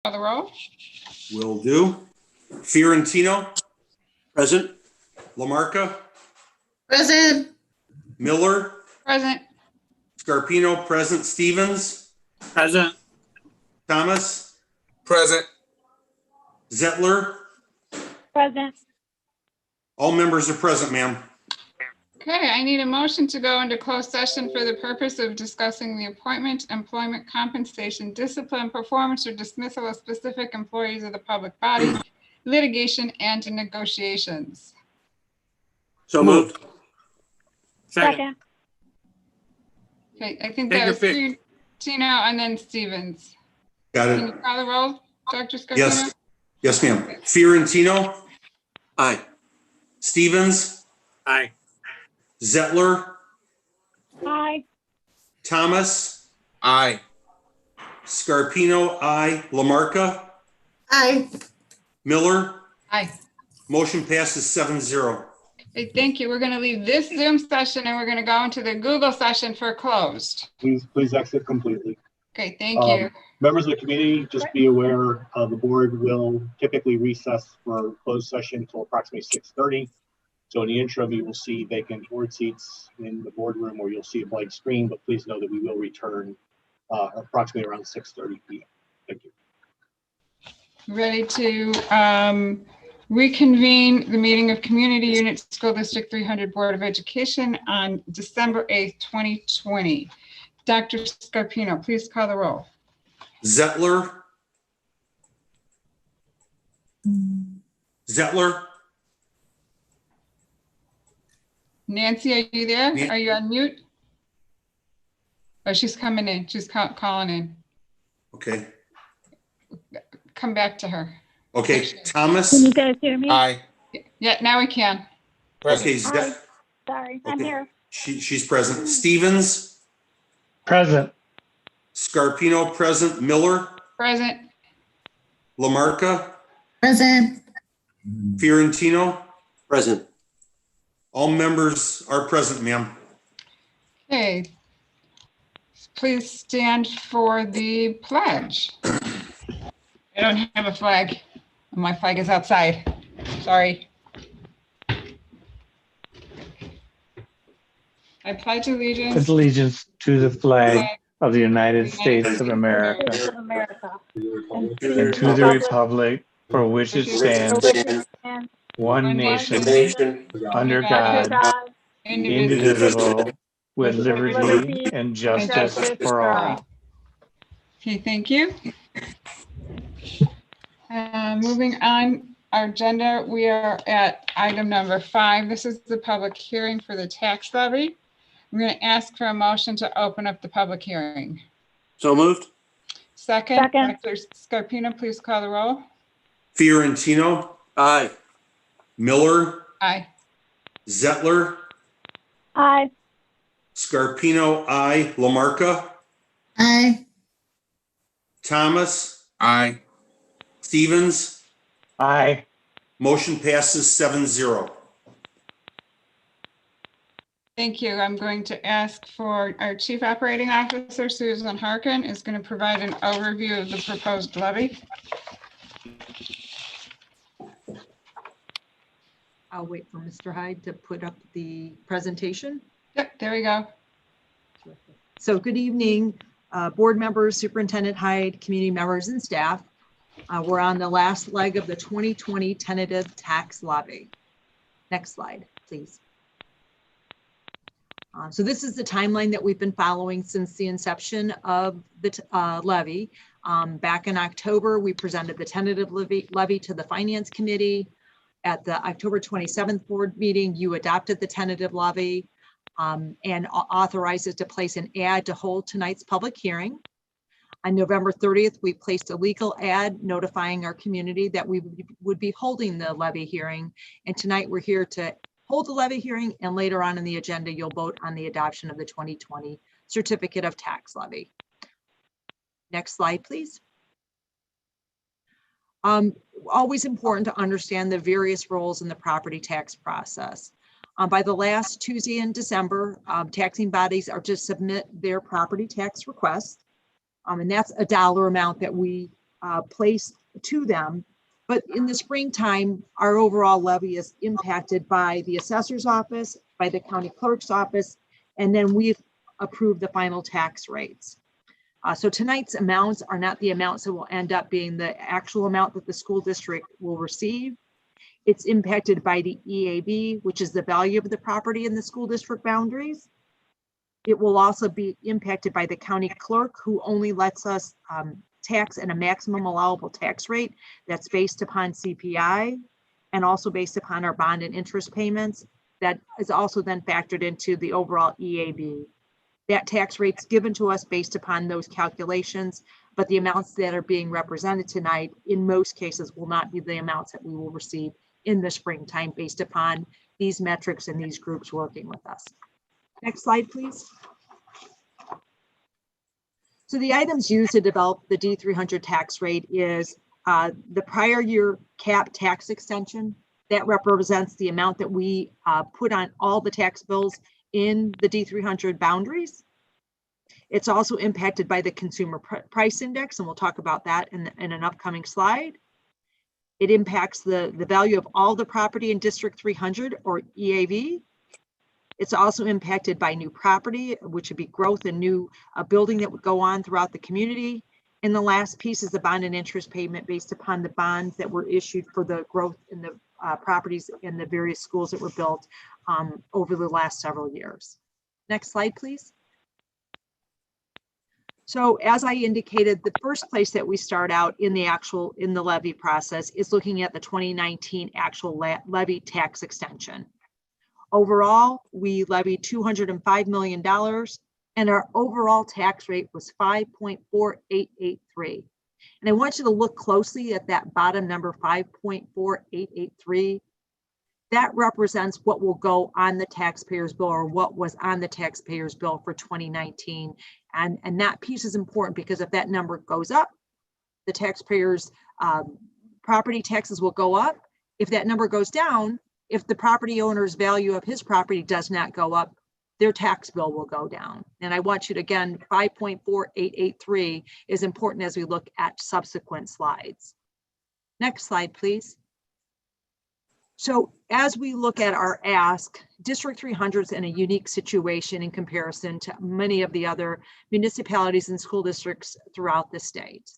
Call the roll. Will do. Fiorentino. Present. Lamarca. Present. Miller. Present. Scarpino, present. Stevens. Present. Thomas. Present. Zettler. Present. All members are present, ma'am. Okay, I need a motion to go into closed session for the purpose of discussing the appointment, employment, compensation, discipline, performance, or dismissal of specific employees of the public body, litigation, and negotiations. So moved. Second. Okay, I think Take that your was pick. Tino and then Stevens. Got Can you it. call the roll, Dr. Scarpino? Yes. Yes, ma'am. Fiorentino. Aye. Stevens. Aye. Zettler. Aye. Thomas. Aye. Scarpino, aye. Lamarca. Aye. Aye. Miller. Motion passes 7-0. Okay, thank you. We're going to leave this Zoom session and we're going to go into the Google session for closed. Please exit completely. Okay, thank you. Members of the committee, just be aware the board will typically recess for closed session until approximately 6:30. So in the interim, you will see vacant board seats in the boardroom, or you'll see a blank screen, but please know that we will return approximately around 6:30 p.m. Thank you. Ready to reconvene the meeting of Community Unit School District 300 Board of Education on December 8th, 2020. Dr. Scarpino, please call the roll. Zettler. Zettler. Nancy, are you there? Nan- Are you on mute? Oh, she's coming in. She's calling in. Okay. Come back to her. Okay. Thomas. Can you guys hear me? Aye. Yeah, now we can. Okay. Aye. Sorry, I'm Okay. here. She's present. Stevens. Present. Scarpino, present. Miller. Present. Lamarca. Present. Fiorentino. Present. All members are present, ma'am. Okay. Please stand for the pledge. I don't have a flag. My flag is outside. Sorry. I pledge allegiance allegiance to the flag of the United United States of America States of America. And and to the republic for which it stands, and one nation, under under God, God, indivisible, with liberty liberty and justice for all. Okay, thank you. Moving on, our agenda, we are at item number 5. This is the public hearing for the tax levy. I'm going to ask for a motion to open up the public hearing. So moved. Second, Second. Dr. Scarpino, please call the roll. Fiorentino. Aye. Miller. Aye. Zettler. aye. Scarpino, aye. Lamarca. Aye. Thomas. Aye. Stevens. Aye. Motion passes 7-0. Thank you. I'm going to ask for our Chief Operating Officer, Susan Harkin, is going to provide an overview of the proposed levy. I'll wait for Mr. Hyde to put up the presentation. Yep, there we go. So good evening, board members, Superintendent Hyde, community members, and staff. We're on the last leg of the 2020 tentative tax levy. Next slide, please. So this is the timeline that we've been following since the inception of the levy. Back in October, we presented the tentative levy to the Finance Committee. At the October 27th board meeting, you adopted the tentative levy and authorized us to place an ad to hold tonight's public hearing. On November 30th, we placed a legal ad notifying our community that we would be holding the levy hearing. And tonight we're here to hold the levy hearing, and later on in the agenda, you'll vote on the adoption of the 2020 certificate of tax levy. Next slide, please. Always important to understand the various roles in the property tax process. By the last Tuesday in December, taxing bodies are to submit their property tax request. And that's a dollar amount that we place to them. But in the springtime, our overall levy is impacted by the assessor's office, by the county clerk's office, and then we've approved the final tax rates. So tonight's amounts are not the amounts that will end up being the actual amount that the school district will receive. It's impacted by the EAB, which is the value of the property in the school district boundaries. It will also be impacted by the county clerk, who only lets us tax at a maximum allowable tax rate that's based upon CPI and also based upon our bond and interest payments. That is also then factored into the overall EAB. That tax rate's given to us based upon those calculations, but the amounts that are being represented tonight, in most cases, will not be the amounts that we will receive in the springtime based upon these metrics and these groups working with us. Next slide, please. So the items used to develop the D300 tax rate is the prior year cap tax extension. That represents the amount that we put on all the tax bills in the D300 boundaries. It's also impacted by the consumer price index, and we'll talk about that in an upcoming slide. It impacts the value of all the property in District 300 or EAV. It's also impacted by new property, which would be growth and new building that would go on throughout the community. And the last piece is the bond and interest payment based upon the bonds that were issued for the growth in the properties in the various schools that were built over the last several years. Next slide, please. So as I indicated, the first place that we start out in the levy process is looking at the 2019 actual levy tax extension. Overall, we levied $205 million and our overall tax rate was 5.4883. And I want you to look closely at that bottom number, 5.4883. That represents what will go on the taxpayer's bill, or what was on the taxpayer's bill for 2019. And that piece is important because if that number goes up, the taxpayer's property taxes will go up. If that number goes down, if the property owner's value of his property does not go up, their tax bill will go down. And I want you to, again, 5.4883 is important as we look at subsequent slides. Next slide, please. So as we look at our ask, District 300 is in a unique situation in comparison to many of the other municipalities and school districts throughout the state.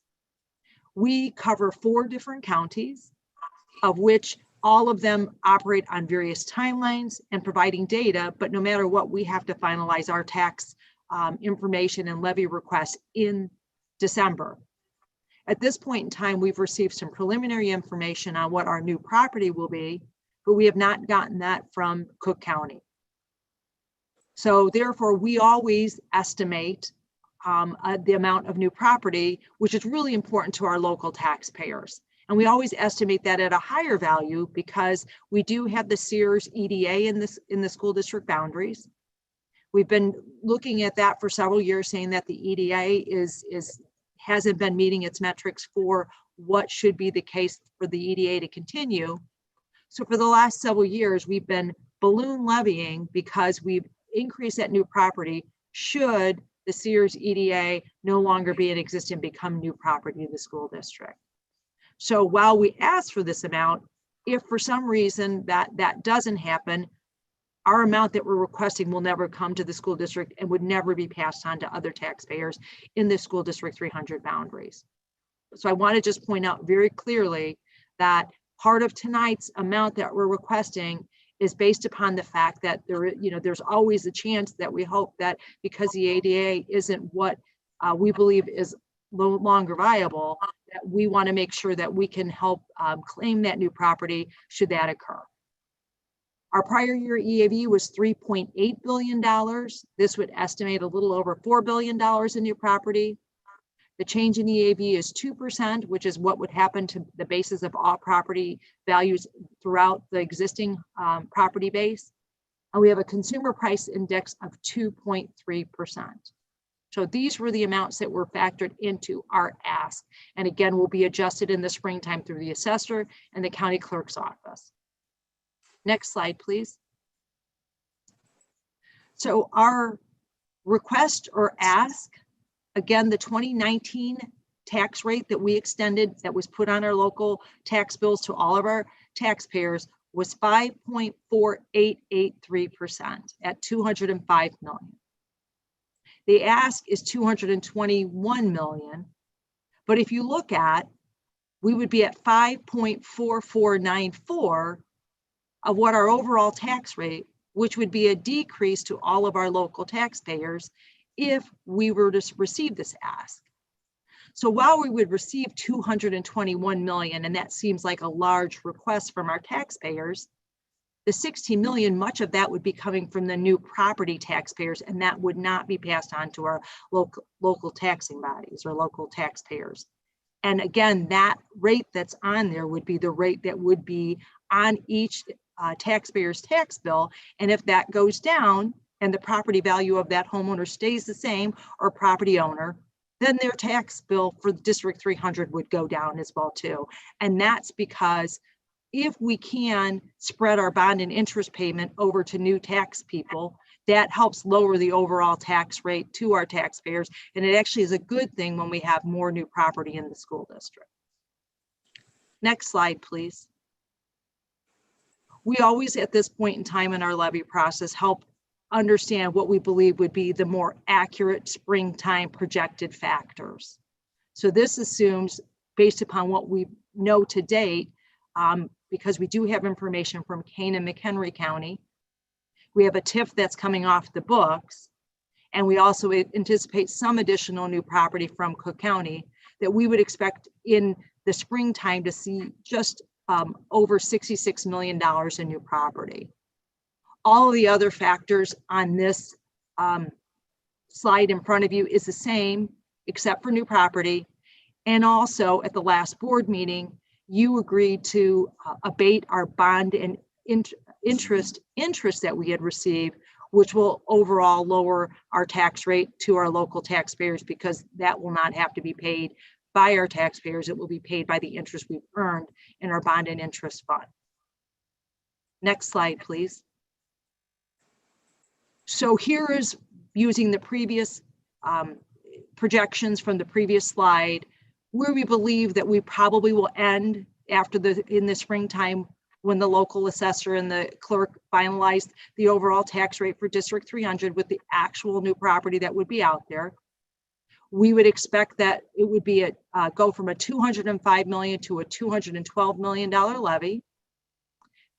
We cover 4 different counties, of which all of them operate on various timelines and providing data, but no matter what, we have to finalize our tax information and levy requests in December. At this point in time, we've received some preliminary information on what our new property will be, but we have not gotten that from Cook County. So therefore, we always estimate the amount of new property, which is really important to our local taxpayers. And we always estimate that at a higher value because we do have the Sears EDA in the school district boundaries. We've been looking at that for several years, saying that the EDA hasn't been meeting its metrics for what should be the case for the EDA to continue. So for the last several years, we've been balloon levying because we've increased that new property should the Sears EDA no longer be in existence and become new property of the school district. So while we ask for this amount, if for some reason that doesn't happen, our amount that we're requesting will never come to the school district and would never be passed on to other taxpayers in the school district 300 boundaries. So I want to just point out very clearly that part of tonight's amount that we're requesting is based upon the fact that there's always a chance that we hope that because the ADA isn't what we believe is no longer viable, that we want to make sure that we can help claim that new property should that occur. Our prior year EAV was $3.8 billion. This would estimate a little over $4 billion in new property. The change in EAV is 2%, which is what would happen to the basis of all property values throughout the existing property base. And we have a consumer price index of 2.3%. So these were the amounts that were factored into our ask. And again, will be adjusted in the springtime through the assessor and the county clerk's office. Next slide, please. So our request or ask, again, the 2019 tax rate that we extended that was put on our local tax bills to all of our taxpayers was 5.4883% at 205 million. The ask is 221 million. But if you look at, we would be at 5.4494 of what our overall tax rate, which would be a decrease to all of our local taxpayers if we were to receive this ask. So while we would receive 221 million, and that seems like a large request from our taxpayers, the 16 million, much of that would be coming from the new property taxpayers, and that would not be passed on to our local taxing bodies or local taxpayers. And again, that rate that's on there would be the rate that would be on each taxpayer's tax bill. And if that goes down and the property value of that homeowner stays the same, or property owner, then their tax bill for District 300 would go down as well too. And that's because if we can spread our bond and interest payment over to new tax people, that helps lower the overall tax rate to our taxpayers. And it actually is a good thing when we have more new property in the school district. Next slide, please. We always, at this point in time in our levy process, help understand what we believe would be the more accurate springtime projected factors. So this assumes, based upon what we know to date, because we do have information from Kane and McHenry County, we have a TIF that's coming off the books, and we also anticipate some additional new property from Cook County that we would expect in the springtime to see just over $66 million in new property. All of the other factors on this slide in front of you is the same, except for new property. And also at the last board meeting, you agreed to abate our bond and interest that we had received, which will overall lower our tax rate to our local taxpayers, because that will not have to be paid by our taxpayers. It will be paid by the interest we've earned in our bond and interest fund. Next slide, please. So here is using the previous projections from the previous slide, where we believe that we probably will end after in the springtime, when the local assessor and the clerk finalized the overall tax rate for District 300 with the actual new property that would be out there. We would expect that it would be go from a $205 million to a $212 million levy.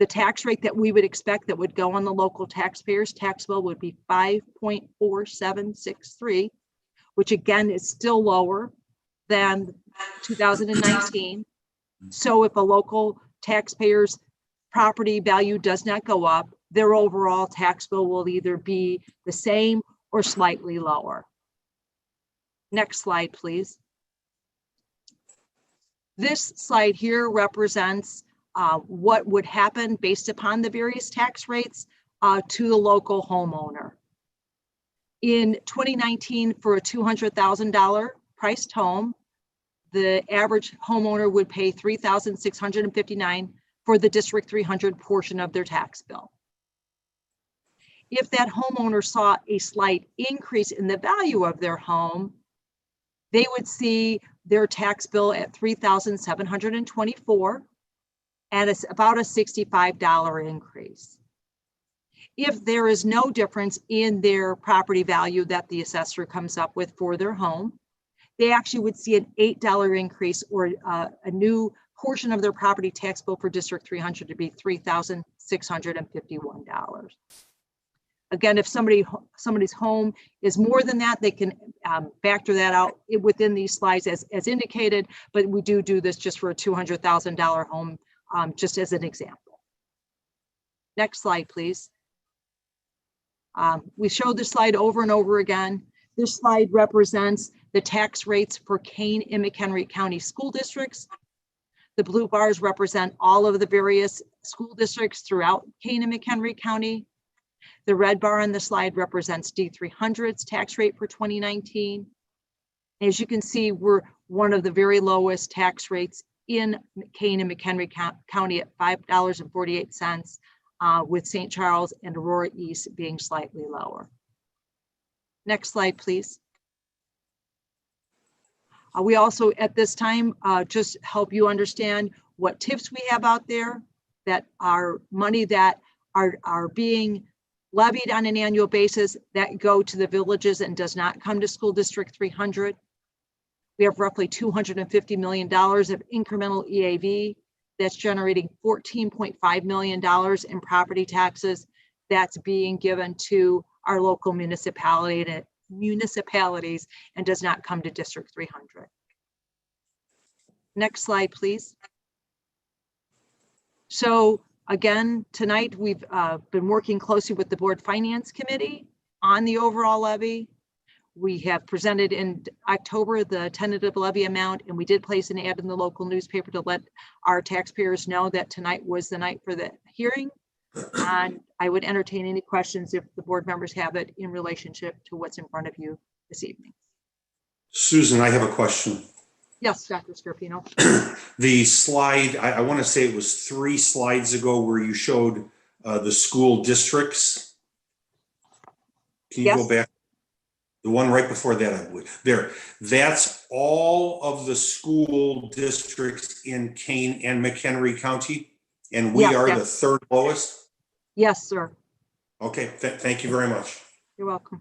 The tax rate that we would expect that would go on the local taxpayers' tax bill would be 5.4763, which again is still lower than 2019. So if a local taxpayer's property value does not go up, their overall tax bill will either be the same or slightly lower. Next slide, please. This slide here represents what would happen based upon the various tax rates to the local homeowner. In 2019, for a $200,000 priced home, the average homeowner would pay $3,659 for the District 300 portion of their tax bill. If that homeowner saw a slight increase in the value of their home, they would see their tax bill at $3,724, and it's about a $65 increase. If there is no difference in their property value that the assessor comes up with for their home, they actually would see an $8 increase, or a new portion of their property tax bill for District 300 to be $3,651. Again, if somebody's home is more than that, they can factor that out within these slides as indicated, but we do this just for a $200,000 home, just as an example. Next slide, please. We showed this slide over and over again. This slide represents the tax rates for Kane and McHenry County school districts. The blue bars represent all of the various school districts throughout Kane and McHenry County. The red bar on the slide represents D300's tax rate for 2019. As you can see, we're one of the very lowest tax rates in Kane and McHenry County at $5.48, with St. Charles and Aurora East being slightly lower. Next slide, please. We also, at this time, just help you understand what tips we have out there that are money that are being levied on an annual basis that go to the villages and does not come to School District 300. We have roughly $250 million of incremental EAV that's generating $14.5 million in property taxes that's being given to our local municipalities and does not come to District 300. Next slide, please. So again, tonight we've been working closely with the Board Finance Committee on the overall levy. We have presented in October the tentative levy amount, and we did place an ad in the local newspaper to let our taxpayers know that tonight was the night for the hearing. And I would entertain any questions if the board members have it in relationship to what's in front of you this evening. Susan, I have a question. Yes, Dr. Scarpino. The slide, I want to say it was 3 slides ago where you showed the school districts. Can you go back? The one right before that, I believe. There. That's all of the school districts in Kane and McHenry County, and we are the 3rd lowest? Yes, sir. Okay, thank you very much. You're welcome.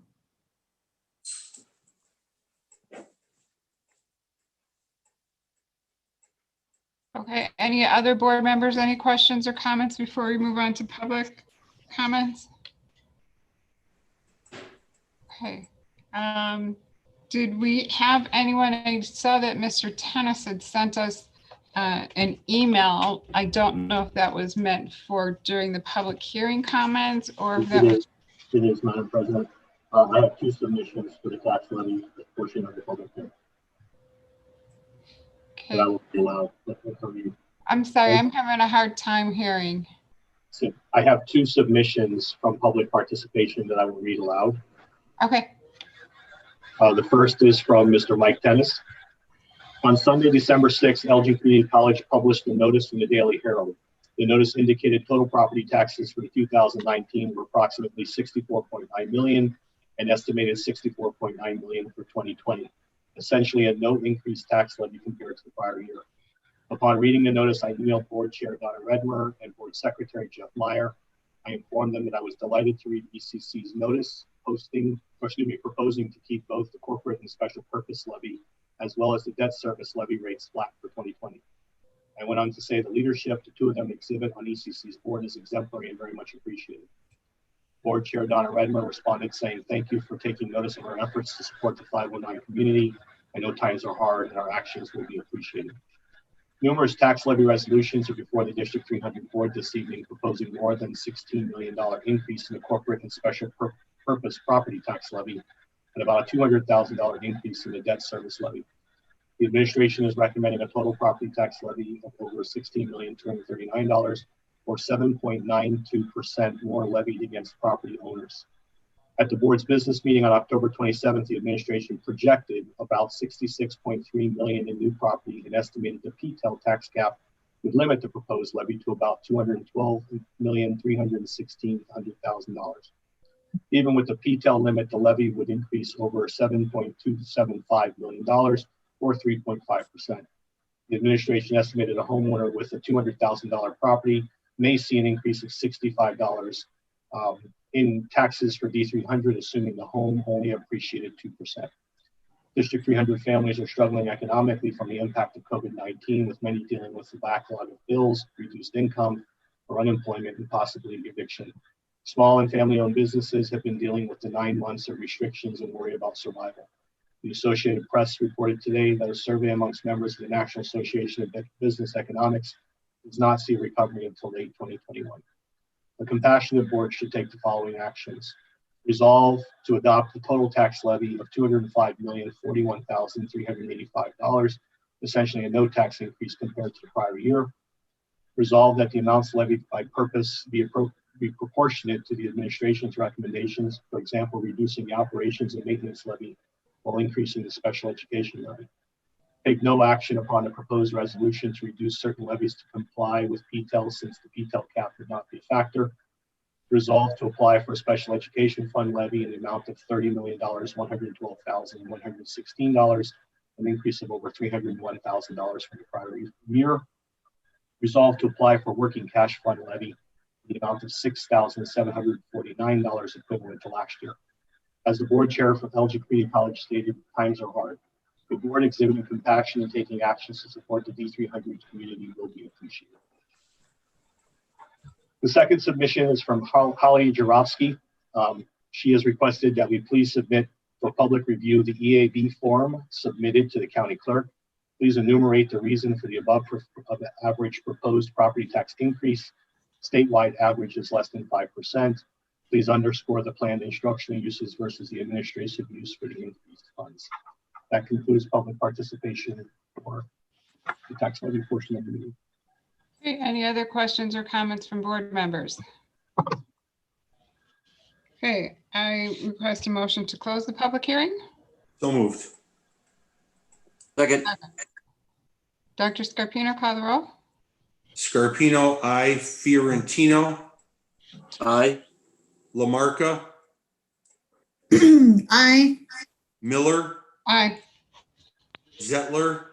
Okay, any other board members, any questions or comments before we move on to public comments? Okay. Did we have anyone? I saw that Mr. Tennis had sent us an email. I don't know if that was meant for during the public hearing comments or if that was. It is, Madam President. I have 2 submissions for the tax levy portion of the public hearing. Okay. That I will allow. I'm sorry, I'm having a hard time hearing. So I have 2 submissions from public participation that I will read aloud. Okay. The first is from Mr. Mike Tennis. On Sunday, December 6th, Elgin Community College published a notice in the Daily Herald. The notice indicated total property taxes for 2019 were approximately $64.9 million and estimated $64.9 million for 2020, essentially a no increased tax levy compared to the prior year. Upon reading the notice, I emailed Board Chair Donna Redmer and Board Secretary Jeff Meyer. I informed them that I was delighted to read ECC's notice proposing to keep both the corporate and special purpose levy as well as the debt service levy rates flat for 2020. I went on to say the leadership the 2 of them exhibit on ECC's board is exemplary and very much appreciated. Board Chair Donna Redmer responded saying, "Thank you for taking notice of our efforts to support the 509 community. I know times are hard and our actions will be appreciated." Numerous tax levy resolutions are before the District 300 board this evening, proposing more than $16 million increase in the corporate and special purpose property tax levy and about a $200,000 increase in the debt service levy. The administration is recommending a total property tax levy of over $16,239 or 7.92% more levied against property owners. At the board's business meeting on October 27th, the administration projected about $66.3 million in new property and estimated the PTEL tax cap would limit the proposed levy to about $212,316,000. Even with the PTEL limit, the levy would increase over $7.275 million or 3.5%. The administration estimated a homeowner with a $200,000 property may see an increase of $65 in taxes for D300, assuming the home only appreciated 2%. District 300 families are struggling economically from the impact of COVID-19, with many dealing with the backlog of bills, reduced income, or unemployment, and possibly eviction. Small and family-owned businesses have been dealing with the 9 months of restrictions and worry about survival. The Associated Press reported today that a survey amongst members of the National Association of Business Economics does not see a recovery until late 2021. The compassionate board should take the following actions. Resolve to adopt a total tax levy of $205,041,385, essentially a no tax increase compared to the prior year. Resolve that the amounts levied by purpose be proportionate to the administration's recommendations, for example, reducing the operations and maintenance levy while increasing the special education levy. Take no action upon the proposed resolution to reduce certain levies to comply with PTEL, since the PTEL cap would not be a factor. Resolve to apply for a special education fund levy in the amount of $30,112,116, an increase of over $301,000 from the prior year. Resolved to apply for working cash fund levy in the amount of $6,749 equivalent to last year. As the board chair for Elgin Community College stated, times are hard. The board exhibiting compassion and taking actions to support the D300 community will be appreciated. The second submission is from Holly Jarofsky. She has requested that we please submit for public review the EAB form submitted to the county clerk. Please enumerate the reason for the above average proposed property tax increase. Statewide average is less than 5%. Please underscore the planned instructional uses versus the administrative use for the increased funds. That concludes public participation for the tax levy portion of the meeting. Okay, any other questions or comments from board members? Okay, I request a motion to close the public hearing. So moved. Second. Dr. Scarpino, call the roll. Scarpino, aye. Fiorentino, Aye. Lamarca, Aye. Miller, Aye. Zettler,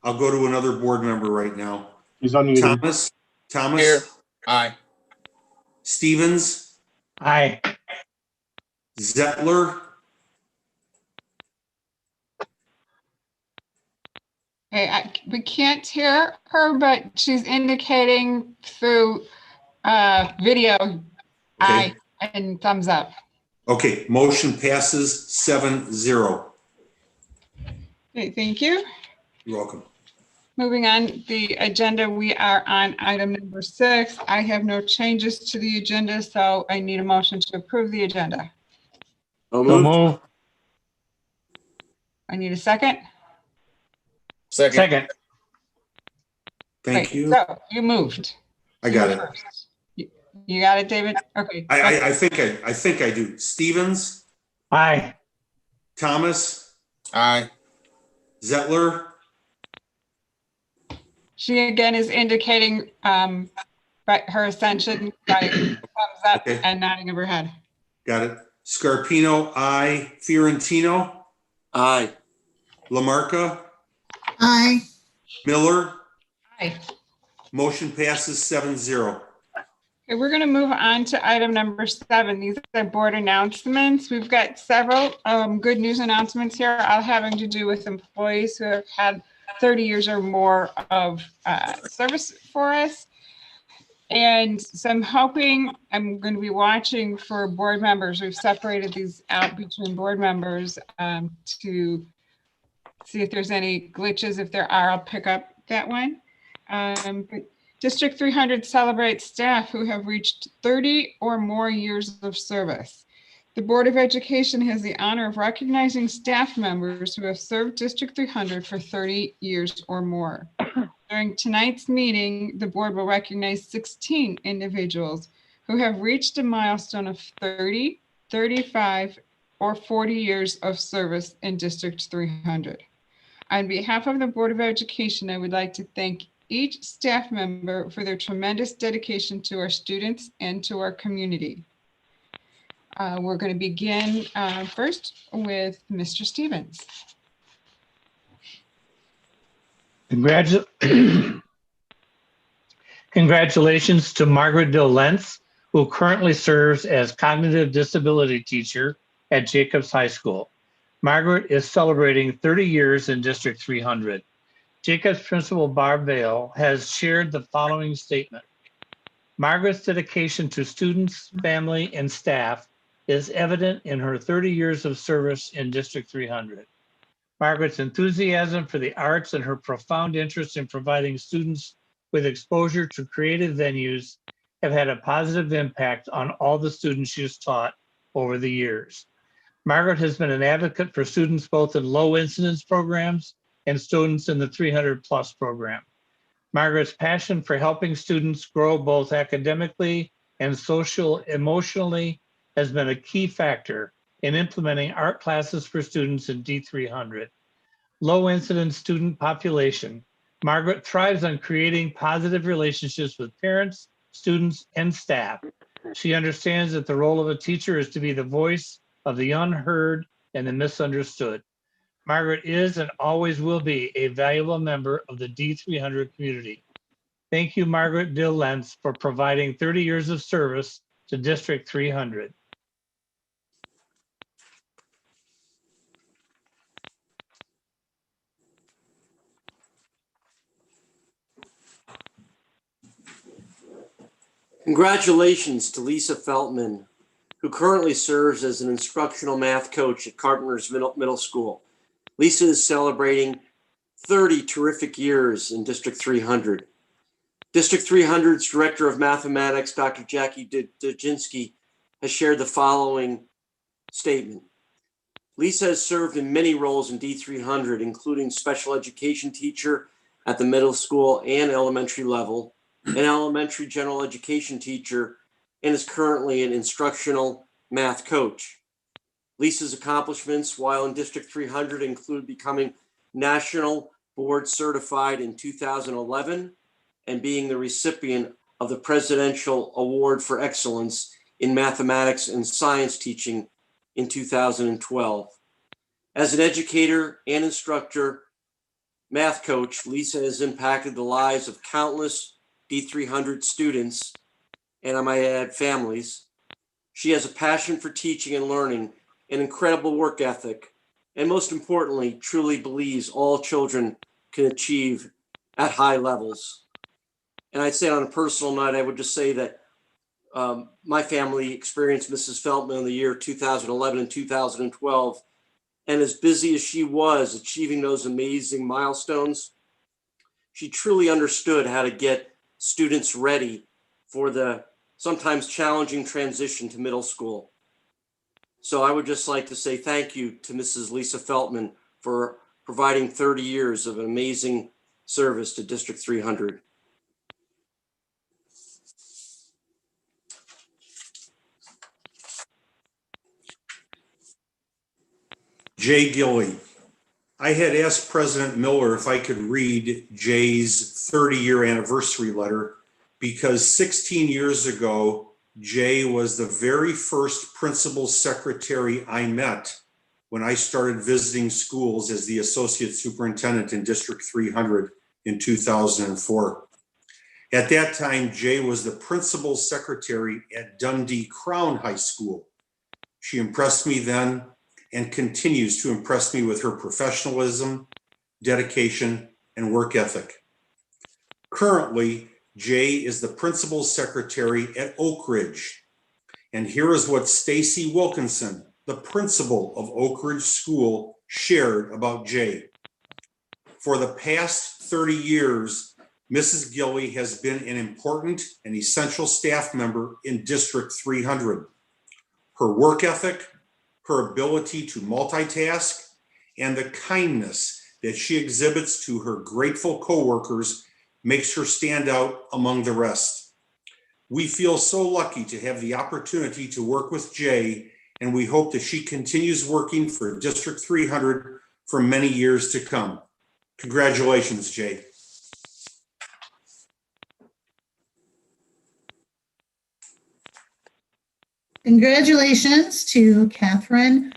I'll go to another board member right now. He's unmuted. Thomas. Here. Aye. Stevens, Aye. Zettler, Okay, we can't hear her, but she's indicating through video, aye, and thumbs up. Okay, motion passes 7-0. Okay, thank you. You're welcome. Moving on the agenda, we are on item number 6. I have no changes to the agenda, so I need a motion to approve the agenda. So So moved. move. I need a second. Second. Second. Thank Great. you. So you moved. I got it. You got it, David? Okay. I think I do. Stevens, Aye. Thomas, Aye. Zettler, She again is indicating by her ascension by thumbs up Okay. and nodding of her head. got it. Scarpino, aye. Fiorentino, Aye. Lamarca, Aye. Miller, Aye. motion passes 7-0. Okay, we're going to move on to item number 7. These are board announcements. We've got several good news announcements here, all having to do with employees who have had 30 years or more of service for us. And so I'm going to be watching for board members. We've separated these out between board members to see if there's any glitches. If there are, I'll pick up that one. But District 300 celebrates staff who have reached 30 or more years of service. The Board of Education has the honor of recognizing staff members who have served District 300 for 30 years or more. During tonight's meeting, the board will recognize 16 individuals who have reached a milestone of 30, 35, or 40 years of service in District 300. On behalf of the Board of Education, I would like to thank each staff member for their tremendous dedication to our students and to our community. We're going to begin first with Mr. Stevens. Congratulations to Margaret Dill-Lentz, who currently serves as cognitive disability teacher at Jacobs High School. Margaret is celebrating 30 years in District 300. Jacobs Principal Barb Vale has shared the following statement. Margaret's dedication to students, family, and staff is evident in her 30 years of service in District 300. Margaret's enthusiasm for the arts and her profound interest in providing students with exposure to creative venues have had a positive impact on all the students she has taught over the years. Margaret has been an advocate for students both in low incidence programs and students in the 300+ program. Margaret's passion for helping students grow both academically and emotionally has been a key factor in implementing art classes for students in D300. Low incidence student population, Margaret thrives on creating positive relationships with parents, students, and staff. She understands that the role of a teacher is to be the voice of the unheard and the misunderstood. Margaret is and always will be a valuable member of the D300 community. Thank you, Margaret Dill Lentz, for providing 30 years of service to District 300. Congratulations to Lisa Feltman, who currently serves as an instructional math coach at Carpenter's Middle School. Lisa is celebrating 30 terrific years in District 300. District 300's Director of Mathematics, Dr. Jackie Dajinski, has shared the following statement. Lisa has served in many roles in D300, including special education teacher at the middle school and elementary level, an elementary general education teacher, and is currently an instructional math coach. Lisa's accomplishments while in District 300 include becoming National Board Certified in 2011 and being the recipient of the Presidential Award for Excellence in Mathematics and Science Teaching in 2012. As an educator and instructor, math coach, Lisa has impacted the lives of countless D300 students, and I might add families. She has a passion for teaching and learning, an incredible work ethic, and most importantly, truly believes all children can achieve at high levels. And I'd say on a personal note, I would just say that my family experienced Mrs. Feltman in the year 2011 and 2012. And as busy as she was achieving those amazing milestones, she truly understood how to get students ready for the sometimes challenging transition to middle school. So I would just like to say thank you to Mrs. Lisa Feltman for providing 30 years of amazing service to District 300. Jay Gilly. I had asked President Miller if I could read Jay's 30-year anniversary letter because 16 years ago, Jay was the very first principal secretary I met when I started visiting schools as the associate superintendent in District 300 in 2004. At that time, Jay was the principal secretary at Dundee Crown High School. She impressed me then and continues to impress me with her professionalism, dedication, and work ethic. Currently, Jay is the principal secretary at Oak Ridge. And here is what Stacy Wilkinson, the principal of Oak Ridge School, shared about Jay. For the past 30 years, Mrs. Gilly has been an important and essential staff member in District 300. Her work ethic, her ability to multitask, and the kindness that she exhibits to her grateful coworkers makes her stand out among the rest. We feel so lucky to have the opportunity to work with Jay, and we hope that she continues working for District 300 for many years to come. Congratulations, Jay. Congratulations to Catherine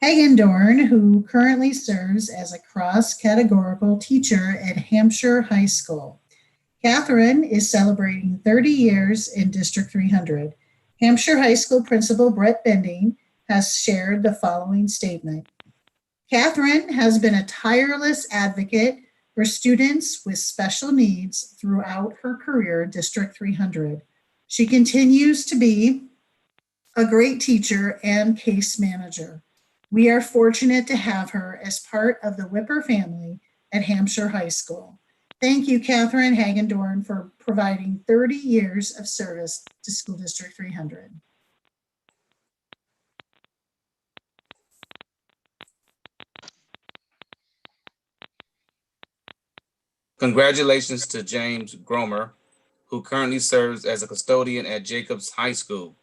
Hagendorn, who currently serves as a cross-categorical teacher at Hampshire High School. Catherine is celebrating 30 years in District 300. Hampshire High School Principal Brett Bending has shared the following statement. Catherine has been a tireless advocate for students with special needs throughout her career at District 300. She continues to be a great teacher and case manager. We are fortunate to have her as part of the Whipper family at Hampshire High School. Thank you, Catherine Hagendorn, for providing 30 years of service to School District 300. Congratulations to James Gromer, who currently serves as a custodian at Jacobs High School.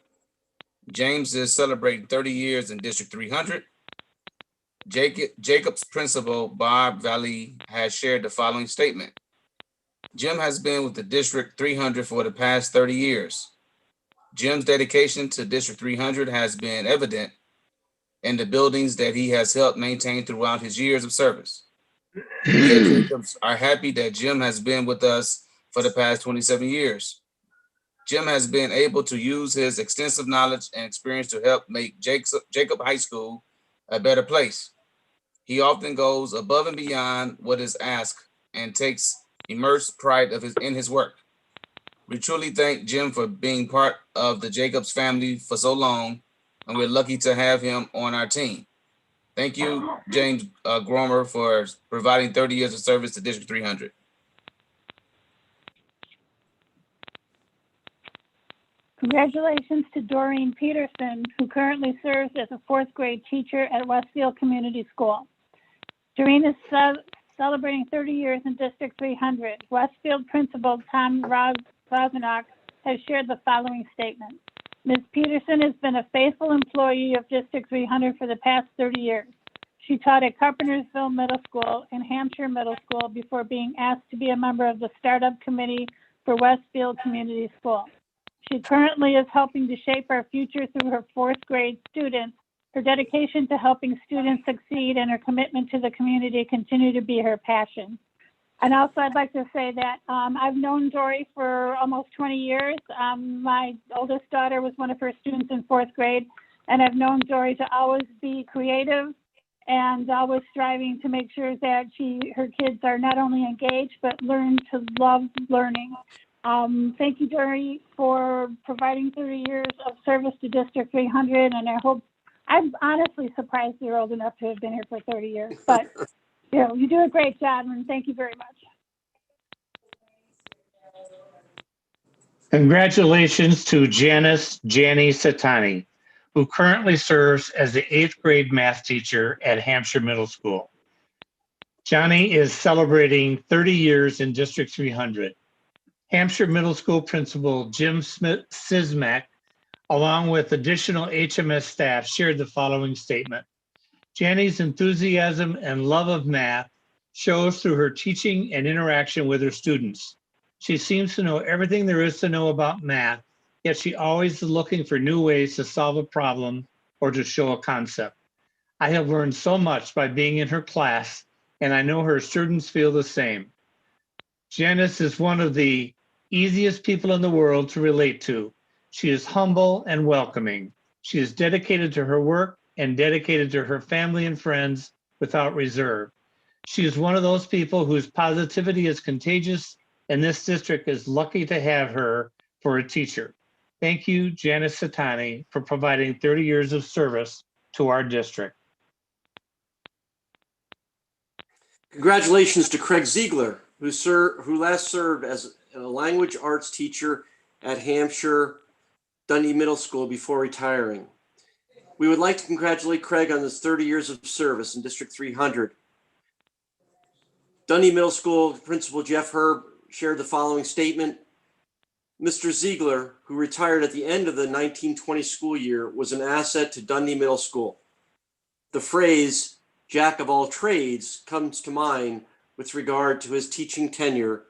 James is celebrating 30 years in District 300. Jacobs principal Bob Valley has shared the following statement. Jim has been with the District 300 for the past 30 years. Jim's dedication to District 300 has been evident in the buildings that he has helped maintain throughout his years of service. We at Jacobs are happy that Jim has been with us for the past 27 years. Jim has been able to use his extensive knowledge and experience to help make Jacob High School a better place. He often goes above and beyond what is asked and takes immense pride in his work. We truly thank Jim for being part of the Jacobs family for so long, and we're lucky to have him on our team. Thank you, James Gromer, for providing 30 years of service to District 300. Congratulations to Doreen Peterson, who currently serves as a fourth grade teacher at Westfield Community School. Doreen is celebrating 30 years in District 300. Westfield Principal Tom Rosenock has shared the following statement. Ms. Peterson has been a faithful employee of District 300 for the past 30 years. She taught at Carpentersville Middle School and Hampshire Middle School before being asked to be a member of the startup committee for Westfield Community School. She currently is helping to shape our future through her fourth grade students. Her dedication to helping students succeed and her commitment to the community continue to be her passion. And also I'd like to say that I've known Dory for almost 20 years. My oldest daughter was one of her students in fourth grade, and I've known Dory to always be creative and always striving to make sure that her kids are not only engaged, but learn to love learning. Thank you, Dory, for providing 30 years of service to District 300, and I'm honestly surprised you're old enough to have been here for 30 years, but you do a great job, and thank you very much. Congratulations to Janice Jani Satani, who currently serves as the 8th grade math teacher at Hampshire Middle School. Johnny is celebrating 30 years in District 300. Hampshire Middle School Principal Jim Sismack, along with additional HMS staff, shared the following statement. Jani's enthusiasm and love of math shows through her teaching and interaction with her students. She seems to know everything there is to know about math, yet she always is looking for new ways to solve a problem or to show a concept. I have learned so much by being in her class, and I know her students feel the same. Janice is one of the easiest people in the world to relate to. She is humble and welcoming. She is dedicated to her work and dedicated to her family and friends without reserve. She is one of those people whose positivity is contagious, and this district is lucky to have her for a teacher. Thank you, Janice Satani, for providing 30 years of service to our district. Congratulations to Craig Ziegler, who last served as a language arts teacher at Hampshire Dundee Middle School before retiring. We would like to congratulate Craig on his 30 years of service in District 300. Dundee Middle School Principal Jeff Herb shared the following statement. Mr. Ziegler, who retired at the end of the 1920 school year, was an asset to Dundee Middle School. The phrase, "Jack of all trades," comes to mind with regard to his teaching tenure,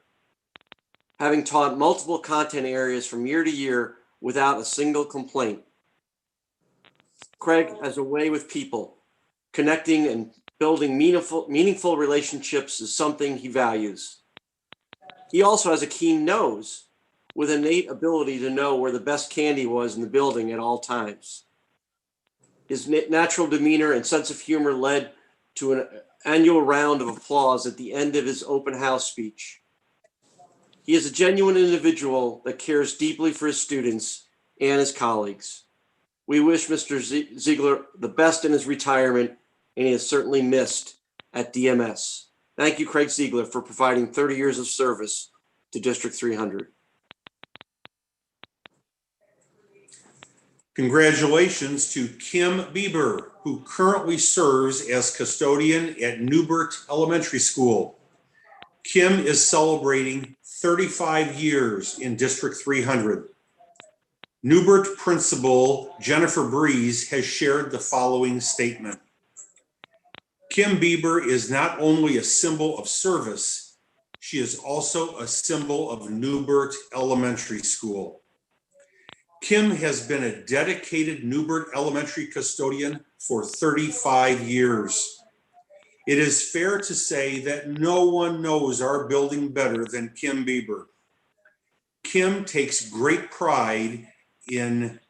having taught multiple content areas from year to year without a single complaint. Craig has a way with people. Connecting and building meaningful relationships is something he values. He also has a keen nose with innate ability to know where the best candy was in the building at all times. His natural demeanor and sense of humor led to an annual round of applause at the end of his open house speech. He is a genuine individual that cares deeply for his students and his colleagues. We wish Mr. Ziegler the best in his retirement, and he is certainly missed at DMS. Thank you, Craig Ziegler, for providing 30 years of service to District 300. Congratulations to Kim Bieber, who currently serves as custodian at Newbert Elementary School. Kim is celebrating 35 years in District 300. Newbert Principal Jennifer Breeze has shared the following statement. Kim Bieber is not only a symbol of service, She is also a symbol of Newbert Elementary School. Kim has been a dedicated Newbert Elementary custodian for 35 years. It is fair to say that no one knows our building better than Kim Bieber. Kim takes great pride in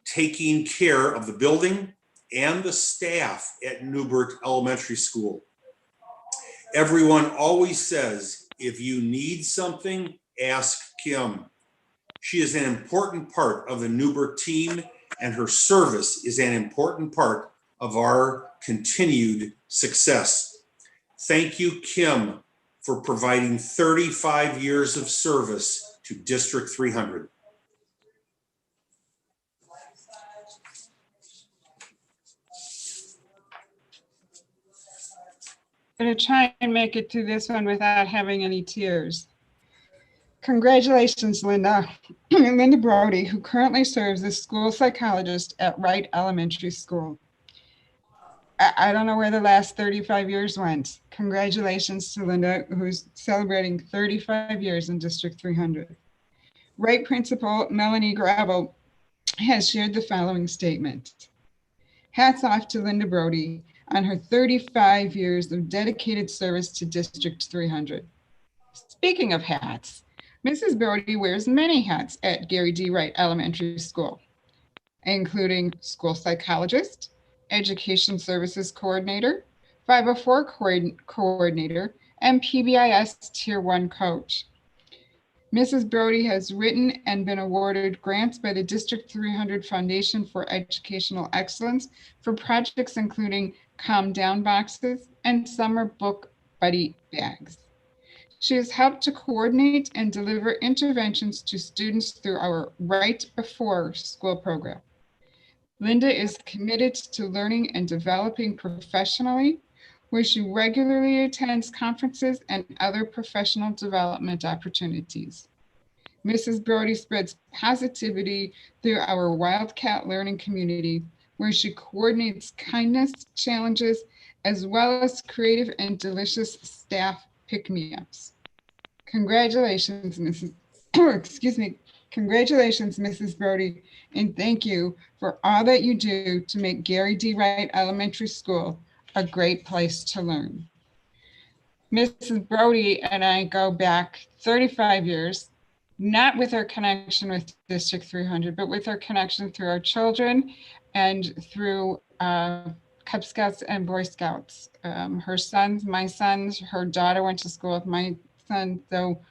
taking care of the building and the staff at Newbert Elementary School. Everyone always says, if you need something, ask Kim. She is an important part of the Newbert team, and her service is an important part of our continued success. Thank you, Kim, for providing 35 years of service to District 300. I'm going to try and make it through this one without having any tears. Congratulations, Linda. Linda Brody, who currently serves as school psychologist at Wright Elementary School. I don't know where the last 35 years went. Congratulations to Linda, who's celebrating 35 years in District 300. Wright Principal Melanie Gravel has shared the following statement. Hats off to Linda Brody on her 35 years of dedicated service to District 300. Speaking of hats, Mrs. Brody wears many hats at Gary D. Wright Elementary School, including school psychologist, education services coordinator, 504 coordinator, and PBIS Tier 1 coach. Mrs. Brody has written and been awarded grants by the District 300 Foundation for Educational Excellence for projects including Calm Down boxes and summer book buddy bags. She has helped to coordinate and deliver interventions to students through our Right Before School program. Linda is committed to learning and developing professionally, where she regularly attends conferences and other professional development opportunities. Mrs. Brody spreads positivity through our Wildcat Learning community, where she coordinates kindness challenges, as well as creative and delicious staff pick-me-ups. Congratulations, Mrs. Congratulations, Mrs. Brody, and thank you for all that you do to make Gary D. Wright Elementary School a great place to learn. Mrs. Brody and I go back 35 years, not with our connection with District 300, but with our connection through our children and through Cub Scouts and Boy Scouts. Her sons, my sons, her daughter went to school with my son, so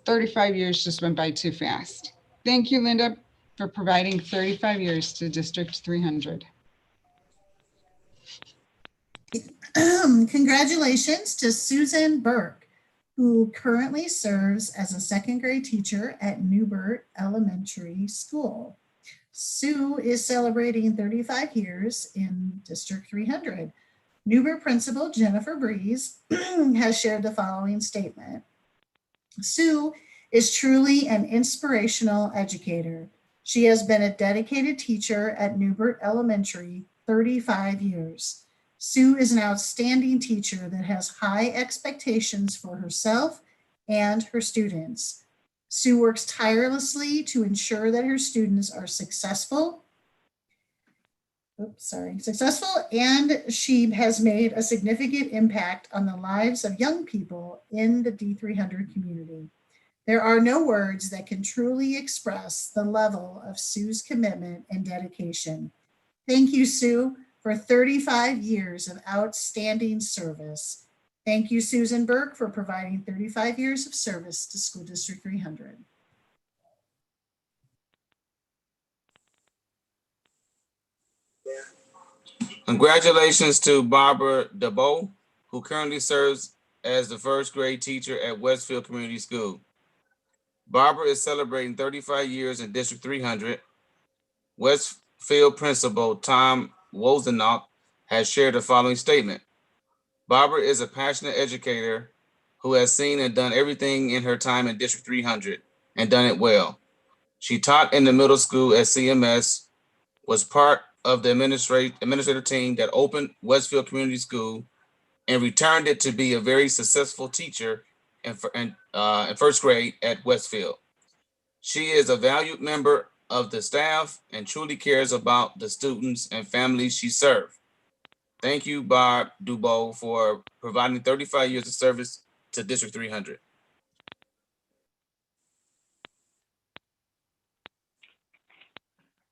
35 years just went by too fast. Thank you, Linda, for providing 35 years to District 300. Congratulations to Susan Burke, who currently serves as a second grade teacher at Newbert Elementary School. Sue is celebrating 35 years in District 300. Newbert Principal Jennifer Breeze has shared the following statement. Sue is truly an inspirational educator. She has been a dedicated teacher at Newbert Elementary 35 years. Sue is an outstanding teacher that has high expectations for herself and her students. Sue works tirelessly to ensure that her students are successful, and she has made a significant impact on the lives of young people in the D300 community. There are no words that can truly express the level of Sue's commitment and dedication. Thank you, Sue, for 35 years of outstanding service. Thank you, Susan Burke, for providing 35 years of service to School District 300. Congratulations to Barbara DeBoe, who currently serves as the first grade teacher at Westfield Community School. Barbara is celebrating 35 years in District 300. Westfield Principal Tom Wozniak has shared the following statement. Barbara is a passionate educator who has seen and done everything in her time in District 300 and done it well. She taught in the middle school at CMS, was part of the administrative team that opened Westfield Community School, and returned it to be a very successful teacher in first grade at Westfield. She is a valued member of the staff and truly cares about the students and families she served. Thank you, Barb Dubois, for providing 35 years of service to District 300.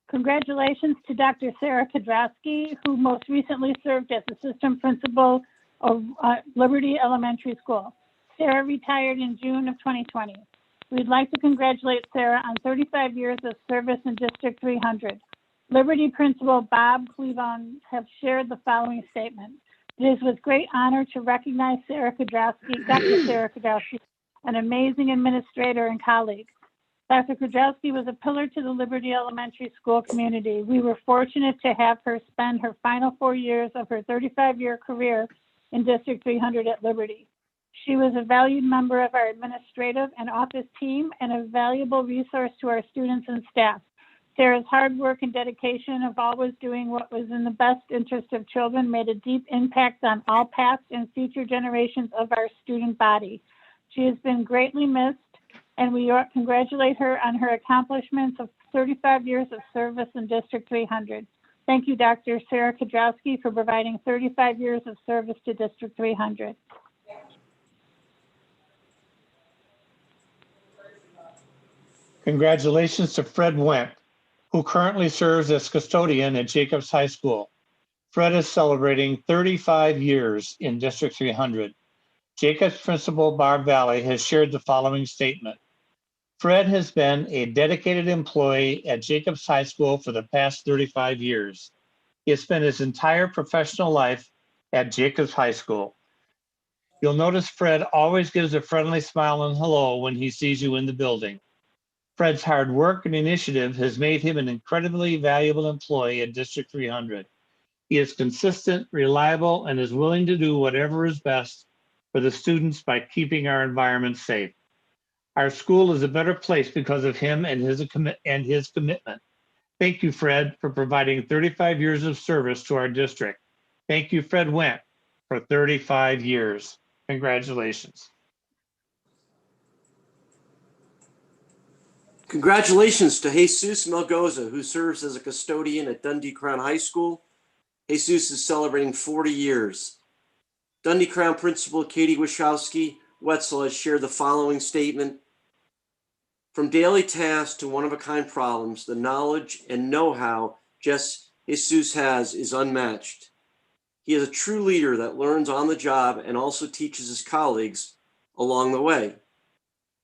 Congratulations to Dr. Sarah Kudrowski, who most recently served as assistant principal of Liberty Elementary School. Sarah retired in June of 2020. We'd like to congratulate Sarah on 35 years of service in District 300. Liberty Principal Bob Cleavon have shared the following statement. It is with great honor to recognize Sarah Kudrowski, Dr. Sarah Kudrowski, an amazing administrator and colleague. Dr. Kudrowski was a pillar to the Liberty Elementary School community. We were fortunate to have her spend her final 4 years of her 35-year career in District 300 at Liberty. She was a valued member of our administrative and office team and a valuable resource to our students and staff. Sarah's hard work and dedication of always doing what was in the best interest of children made a deep impact on all past and future generations of our student body. She has been greatly missed, and we congratulate her on her accomplishments of 35 years of service in District 300. Thank you, Dr. Sarah Kudrowski, for providing 35 years of service to District 300. Congratulations to Fred Wendt, who currently serves as custodian at Jacobs High School. Fred is celebrating 35 years in District 300. Jacobs Principal Barb Valley has shared the following statement. Fred has been a dedicated employee at Jacobs High School for the past 35 years. He has spent his entire professional life at Jacobs High School. You'll notice Fred always gives a friendly smile and hello when he sees you in the building. Fred's hard work and initiative has made him an incredibly valuable employee at District 300. He is consistent, reliable, and is willing to do whatever is best for the students by keeping our environment safe. Our school is a better place because of him and his commitment. Thank you, Fred, for providing 35 years of service to our district. Thank you, Fred Wendt, for 35 years. Congratulations. Congratulations to Jesus Melgoza, who serves as a custodian at Dundee Crown High School. Jesus is celebrating 40 years. Dundee Crown Principal Katie Wachowski Wetzel has shared the following statement. From daily tasks to one-of-a-kind problems, the knowledge and know-how Jesus has is unmatched. He is a true leader that learns on the job and also teaches his colleagues along the way.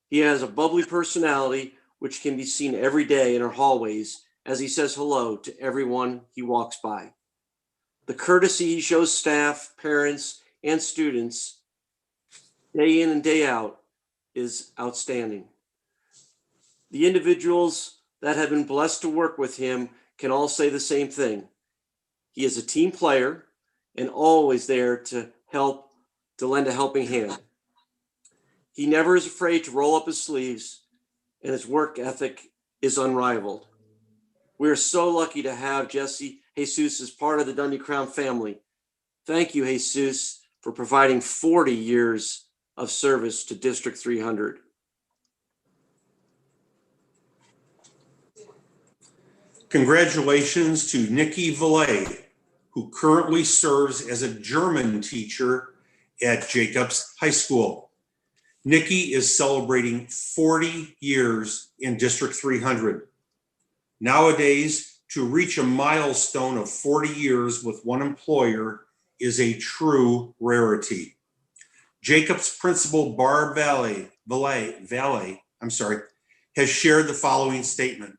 He has a bubbly personality which can be seen every day in our hallways as he says hello to everyone he walks by. The courtesy he shows staff, parents, and students day in and day out is outstanding. The individuals that have been blessed to work with him can all say the same thing. He is a team player and always there to help, to lend a helping hand. He never is afraid to roll up his sleeves, and his work ethic is unrivaled. We are so lucky to have Jesus as part of the Dundee Crown family. Thank you, Jesus, for providing 40 years of service to District 300. Congratulations to Nikki Valle, who currently serves as a German teacher at Jacobs High School. Nikki is celebrating 40 years in District 300. Nowadays, to reach a milestone of 40 years with one employer is a true rarity. Jacobs Principal Barb Valle has shared the following statement.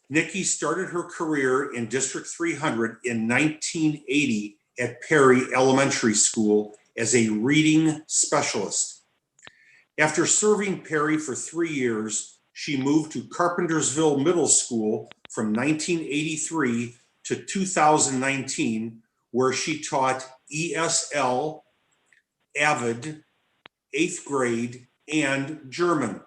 Nikki started her career in District 300 in 1980 at Perry Elementary School as a reading specialist. After serving Perry for 3 years, she moved to Carpentersville Middle School from 1983 to 2019, where she taught ESL, AVID, 8th grade, and German.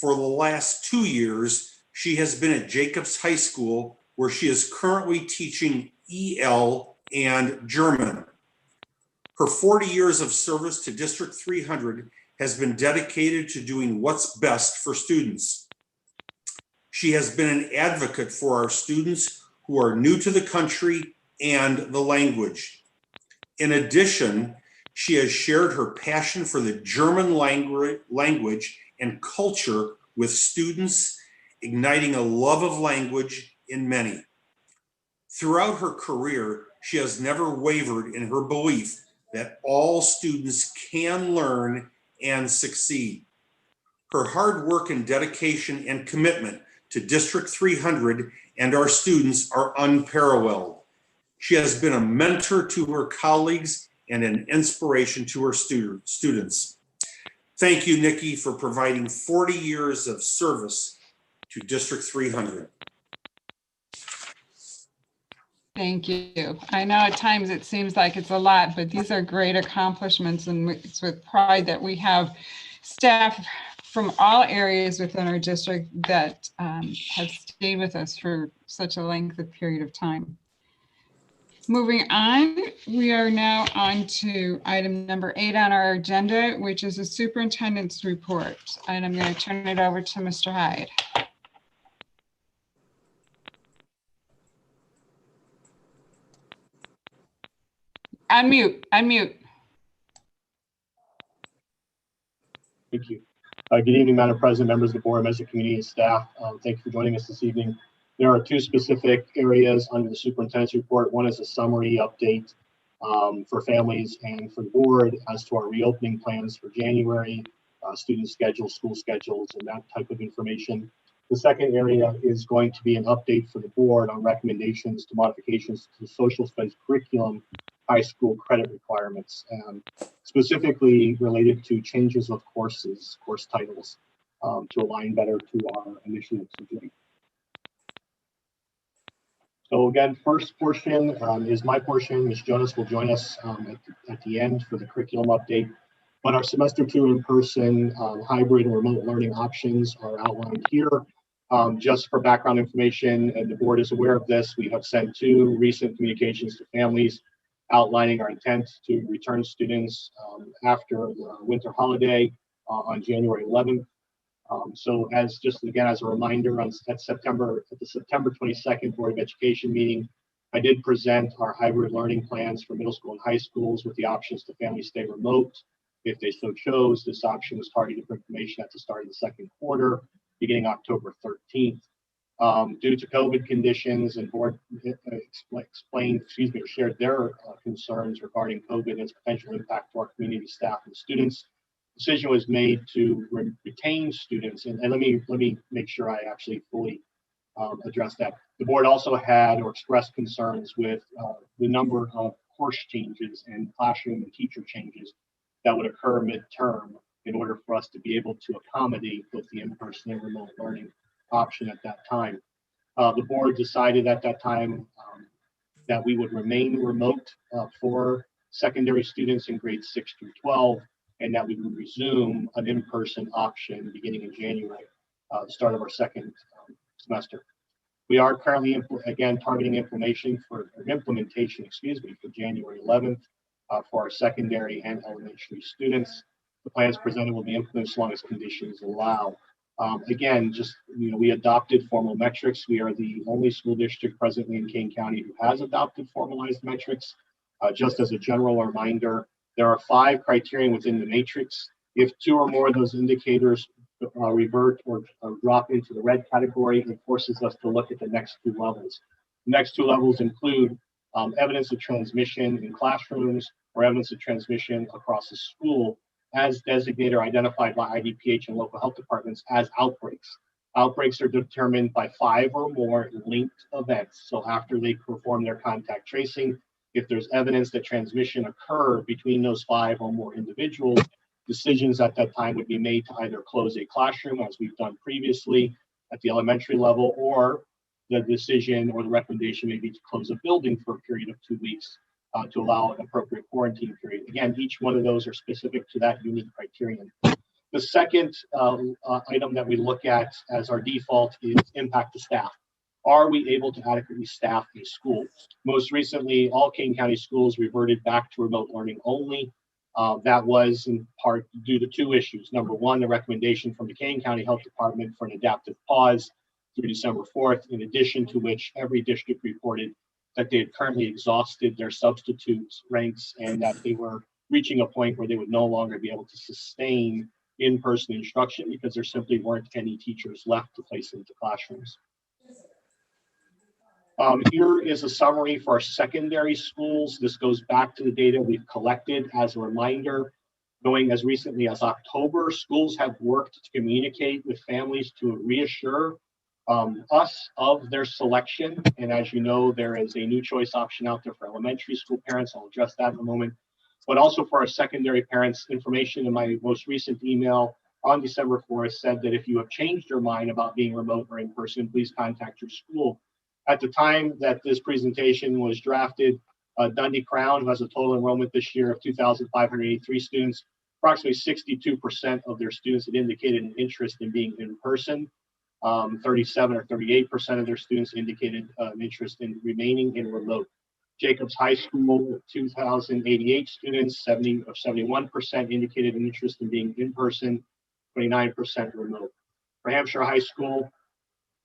For the last 2 years, she has been at Jacobs High School, where she is currently teaching EL and German. Her 40 years of service to District 300 has been dedicated to doing what's best for students. She has been an advocate for our students who are new to the country and the language. In addition, she has shared her passion for the German language and culture with students, igniting a love of language in many. Throughout her career, she has never wavered in her belief that all students can learn and succeed. Her hard work and dedication and commitment to District 300 and our students are unparalleled. She has been a mentor to her colleagues and an inspiration to her students. Thank you, Nikki, for providing 40 years of service to District 300. Thank you. I know at times it seems like it's a lot, but these are great accomplishments, and it's with pride that we have staff from all areas within our district that have stayed with us for such a lengthy period of time. Moving on, we are now on to item number 8 on our agenda, which is the superintendent's report. And I'm going to turn it over to Mr. Hyde. Unmute. Thank you. Good evening, Madam President, members of the board, members of the community and staff. Thank you for joining us this evening. There are 2 specific areas under the superintendent's report. One is a summary update for families and for the board as to our reopening plans for January, student schedules, school schedules, and that type of information. The second area is going to be an update for the board on recommendations to modifications to the social studies curriculum, high school credit requirements, and specifically related to changes of course titles to align better to our initiatives. So again, first portion is my portion. Ms. Jonas will join us at the end for the curriculum update. But our semester 2 in-person hybrid and remote learning options are outlined here. Just for background information, and the board is aware of this, we have sent 2 recent communications to families outlining our intent to return students after the winter holiday on January 11th. So as a reminder, at the September 22nd Board of Education meeting, I did present our hybrid learning plans for middle school and high schools with the options to families stay remote if they so chose. This option was targeted for information at the start of the second quarter, beginning October 13th. Due to COVID conditions, and board shared their concerns regarding COVID and its potential impact to our community, staff, and students. Decision was made to retain students, and let me make sure I actually fully address that. The board also had or expressed concerns with the number of course changes and classroom and teacher changes that would occur midterm in order for us to be able to accommodate both the in-person and remote learning option at that time. The board decided at that time that we would remain remote for secondary students in grades 6 through 12, and that we would resume an in-person option beginning in January, the start of our second semester. We are currently, again, targeting implementation for January 11th for our secondary and elementary students. The plans presented will be implemented as long as conditions allow. Again, we adopted formal metrics. We are the only school district presently in Kane County who has adopted formalized metrics. Just as a general reminder, there are 5 criteria within the matrix. If 2 or more of those indicators revert or drop into the red category, it forces us to look at the next 2 levels. The next 2 levels include evidence of transmission in classrooms or evidence of transmission across the school as designated or identified by IDPH and local health departments as outbreaks. Outbreaks are determined by 5 or more linked events. So after they perform their contact tracing, if there's evidence that transmission occurred between those 5 or more individuals, decisions at that time would be made to either close a classroom, as we've done previously at the elementary level, or the decision or the recommendation may be to close a building for a period of 2 weeks to allow an appropriate quarantine period. Again, each one of those are specific to that unique criterion. The second item that we look at as our default is impact to staff. are we able to adequately staff these schools? Most recently, all Kane County schools reverted back to remote learning only. That was in part due to two issues. Number one, the recommendation from the Kane County Health Department for an adaptive pause through December 4th, in addition to which every district reported that they had currently exhausted their substitute ranks and that they were reaching a point where they would no longer be able to sustain in-person instruction because there simply weren't any teachers left to place into classrooms. Here is a summary for our secondary schools. This goes back to the data we've collected. As a reminder, going as recently as October, schools have worked to communicate with families to reassure us of their selection. And as you know, there is a new choice option out there for elementary school parents. I'll address that in a moment. But also for our secondary parents, information in my most recent email on December 4th said that if you have changed your mind about being remote or in person, please contact your school. At the time that this presentation was drafted, Dundee Crown, who has a total enrollment this year of 2,583 students, approximately 62% of their students had indicated an interest in being in person. 37 or 38% of their students indicated an interest in remaining in remote. Jacobs High School, 2,088 students, 71% indicated an interest in being in person, 29% remote. For Hampshire High School,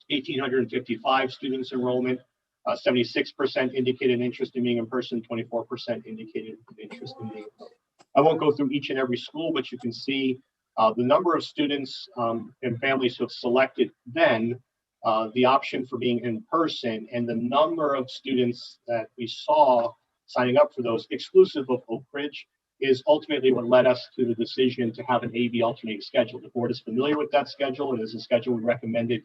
1,855 students enrollment, 76% indicated an interest in being in person, 24% indicated an interest in being remote. I won't go through each and every school, but you can see the number of students and families who have selected then the option for being in person, and the number of students that we saw signing up for those exclusive of Oak Ridge is ultimately what led us to the decision to have an AB alternating schedule. The board is familiar with that schedule. It is a schedule we recommended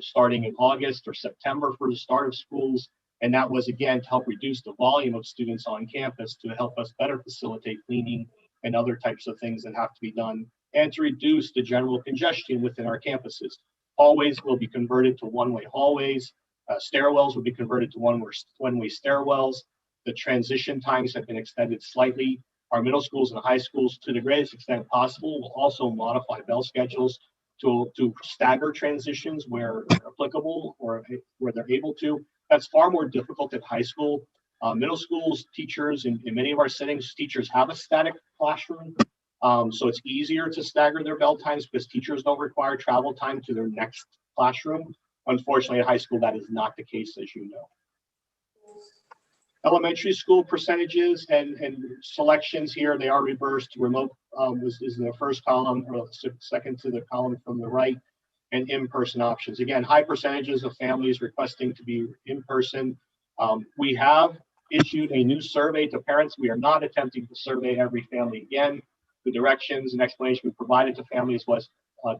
starting in August or September for the start of schools. And that was, again, to help reduce the volume of students on campus, to help us better facilitate cleaning and other types of things that have to be done, and to reduce the general congestion within our campuses. Hallways will be converted to one-way hallways. Stairwells will be converted to one-way stairwells. The transition times have been extended slightly. Our middle schools and high schools, to the greatest extent possible, will also modify bell schedules to stagger transitions where applicable or where they're able to. That's far more difficult at high school. Middle schools, teachers, in many of our settings, teachers have a static classroom. So it's easier to stagger their bell times because teachers don't require travel time to their next classroom. Unfortunately, at high school, that is not the case, as you know. Elementary school percentages and selections here, they are reversed. Remote is in the first column, or second to the column from the right, and in-person options. Again, high percentages of families requesting to be in person. We have issued a new survey to parents. We are not attempting to survey every family again. The directions and explanation we provided to families was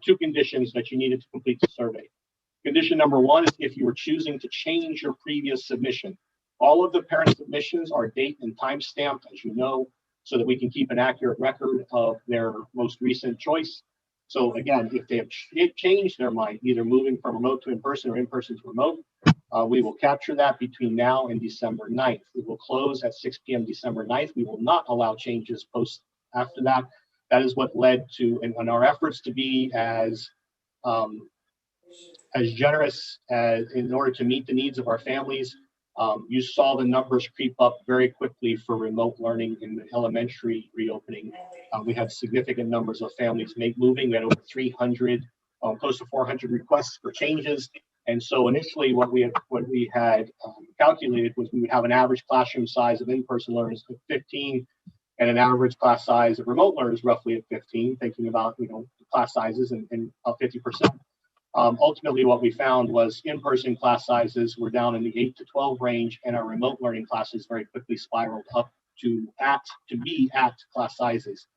two conditions that you needed to complete the survey. Condition number one is if you were choosing to change your previous submission. All of the parent submissions are date and time stamped, as you know, so that we can keep an accurate record of their most recent choice. So again, if they have changed their mind, either moving from remote to in-person or in-person to remote, we will capture that between now and December 9th. We will close at 6 p.m. December 9th. We will not allow changes post after that. That is what led to, and our efforts to be as generous as in order to meet the needs of our families. You saw the numbers creep up very quickly for remote learning in the elementary reopening. We had significant numbers of families moving. We had over 300, close to 400 requests for changes. And so initially what we had calculated was we would have an average classroom size of in-person learners of 15 and an average class size of remote learners roughly at 15, thinking about, class sizes and 50%. Ultimately, what we found was in-person class sizes were down in the 8 to 12 range, and our remote learning classes very quickly spiraled up to be at class sizes.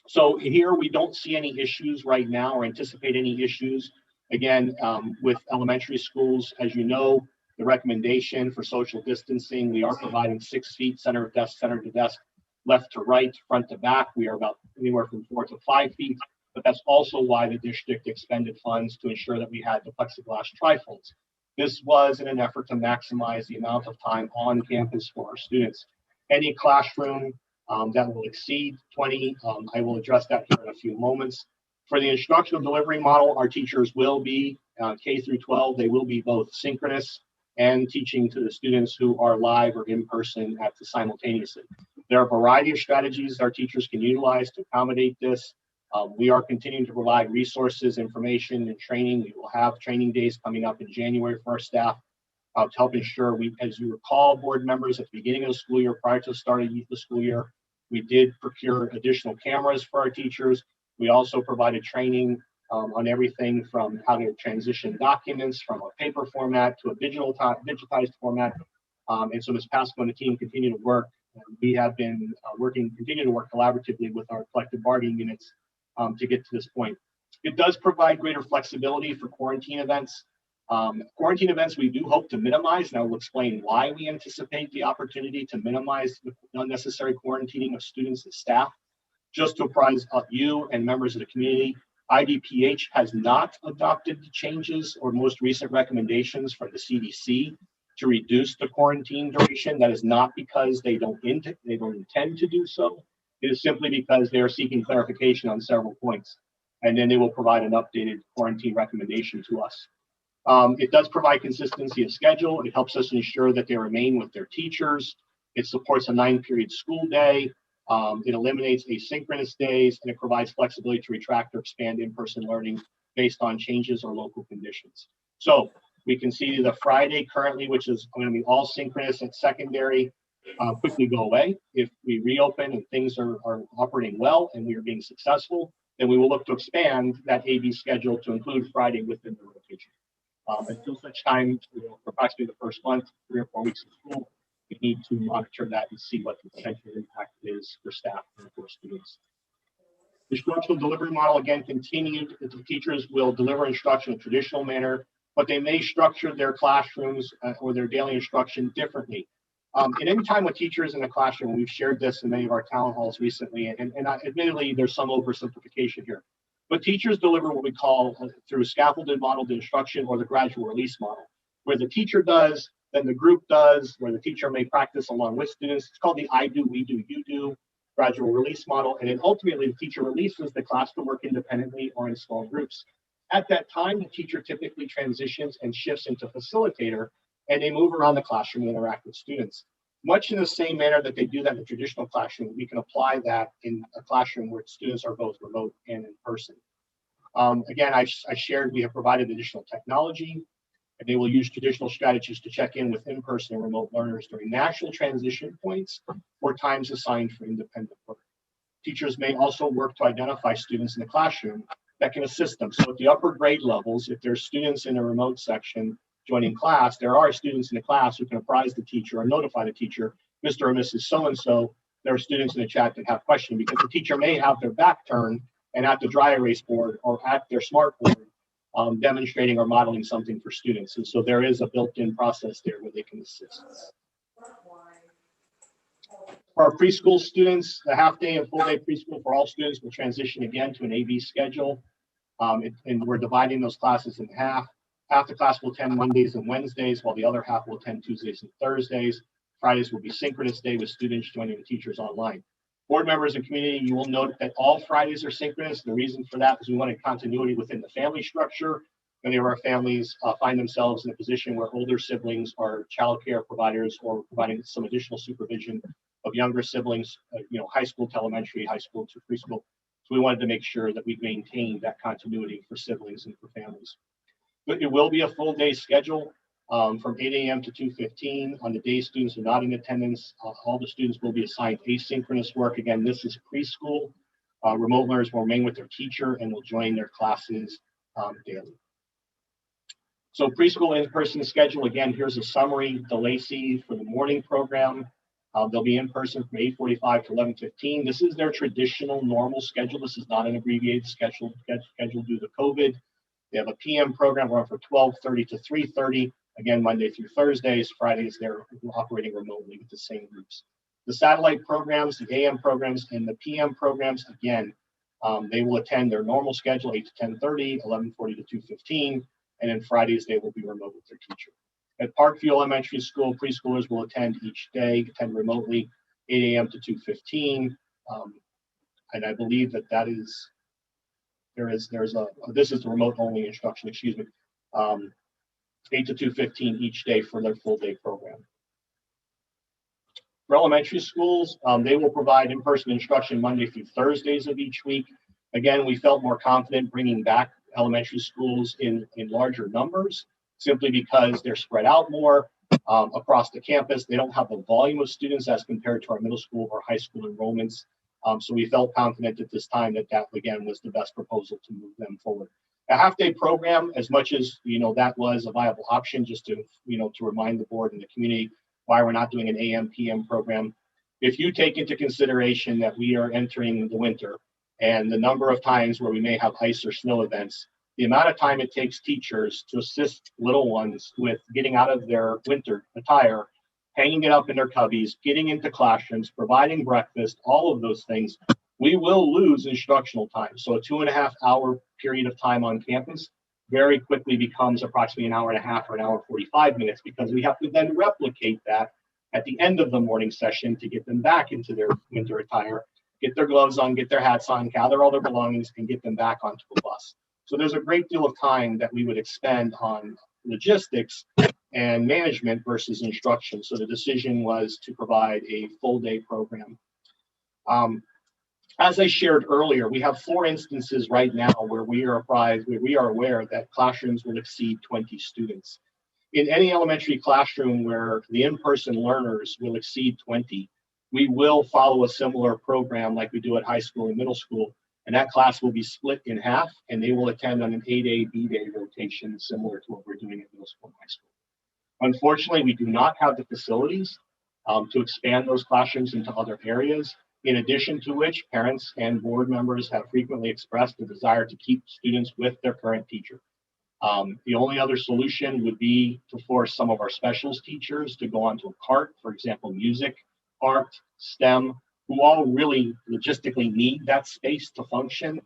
So here we don't see any issues right now or anticipate any issues. Again, with elementary schools, as you know, the recommendation for social distancing, we are providing 6 feet center to desk, left to right, front to back. We are about anywhere from 4 to 5 feet. But that's also why the district expended funds to ensure that we had the plexiglass trifolds. This was in an effort to maximize the amount of time on campus for our students. Any classroom that will exceed 20, I will address that here in a few moments. For the instructional delivery model, our teachers will be K through 12. They will be both synchronous and teaching to the students who are live or in person at the simultaneously. There are a variety of strategies our teachers can utilize to accommodate this. We are continuing to provide resources, information, and training. We will have training days coming up in January for our staff to help ensure as you recall, board members, at the beginning of the school year, prior to the start of the school year, we did procure additional cameras for our teachers. We also provided training on everything from how to transition documents from a paper format to a digitized format. And so Ms. Pasco and the team continue to work. We have been continue to work collaboratively with our collective bargaining units to get to this point. It does provide greater flexibility for quarantine events. Quarantine events we do hope to minimize, and I will explain why we anticipate the opportunity to minimize the unnecessary quarantining of students and staff. Just to apprise of you and members of the community, IDPH has not adopted the changes or most recent recommendations from the CDC to reduce the quarantine duration. That is not because they don't intend to do so. It is simply because they are seeking clarification on several points, and then they will provide an updated quarantine recommendation to us. It does provide consistency of schedule. It helps us ensure that they remain with their teachers. It supports a 9-period school day. It eliminates asynchronous days, and it provides flexibility to retract or expand in-person learning based on changes or local conditions. So we can see the Friday currently, which is going to be all synchronous at secondary, quickly go away. If we reopen and things are operating well and we are being successful, then we will look to expand that AB schedule to include Friday within the rotation. Until such time, for approximately the first month, 3 or 4 weeks of school, we need to monitor that and see what the potential impact is for staff and for students. The instructional delivery model, again, continued. The teachers will deliver instruction in a traditional manner, but they may structure their classrooms or their daily instruction differently. At any time with teachers in a classroom, we've shared this in many of our town halls recently, and admittedly, there's some oversimplification here. But teachers deliver what we call through scaffolded modeled instruction or the gradual release model, where the teacher does, then the group does, where the teacher may practice along with students. It's called the I do, we do, you do gradual release model. And then ultimately the teacher releases the class to work independently or in small groups. At that time, the teacher typically transitions and shifts into facilitator, and they move around the classroom and interact with students. Much in the same manner that they do that in the traditional classroom, we can apply that in a classroom where students are both remote and in person. Again, I shared we have provided additional technology, and they will use traditional strategies to check in with in-person and remote learners during national transition points or times assigned for independent work. Teachers may also work to identify students in the classroom that can assist them. So at the upper grade levels, if there's students in a remote section joining class, there are students in the class who can apprise the teacher or notify the teacher, Mr. or Mrs. So-and-so, there are students in the chat that have questions, because the teacher may have their back turned and at the dry erase board or at their smart board demonstrating or modeling something for students. And so there is a built-in process there where they can assist. For our preschool students, the half-day and full-day preschool for all students will transition again to an AB schedule. And we're dividing those classes in half. Half the class will attend Mondays and Wednesdays, while the other half will attend Tuesdays and Thursdays. Fridays will be synchronous day with students joining the teachers online. Board members and community, you will note that all Fridays are synchronous. The reason for that is we wanted continuity within the family structure. Many of our families find themselves in a position where older siblings are child care providers or providing some additional supervision of younger siblings, high school to elementary, high school to preschool. So we wanted to make sure that we maintained that continuity for siblings and for families. But it will be a full day schedule from 8 a.m. to 2:15. On the day students are not in attendance, all the students will be assigned asynchronous work. Again, this is preschool. Remote learners will remain with their teacher and will join their classes daily. So preschool in-person schedule, again, here's a summary. The Lacey for the morning program, they'll be in person from 8:45 to 11:15. This is their traditional normal schedule. This is not an abbreviated schedule due to COVID. They have a PM program run for 12:30 to 3:30. Again, Monday through Thursdays. Fridays, they're operating remotely with the same groups. The satellite programs, the AM programs, and the PM programs, again, they will attend their normal schedule, 8 to 10:30, 11:40 to 2:15, and then Fridays, they will be remote with their teacher. At Parkview Elementary School, preschoolers will attend each day, attend remotely, 8 a.m. to 2:15, and I believe that is This is the remote only instruction, excuse me, 8 to 2:15 each day for their full day program. For elementary schools, they will provide in-person instruction Monday through Thursdays of each week. Again, we felt more confident bringing back elementary schools in larger numbers, simply because they're spread out more across the campus. They don't have the volume of students as compared to our middle school or high school enrollments. So we felt confident at this time that again was the best proposal to move them forward. A half-day program, as much as that was a viable option, just to to remind the board and the community why we're not doing an AM/PM program. If you take into consideration that we are entering the winter and the number of times where we may have ice or snow events, the amount of time it takes teachers to assist little ones with getting out of their winter attire, hanging it up in their cubbies, getting into classrooms, providing breakfast, all of those things, we will lose instructional time. So a 2.5 hour period of time on campus very quickly becomes approximately an hour and a half or an hour and 45 minutes, because we have to then replicate that at the end of the morning session to get them back into their winter attire, get their gloves on, get their hats on, gather all their belongings, and get them back onto a bus. So there's a great deal of time that we would expend on logistics and management versus instruction. So the decision was to provide a full day program. As I shared earlier, we have 4 instances right now where we are aware that classrooms will exceed 20 students. In any elementary classroom where the in-person learners will exceed 20, we will follow a similar program like we do at high school and middle school, and that class will be split in half, and they will attend on an A-day, B-day rotation, similar to what we're doing at middle school and high school. Unfortunately, we do not have the facilities to expand those classrooms into other areas, in addition to which parents and board members have frequently expressed the desire to keep students with their current teacher. The only other solution would be to force some of our specials teachers to go onto a cart, for example, music, art, STEM, who all really logistically need that space to function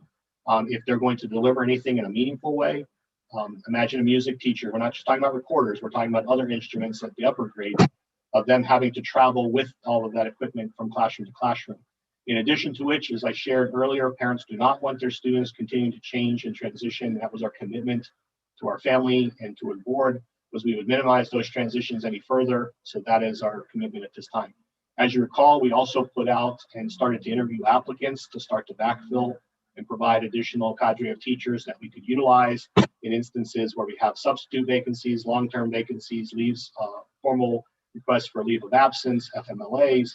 if they're going to deliver anything in a meaningful way. Imagine a music teacher. We're not just talking about recorders. We're talking about other instruments at the upper grade, of them having to travel with all of that equipment from classroom to classroom. In addition to which, as I shared earlier, parents do not want their students continuing to change and transition. That was our commitment to our family and to our board, was we would minimize those transitions any further. So that is our commitment at this time. As you recall, we also put out and started to interview applicants to start to backfill and provide additional cadre of teachers that we could utilize in instances where we have substitute vacancies, long-term vacancies, leaves, formal requests for leave of absence, FMLAs,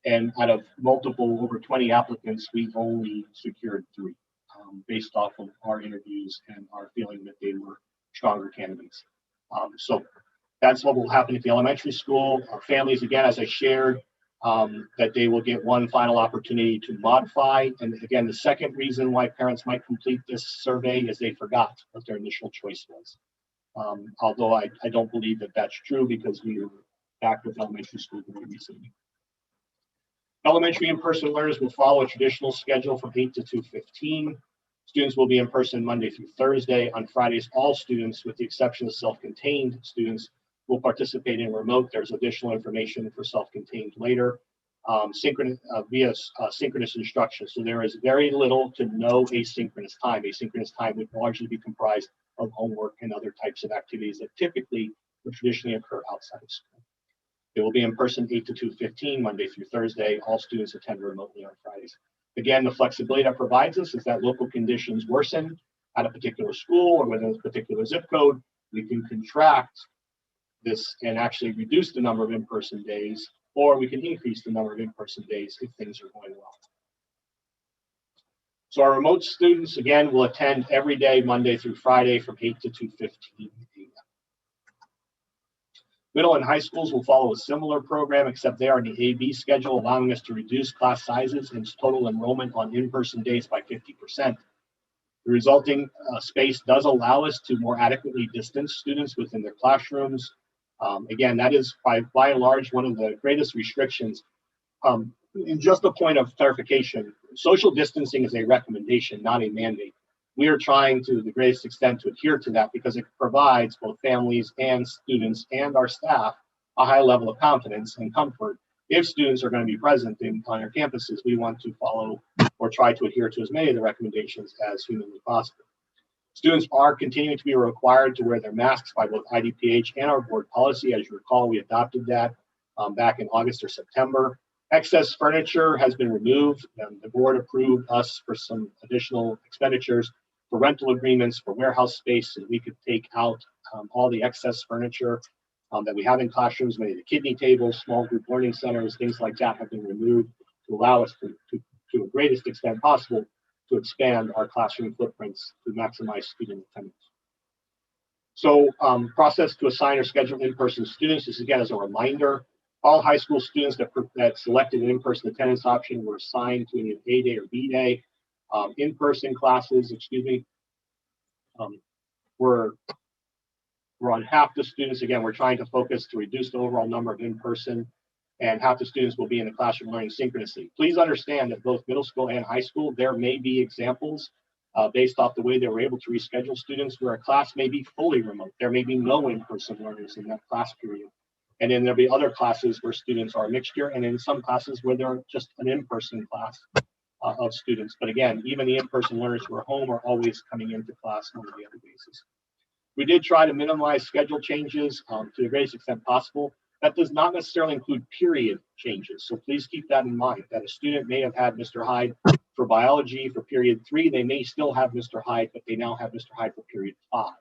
and out of multiple, over 20 applicants, we only secured 3 based off of our interviews and our feeling that they were stronger candidates. So that's what will happen at the elementary school. Our families, again, as I shared, that they will get one final opportunity to modify. And again, the second reason why parents might complete this survey is they forgot what their initial choice was. Although I don't believe that that's true, because we were back with elementary school very recently. Elementary in-person learners will follow a traditional schedule from 8 to 2:15. Students will be in person Monday through Thursday. On Fridays, all students, with the exception of self-contained students, will participate in remote. There's additional information for self-contained later. Via synchronous instruction. So there is very little to no asynchronous time. Asynchronous time would largely be comprised of homework and other types of activities that typically would traditionally occur outside of school. It will be in person 8 to 2:15, Monday through Thursday. All students attend remotely on Fridays. Again, the flexibility that provides us is that local conditions worsen at a particular school or within a particular zip code, we can contract this and actually reduce the number of in-person days, or we can increase the number of in-person days if things are going well. So our remote students, again, will attend every day, Monday through Friday, from 8 to 2:15 a.m. Middle and high schools will follow a similar program, except they are in the AB schedule, allowing us to reduce class sizes and total enrollment on in-person days by 50%. The resulting space does allow us to more adequately distance students within their classrooms. Again, that is by and large one of the greatest restrictions. In just a point of clarification, social distancing is a recommendation, not a mandate. We are trying to the greatest extent to adhere to that because it provides both families and students and our staff a high level of confidence and comfort. If students are going to be present on our campuses, we want to follow or try to adhere to as many of the recommendations as humanly possible. Students are continuing to be required to wear their masks by both IDPH and our board policy. As you recall, we adopted that back in August or September. Excess furniture has been removed, and the board approved us for some additional expenditures for rental agreements for warehouse space so that we could take out all the excess furniture that we have in classrooms. Many of the kidney tables, small group learning centers, things like that have been removed to allow us to the greatest extent possible to expand our classroom footprints to maximize student attendance. So process to assign or schedule in-person students. This again is a reminder. All high school students that selected an in-person attendance option were assigned to an A day or B day. In-person classes, we're on half the students. Again, we're trying to focus to reduce the overall number of in-person, and half the students will be in the classroom learning synchronously. Please understand that both middle school and high school, there may be examples based off the way they were able to reschedule students where a class may be fully remote. There may be no in-person learners in that class period. And then there'll be other classes where students are a mixture, and in some classes where they're just an in-person class of students. But again, even the in-person learners who are home are always coming into class on a daily basis. We did try to minimize schedule changes to the greatest extent possible. That does not necessarily include period changes. So please keep that in mind, that a student may have had Mr. Hyde for biology for period 3. They may still have Mr. Hyde, but they now have Mr. Hyde for period 5.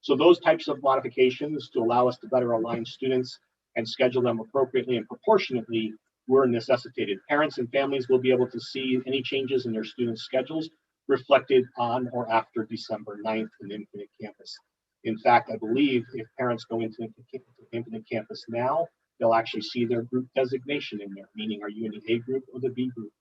So those types of modifications to allow us to better align students and schedule them appropriately and proportionately were necessitated. Parents and families will be able to see any changes in their students' schedules reflected on or after December 9th in Infinite Campus. In fact, I believe if parents go into Infinite Campus now, they'll actually see their group designation in there, meaning are you in the A group or the B group?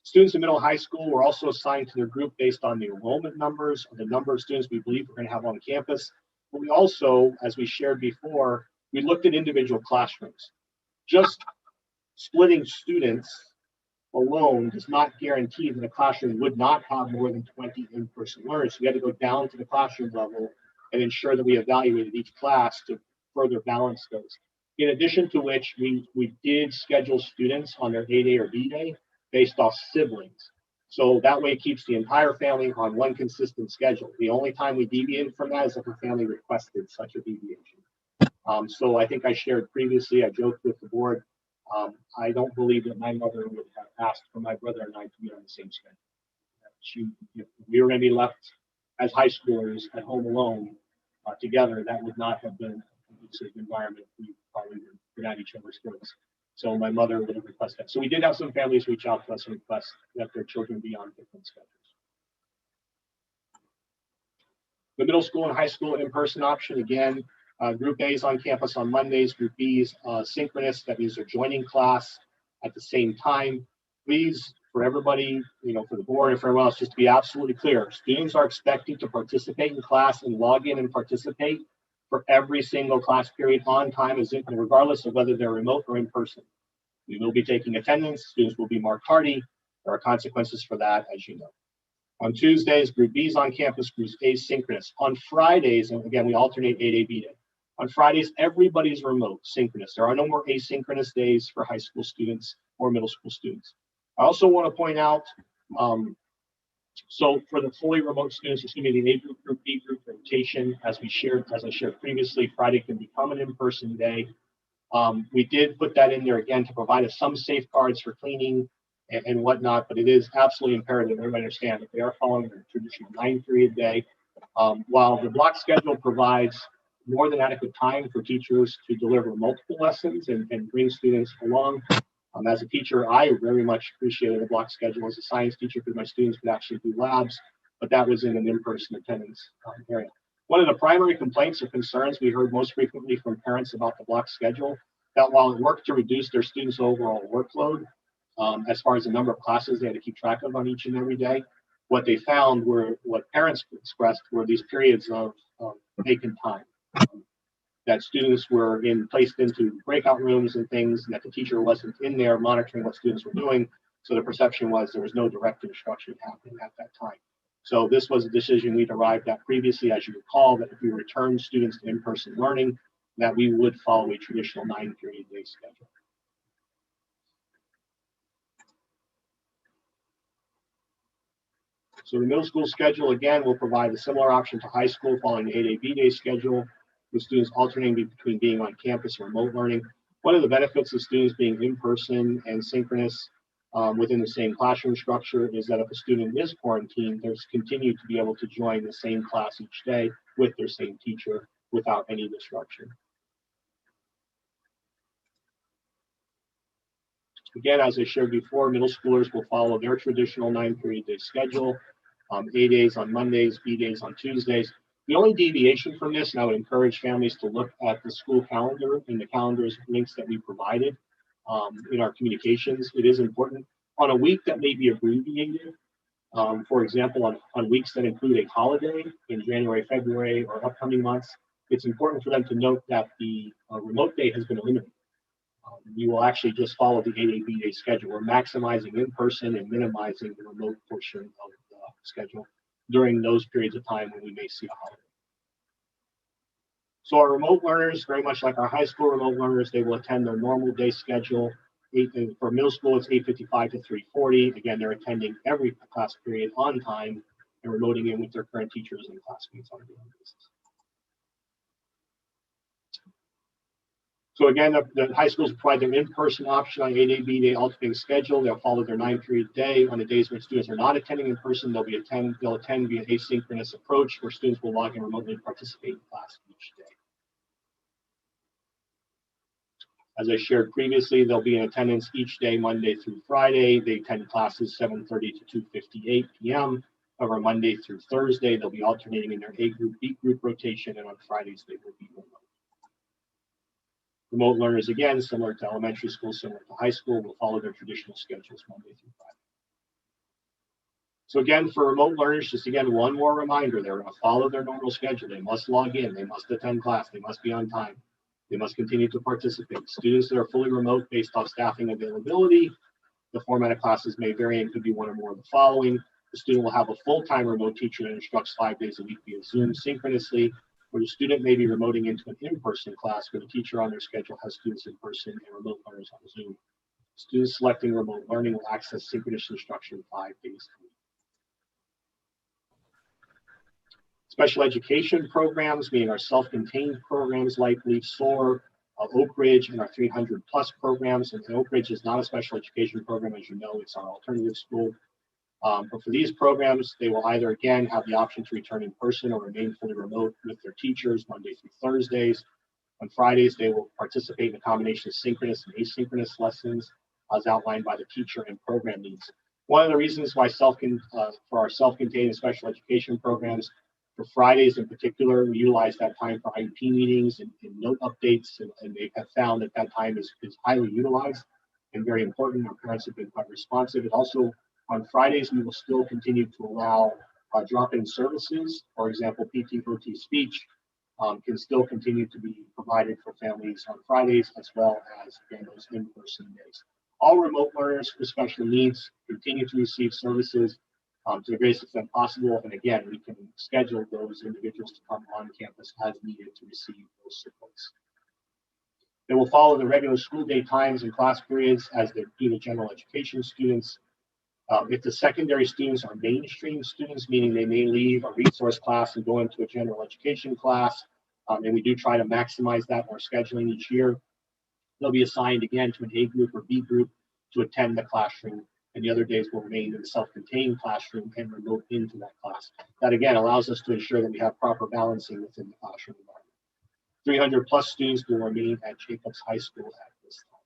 Students in middle and high school were also assigned to their group based on the enrollment numbers or the number of students we believe we're going to have on campus. But we also, as we shared before, we looked at individual classrooms. Just splitting students alone does not guarantee that a classroom would not have more than 20 in-person learners. So we had to go down to the classroom level and ensure that we evaluated each class to further balance those. In addition to which, we did schedule students on their A day or B day based off siblings. So that way it keeps the entire family on one consistent schedule. The only time we deviated from that is if a family requested such a deviation. So I think I shared previously, I joked with the board, I don't believe that my mother would have asked for my brother and I to be on the same schedule. If we were going to be left as high schoolers at home alone together, that would not have been a conducive environment. We probably would have been at each other's throats. So my mother would have requested that. So we did have some families reach out to us and request that their children be on different schedules. The middle school and high school in-person option, again, Group A is on campus on Mondays, Group B is synchronous. That means they're joining class at the same time. Please, for everybody, for the board and for everyone else, just to be absolutely clear, students are expected to participate in class and log in and participate for every single class period on time, regardless of whether they're remote or in person. We will be taking attendance. Students will be marked tardy. There are consequences for that, as you know. On Tuesdays, Group B is on campus, Group A is synchronous. On Fridays, and again, we alternate A day, B day. On Fridays, everybody's remote, synchronous. There are no more asynchronous days for high school students or middle school students. I also want to point out, so for the fully remote students, it's going to be the A group, Group B group rotation. As I shared previously, Friday can become an in-person day. We did put that in there again to provide us some safeguards for cleaning and whatnot, but it is absolutely imperative that everybody understand that they are following their traditional 9-period day. While the block schedule provides more than adequate time for teachers to deliver multiple lessons and bring students along. As a teacher, I very much appreciated the block schedule as a science teacher because my students could actually do labs, but that was in an in-person attendance area. One of the primary complaints or concerns we heard most frequently from parents about the block schedule, that while it worked to reduce their students' overall workload, as far as the number of classes they had to keep track of on each and every day, what they found were, what parents expressed were these periods of vacant time. That students were placed into breakout rooms and things, and that the teacher wasn't in there monitoring what students were doing. So the perception was there was no direct instruction happening at that time. So this was a decision we'd arrived at previously, as you recall, that if we return students to in-person learning, that we would follow a traditional 9-period day schedule. So the middle school schedule, again, will provide a similar option to high school following the 8A, B-Day schedule, with students alternating between being on campus and remote learning. One of the benefits of students being in person and synchronous within the same classroom structure is that if a student is quarantined, there's continued to be able to join the same class each day with their same teacher without any disruption. Again, as I shared before, middle schoolers will follow their traditional 9-period day schedule, A days on Mondays, B days on Tuesdays. The only deviation from this, and I would encourage families to look at the school calendar and the calendar's links that we provided in our communications. It is important on a week that may be abbreviated. For example, on weeks that include a holiday in January, February, or upcoming months, it's important for them to note that the remote day has been eliminated. You will actually just follow the 8A, B-Day schedule. We're maximizing in-person and minimizing the remote portion of the schedule during those periods of time when we may see a holiday. So our remote learners, very much like our high school remote learners, they will attend their normal day schedule. For middle school, it's 8:55 to 3:40. Again, they're attending every class period on time and remoting in with their current teachers and classmates on a daily basis. So again, the high schools provide them in-person option on 8A, B-Day alternating schedule. They'll follow their 9-period day. On the days when students are not attending in person, they'll attend via asynchronous approach, where students will log in remotely and participate in class each day. As I shared previously, they'll be in attendance each day, Monday through Friday. They attend classes 7:30 to 2:58 p.m. However, Monday through Thursday, they'll be alternating in their A group, B group rotation, and on Fridays, they will be remote. Remote learners, again, similar to elementary school, similar to high school, will follow their traditional schedules Monday through Friday. So again, for remote learners, just again, one more reminder, they're going to follow their normal schedule. They must log in, they must attend class, they must be on time. They must continue to participate. Students that are fully remote based off staffing availability, the format of classes may vary and could be one or more of the following. The student will have a full-time remote teacher that instructs 5 days a week via Zoom synchronously, or the student may be remoting into an in-person class where the teacher on their schedule has students in person and remote learners on Zoom. Students selecting remote learning will access synchronous instruction 5 days a week. Special education programs, meaning our self-contained programs like LEVY, SOAR, Oak Ridge, and our 300+ programs. And Oak Ridge is not a special education program, as you know, it's our alternative school. But for these programs, they will either, again, have the option to return in person or remain fully remote with their teachers Monday through Thursdays. On Fridays, they will participate in a combination of synchronous and asynchronous lessons as outlined by the teacher and program needs. One of the reasons why for our self-contained and special education programs, for Fridays in particular, we utilize that time for IEP meetings and note updates, and they have found that that time is highly utilized and very important. Our parents have been quite responsive. And also on Fridays, we will still continue to allow drop-in services. For example, PT, OT speech can still continue to be provided for families on Fridays, as well as, again, those in-person days. All remote learners with special needs continue to receive services to the greatest extent possible. And again, we can schedule those individuals to come on campus as needed to receive those supports. They will follow the regular school day times and class periods as they do the general education students. If the secondary students are mainstream students, meaning they may leave a resource class and go into a general education class, and we do try to maximize that in our scheduling each year, they'll be assigned again to an A group or B group to attend the classroom, and the other days will remain in the self-contained classroom and remote into that class. That again allows us to ensure that we have proper balancing within the classroom environment. 300+ students will remain at Jacobs High School at this time.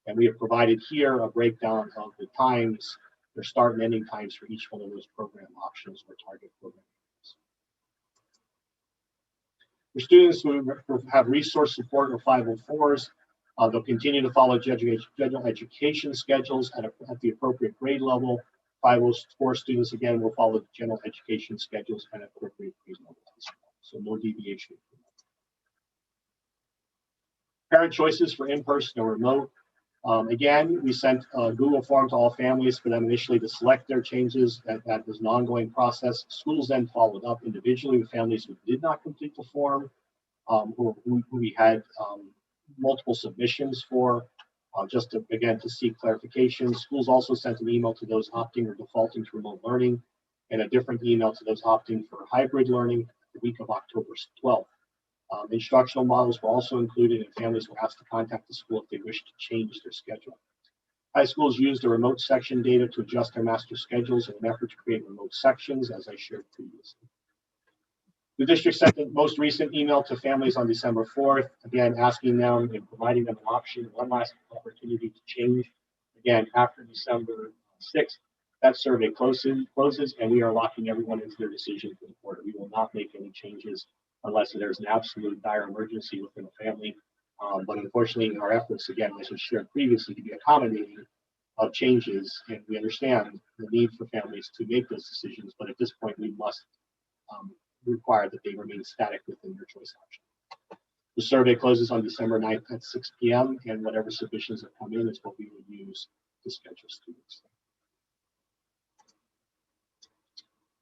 And we have provided here a breakdown of the times, their start and ending times for each one of those program options or target programs. For students who have resource support or 504s, they'll continue to follow general education schedules at the appropriate grade level. 504 students, again, will follow the general education schedules at appropriate grade level as well. So no deviation. Parent choices for in-person or remote. Again, we sent a Google form to all families for them initially to select their changes. That was an ongoing process. Schools then followed up individually with families who did not complete the form, who we had multiple submissions for. Just to, again, to seek clarification, schools also sent an email to those opting or defaulting to remote learning and a different email to those opting for hybrid learning the week of October 12th. Instructional models were also included, and families were asked to contact the school if they wish to change their schedule. High schools used the remote section data to adjust their master schedules in an effort to create remote sections, as I shared previously. The district sent the most recent email to families on December 4th, again, asking them and providing them an option, one last opportunity to change. Again, after December 6th, that survey closes, and we are locking everyone into their decision for the quarter. We will not make any changes unless there's an absolute dire emergency within a family. But unfortunately, in our efforts, again, as we shared previously, to be accommodating of changes, and we understand the need for families to make those decisions, but at this point, we must require that they remain static within their choice option. The survey closes on December 9th at 6 p.m., and whatever submissions that come in is what we will use to schedule students.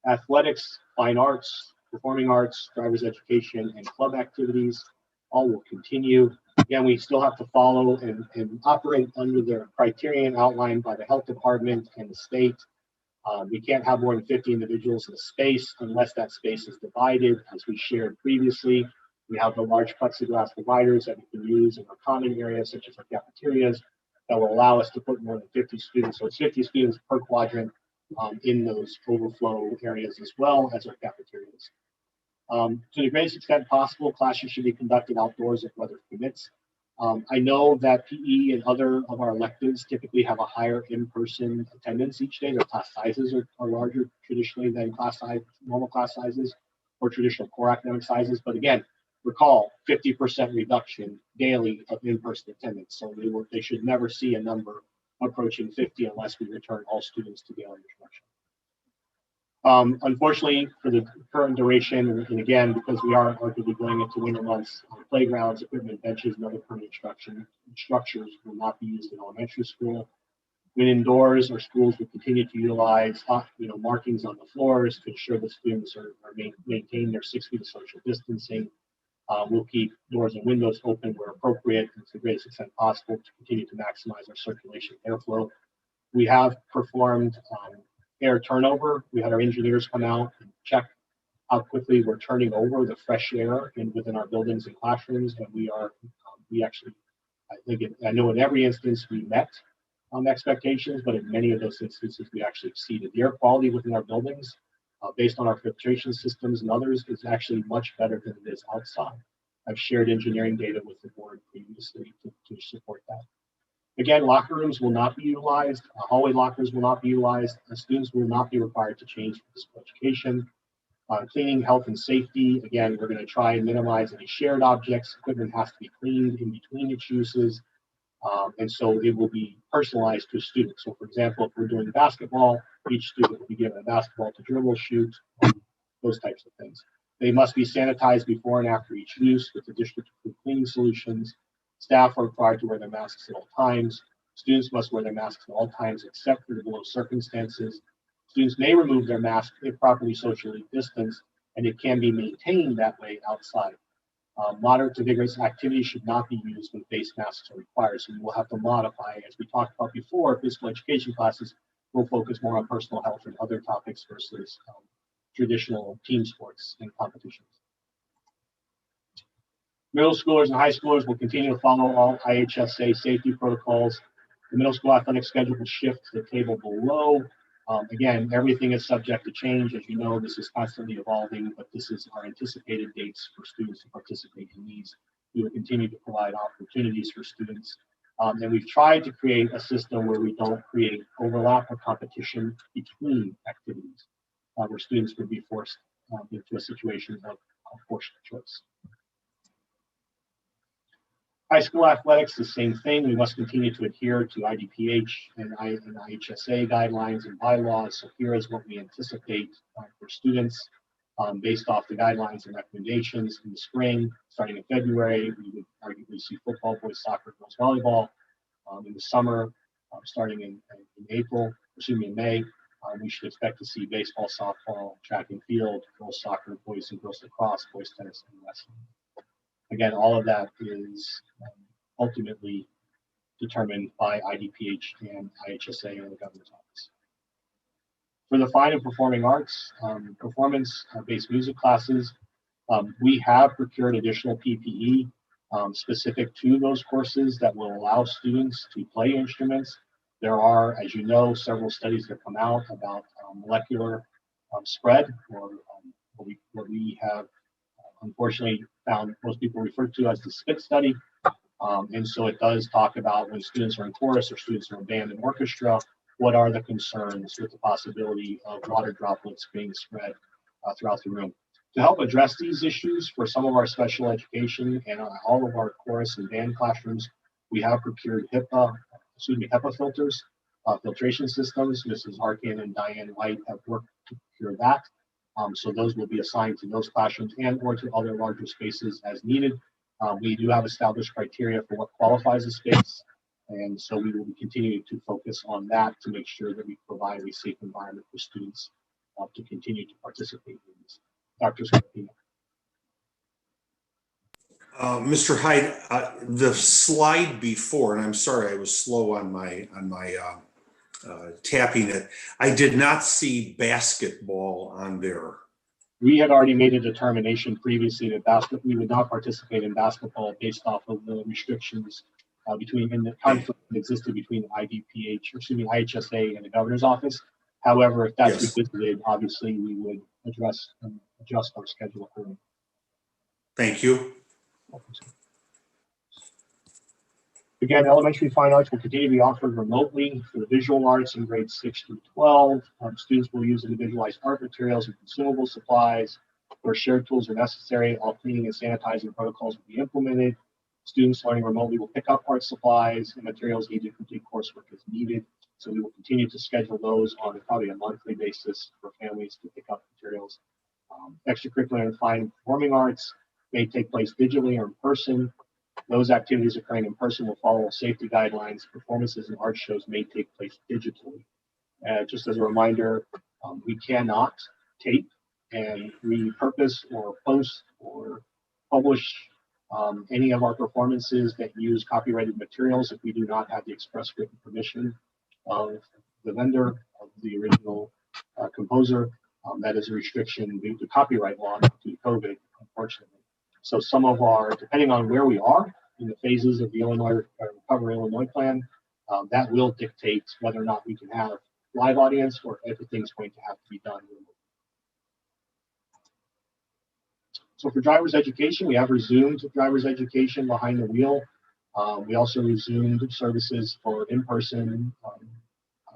Athletics, fine arts, performing arts, driver's education, and club activities all will continue. Again, we still have to follow and operate under the criterion outlined by the health department and the state. We can't have more than 50 individuals in a space unless that space is divided. As we shared previously, we have the large plexiglass dividers that we can use in our common areas, such as our cafeterias, that will allow us to put more than 50 students. So it's 50 students per quadrant in those overflow areas, as well as our cafeterias. To the greatest extent possible, classes should be conducted outdoors if weather permits. I know that PE and other of our electives typically have a higher in-person attendance each day. Their class sizes are larger traditionally than normal class sizes or traditional core academic sizes. But again, recall 50% reduction daily of in-person attendance. So they should never see a number approaching 50 unless we return all students to daily instruction. Unfortunately, for the current duration, and again, because we are arguably going into winter months, playgrounds, equipment, benches, and other permanent structures will not be used in elementary school. When indoors, our schools will continue to utilize markings on the floors to ensure that students maintain their 6 feet of social distancing. We'll keep doors and windows open where appropriate and to the greatest extent possible to continue to maximize our circulation airflow. We have performed air turnover. We had our engineers come out and check how quickly we're turning over the fresh air within our buildings and classrooms. And we actually, I know in every instance we met expectations, but in many of those instances we actually exceeded. The air quality within our buildings, based on our filtration systems and others, is actually much better than it is outside. I've shared engineering data with the board previously to support that. Again, locker rooms will not be utilized. Hallway lockers will not be utilized. Students will not be required to change for physical education. Cleaning, health, and safety. Again, we're going to try and minimize any shared objects. Equipment has to be cleaned in between its uses. And so it will be personalized to a student. So for example, if we're doing basketball, each student will be given a basketball to dribble, shoot, those types of things. They must be sanitized before and after each use with the district cleaning solutions. Staff are required to wear their masks at all times. Students must wear their masks at all times except for the below circumstances. Students may remove their mask if properly socially distanced, and it can be maintained that way outside. Moderate to vigorous activities should not be used when face masks are required. So we will have to modify, as we talked about before, physical education classes will focus more on personal health and other topics versus traditional team sports and competitions. Middle schoolers and high schoolers will continue to follow all IHSA safety protocols. The middle school athletic schedule will shift to the table below. Again, everything is subject to change. As you know, this is constantly evolving, but this is our anticipated dates for students to participate in these. We will continue to provide opportunities for students. And we've tried to create a system where we don't create overlap or competition between activities, where students would be forced into a situation of forced choice. High school athletics, the same thing. We must continue to adhere to IDPH and IHSA guidelines and bylaws. So here is what we anticipate for students based off the guidelines and recommendations in the spring. Starting in February, we would arguably see football, boys soccer, girls volleyball. In the summer, starting in May, we should expect to see baseball, softball, track and field, girls soccer, boys and girls lacrosse, boys tennis, and wrestling. Again, all of that is ultimately determined by IDPH and IHSA or the governor's office. For the fine and performing arts, performance-based music classes, we have procured additional PPE specific to those courses that will allow students to play instruments. There are, as you know, several studies that come out about molecular spread, or what we have unfortunately found most people refer to as the SPIT study. And so it does talk about when students are in chorus or students are in band and orchestra, what are the concerns with the possibility of water droplets being spread throughout the room. To help address these issues for some of our special education and all of our chorus and band classrooms, we have procured HEPA filters, filtration systems. Mrs. Harkin and Diane White have worked to procure that. So those will be assigned to those classrooms and or to other larger spaces as needed. We do have established criteria for what qualifies as space. And so we will continue to focus on that to make sure that we provide a safe environment for students to continue to participate in this. Dr. Scarpino. Mr. Hyde, the slide before, and I'm sorry I was slow on my tapping it. I did not see basketball on there. We had already made a determination previously that we would not participate in basketball based off of the restrictions in the conflict that existed between IHSA and the governor's office. However, if that's revisited, obviously we would adjust our schedule accordingly. Thank you. Again, elementary fine arts will continue to be offered remotely for the visual arts in grades 6 through 12. Students will use individualized art materials and consumable supplies. Where shared tools are necessary, all cleaning and sanitizing protocols will be implemented. Students learning remotely will pick up art supplies and materials needed to complete coursework as needed. So we will continue to schedule those on probably a monthly basis for families to pick up materials. Extracurricular and fine and performing arts may take place digitally or in person. Those activities occurring in person will follow safety guidelines. Performances and art shows may take place digitally. Just as a reminder, we cannot tape and repurpose or post or publish any of our performances that use copyrighted materials if we do not have the express written permission of the vendor, of the original composer. That is a restriction due to copyright law, due to COVID, unfortunately. So some of our, depending on where we are in the phases of the Illinois Recover Illinois plan, that will dictate whether or not we can have live audience or if everything's going to have to be done remotely. So for driver's education, we have resumed driver's education behind the wheel. We also resumed services for in-person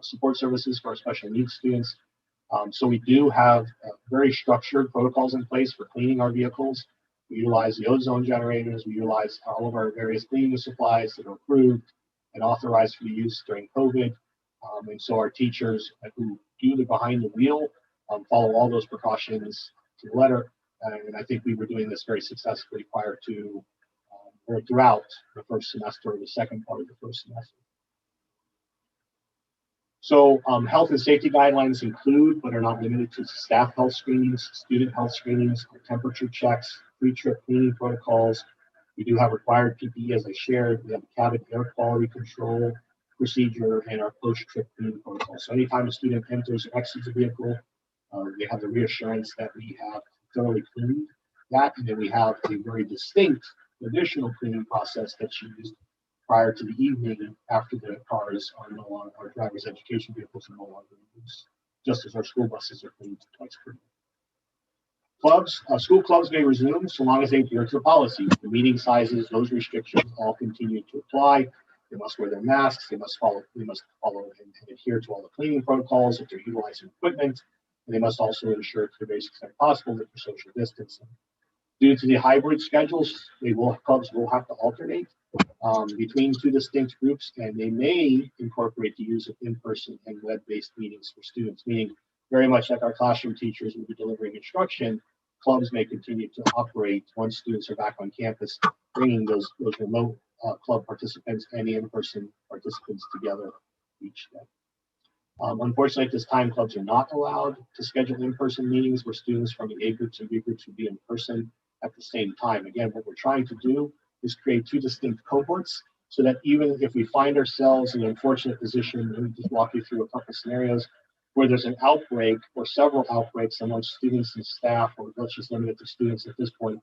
support services for our special needs students. So we do have very structured protocols in place for cleaning our vehicles. We utilize the ozone generators. We utilize all of our various cleaning supplies that are approved and authorized for use during COVID. And so our teachers who do the behind the wheel follow all those precautions to the letter. And I think we were doing this very successfully prior to or throughout the first semester or the second part of the first semester. So health and safety guidelines include, but are not limited to, staff health screenings, student health screenings, temperature checks, pre-trip cleaning protocols. We do have required PPE, as I shared. We have a cabin air quality control procedure and our post-trip cleaning protocol. So anytime a student enters or exits a vehicle, they have the reassurance that we have thoroughly cleaned that, and then we have a very distinct additional cleaning process that's used prior to the evening after the cars are no longer, our driver's education vehicles are no longer in use, just as our school buses are cleaned twice per day. Clubs, school clubs may resume so long as they adhere to the policy. The meeting sizes, those restrictions all continue to apply. They must wear their masks. They must follow and adhere to all the cleaning protocols if they're utilizing equipment. And they must also ensure to the greatest extent possible that they're social distancing. Due to the hybrid schedules, clubs will have to alternate between two distinct groups, and they may incorporate the use of in-person and web-based meetings for students, meaning very much like our classroom teachers will be delivering instruction, clubs may continue to operate once students are back on campus, bringing those remote club participants and the in-person participants together each day. Unfortunately, at this time, clubs are not allowed to schedule in-person meetings where students from the A groups and B groups would be in person at the same time. Again, what we're trying to do is create two distinct cohorts so that even if we find ourselves in an unfortunate position, let me just walk you through a couple of scenarios where there's an outbreak or several outbreaks among students and staff, or let's just limit it to students at this point,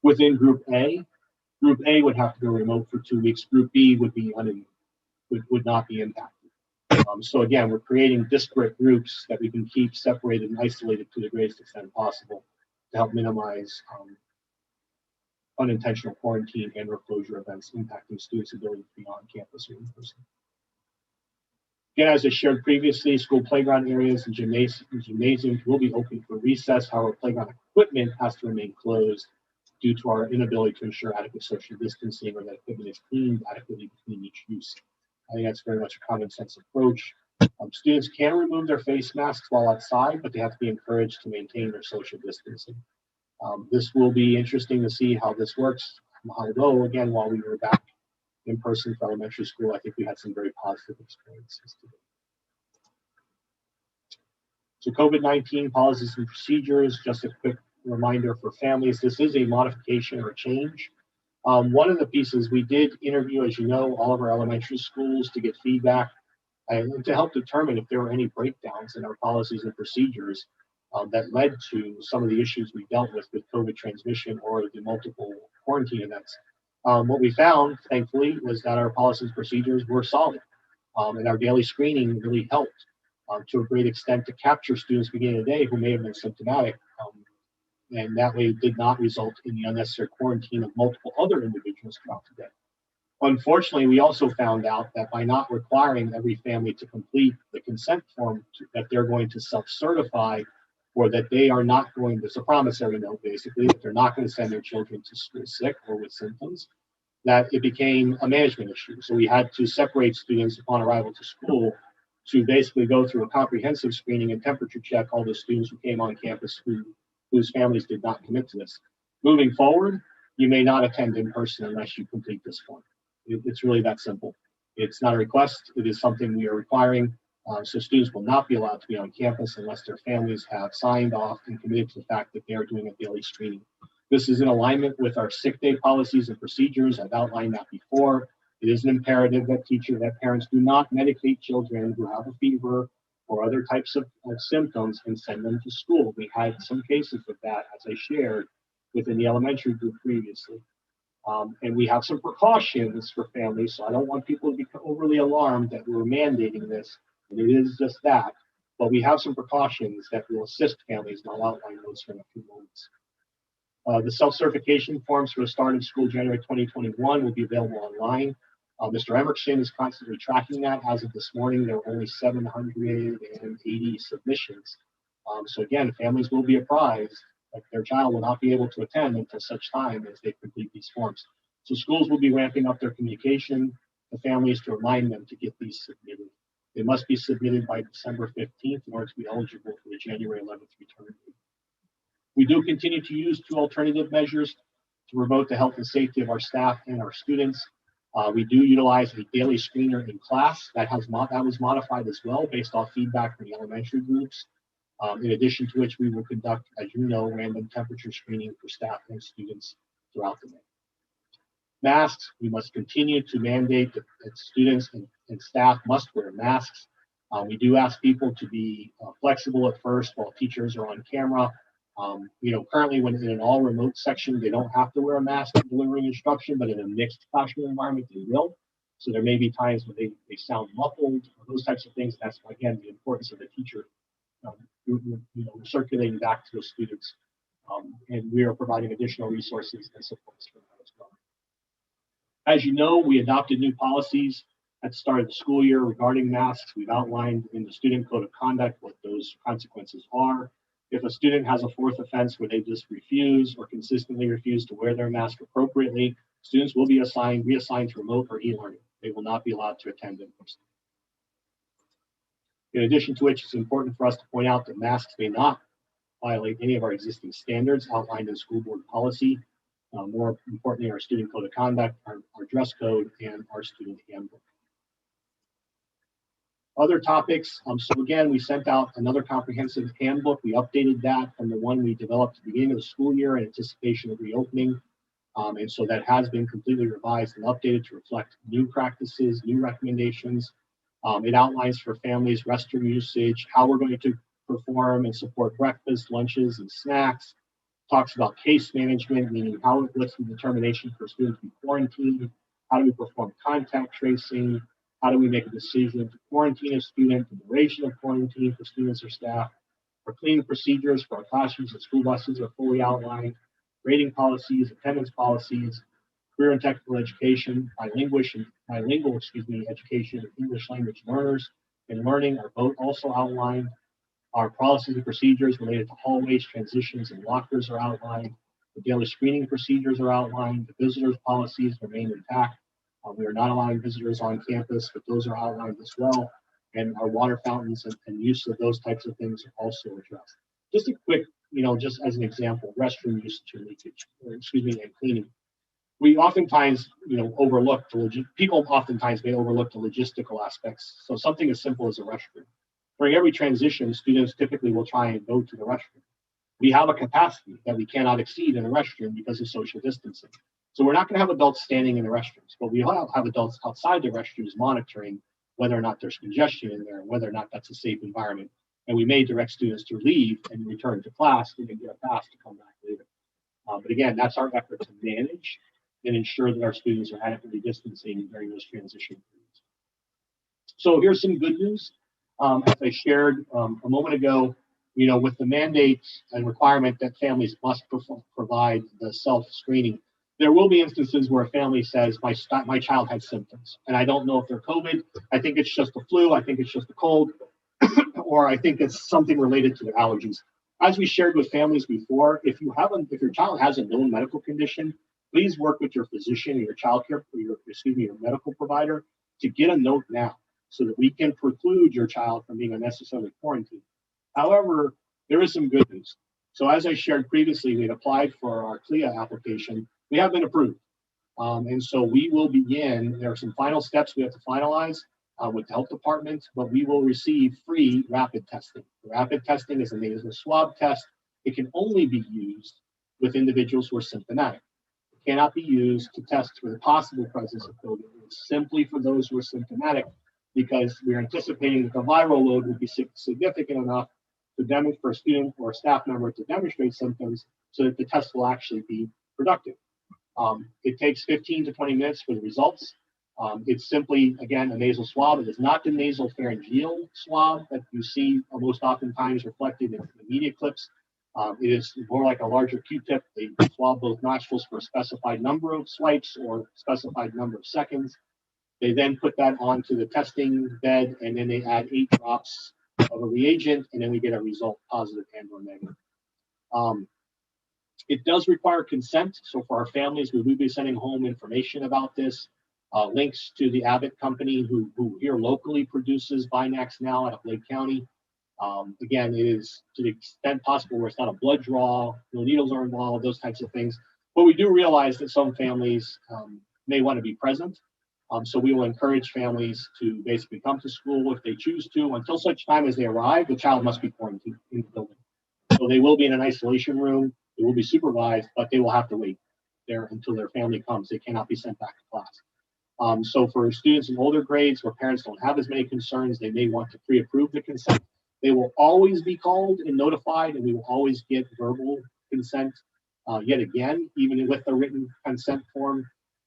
within Group A. Group A would have to go remote for 2 weeks. Group B would be would not be impacted. So again, we're creating disparate groups that we can keep separated and isolated to the greatest extent possible to help minimize unintentional quarantine and or closure events impacting students' ability to be on campus or in person. Again, as I shared previously, school playground areas and gymnasiums will be open for recess. However, playground equipment has to remain closed due to our inability to ensure adequate social distancing or that equipment is cleaned adequately between each use. I think that's very much a common sense approach. Students can remove their face masks while outside, but they have to be encouraged to maintain their social distancing. This will be interesting to see how this works. Although, again, while we were back in person for elementary school, I think we had some very positive experiences today. So COVID-19 policies and procedures, just a quick reminder for families, this is a modification or a change. One of the pieces we did interview, as you know, all of our elementary schools to get feedback and to help determine if there were any breakdowns in our policies and procedures that led to some of the issues we dealt with COVID transmission or the multiple quarantine events. What we found, thankfully, was that our policies and procedures were solid, and our daily screening really helped to a great extent to capture students beginning of the day who may have been symptomatic, and that way did not result in the unnecessary quarantine of multiple other individuals throughout the day. Unfortunately, we also found out that by not requiring every family to complete the consent form that they're going to self-certify, or that they are not going to, it's a promissory note basically, that they're not going to send their children to school sick or with symptoms, that it became a management issue. So we had to separate students upon arrival to school to basically go through a comprehensive screening and temperature check all the students who came on campus whose families did not commit to this. Moving forward, you may not attend in person unless you complete this form. It's really that simple. It's not a request, it is something we are requiring. So students will not be allowed to be on campus unless their families have signed off and committed to the fact that they are doing a daily screening. This is in alignment with our sick day policies and procedures. I've outlined that before. It is an imperative that parents do not medicate children who have a fever or other types of symptoms and send them to school. We had some cases of that, as I shared, within the elementary group previously. And we have some precautions for families, so I don't want people to be overly alarmed that we're mandating this. And it is just that, but we have some precautions that will assist families, and I'll outline those in a few moments. The self-certification forms for the start of school January 2021 will be available online. Mr. MCHEN is constantly tracking that. As of this morning, there are only 780 submissions. So again, families will be apprised that their child will not be able to attend until such time as they complete these forms. So schools will be ramping up their communication to families to remind them to get these submitted. They must be submitted by December 15th in order to be eligible for the January 11th return date. We do continue to use two alternative measures to promote the health and safety of our staff and our students. We do utilize a daily screener in class that was modified as well based off feedback from the elementary groups. In addition to which we will conduct, as you know, random temperature screening for staff and students throughout the day. Masks, we must continue to mandate that students and staff must wear masks. We do ask people to be flexible at first while teachers are on camera. Currently when in an all remote section, they don't have to wear a mask delivering instruction, but in a mixed classroom environment, they will. So there may be times when they sound muffled or those types of things. That's, again, the importance of the teacher circulating back to the students. And we are providing additional resources and supports for that as well. As you know, we adopted new policies at the start of the school year regarding masks. We've outlined in the student code of conduct what those consequences are. If a student has a fourth offense where they just refuse or consistently refuse to wear their mask appropriately, students will be reassigned to remote or e-learning. They will not be allowed to attend in person. In addition to which, it's important for us to point out that masks may not violate any of our existing standards outlined in school board policy. More importantly, our student code of conduct, our dress code, and our student handbook. Other topics, so again, we sent out another comprehensive handbook. We updated that from the one we developed at the beginning of the school year in anticipation of reopening. And so that has been completely revised and updated to reflect new practices, new recommendations. It outlines for families restroom usage, how we're going to perform and support breakfast, lunches, and snacks. Talks about case management, meaning what's the determination for students to be quarantined, how do we perform contact tracing, how do we make a decision to quarantine a student, the duration of quarantine for students or staff. Our cleaning procedures for our classrooms and school buses are fully outlined. Grading policies, attendance policies, career and technical education, bilingual education of English language learners and learning are both also outlined. Our policies and procedures related to hallways, transitions, and lockers are outlined. The daily screening procedures are outlined. The visitors policies remain intact. We are not allowing visitors on campus, but those are outlined as well. And our water fountains and use of those types of things are also addressed. Just a quick, just as an example, restroom usage and leakage, and cleaning. We oftentimes, overlook people oftentimes may overlook the logistical aspects. So something as simple as a restroom. During every transition, students typically will try and go to the restroom. We have a capacity that we cannot exceed in a restroom because of social distancing. So we're not going to have adults standing in the restrooms, but we will have adults outside the restrooms monitoring whether or not there's congestion in there, and whether or not that's a safe environment. And we may direct students to leave and return to class and then get a pass to come back later. But again, that's our effort to manage and ensure that our students are adequately distancing during those transition periods. So here's some good news. As I shared a moment ago, with the mandate and requirement that families must provide the self-screening, there will be instances where a family says, my child had symptoms, and I don't know if they're COVID. I think it's just the flu. I think it's just a cold, or I think it's something related to their allergies. As we shared with families before, if your child has a known medical condition, please work with your physician or your your medical provider to get a note now, so that we can preclude your child from being unnecessarily quarantined. However, there is some good news. So as I shared previously, we had applied for our CLIA application. We have been approved. And so we will begin, there are some final steps we have to finalize with the health department, but we will receive free rapid testing. The rapid testing is a nasal swab test. It can only be used with individuals who are symptomatic. It cannot be used to test for the possible presence of COVID. It's simply for those who are symptomatic, because we're anticipating that the viral load will be significant enough for a student or a staff member to demonstrate symptoms so that the test will actually be productive. It takes 15 to 20 minutes for the results. It's simply, again, a nasal swab. It is not the nasal pharyngeal swab that you see most oftentimes reflected in the media clips. It is more like a larger Q-tip. They swab both nostrils for a specified number of swipes or specified number of seconds. They then put that onto the testing bed, and then they add 8 drops of a reagent, and then we get a result, positive and or negative. It does require consent. So for our families, we will be sending home information about this, links to the Abbott company who here locally produces Binax now out of Lake County. Again, it is to the extent possible where it's not a blood draw, no needles are involved, those types of things. But we do realize that some families may want to be present. So we will encourage families to basically come to school if they choose to. Until such time as they arrive, the child must be quarantined in the building. So they will be in an isolation room. They will be supervised, but they will have to wait there until their family comes. They cannot be sent back to class. So for students in older grades where parents don't have as many concerns, they may want to pre-approve the consent. They will always be called and notified, and we will always get verbal consent yet again, even with the written consent form.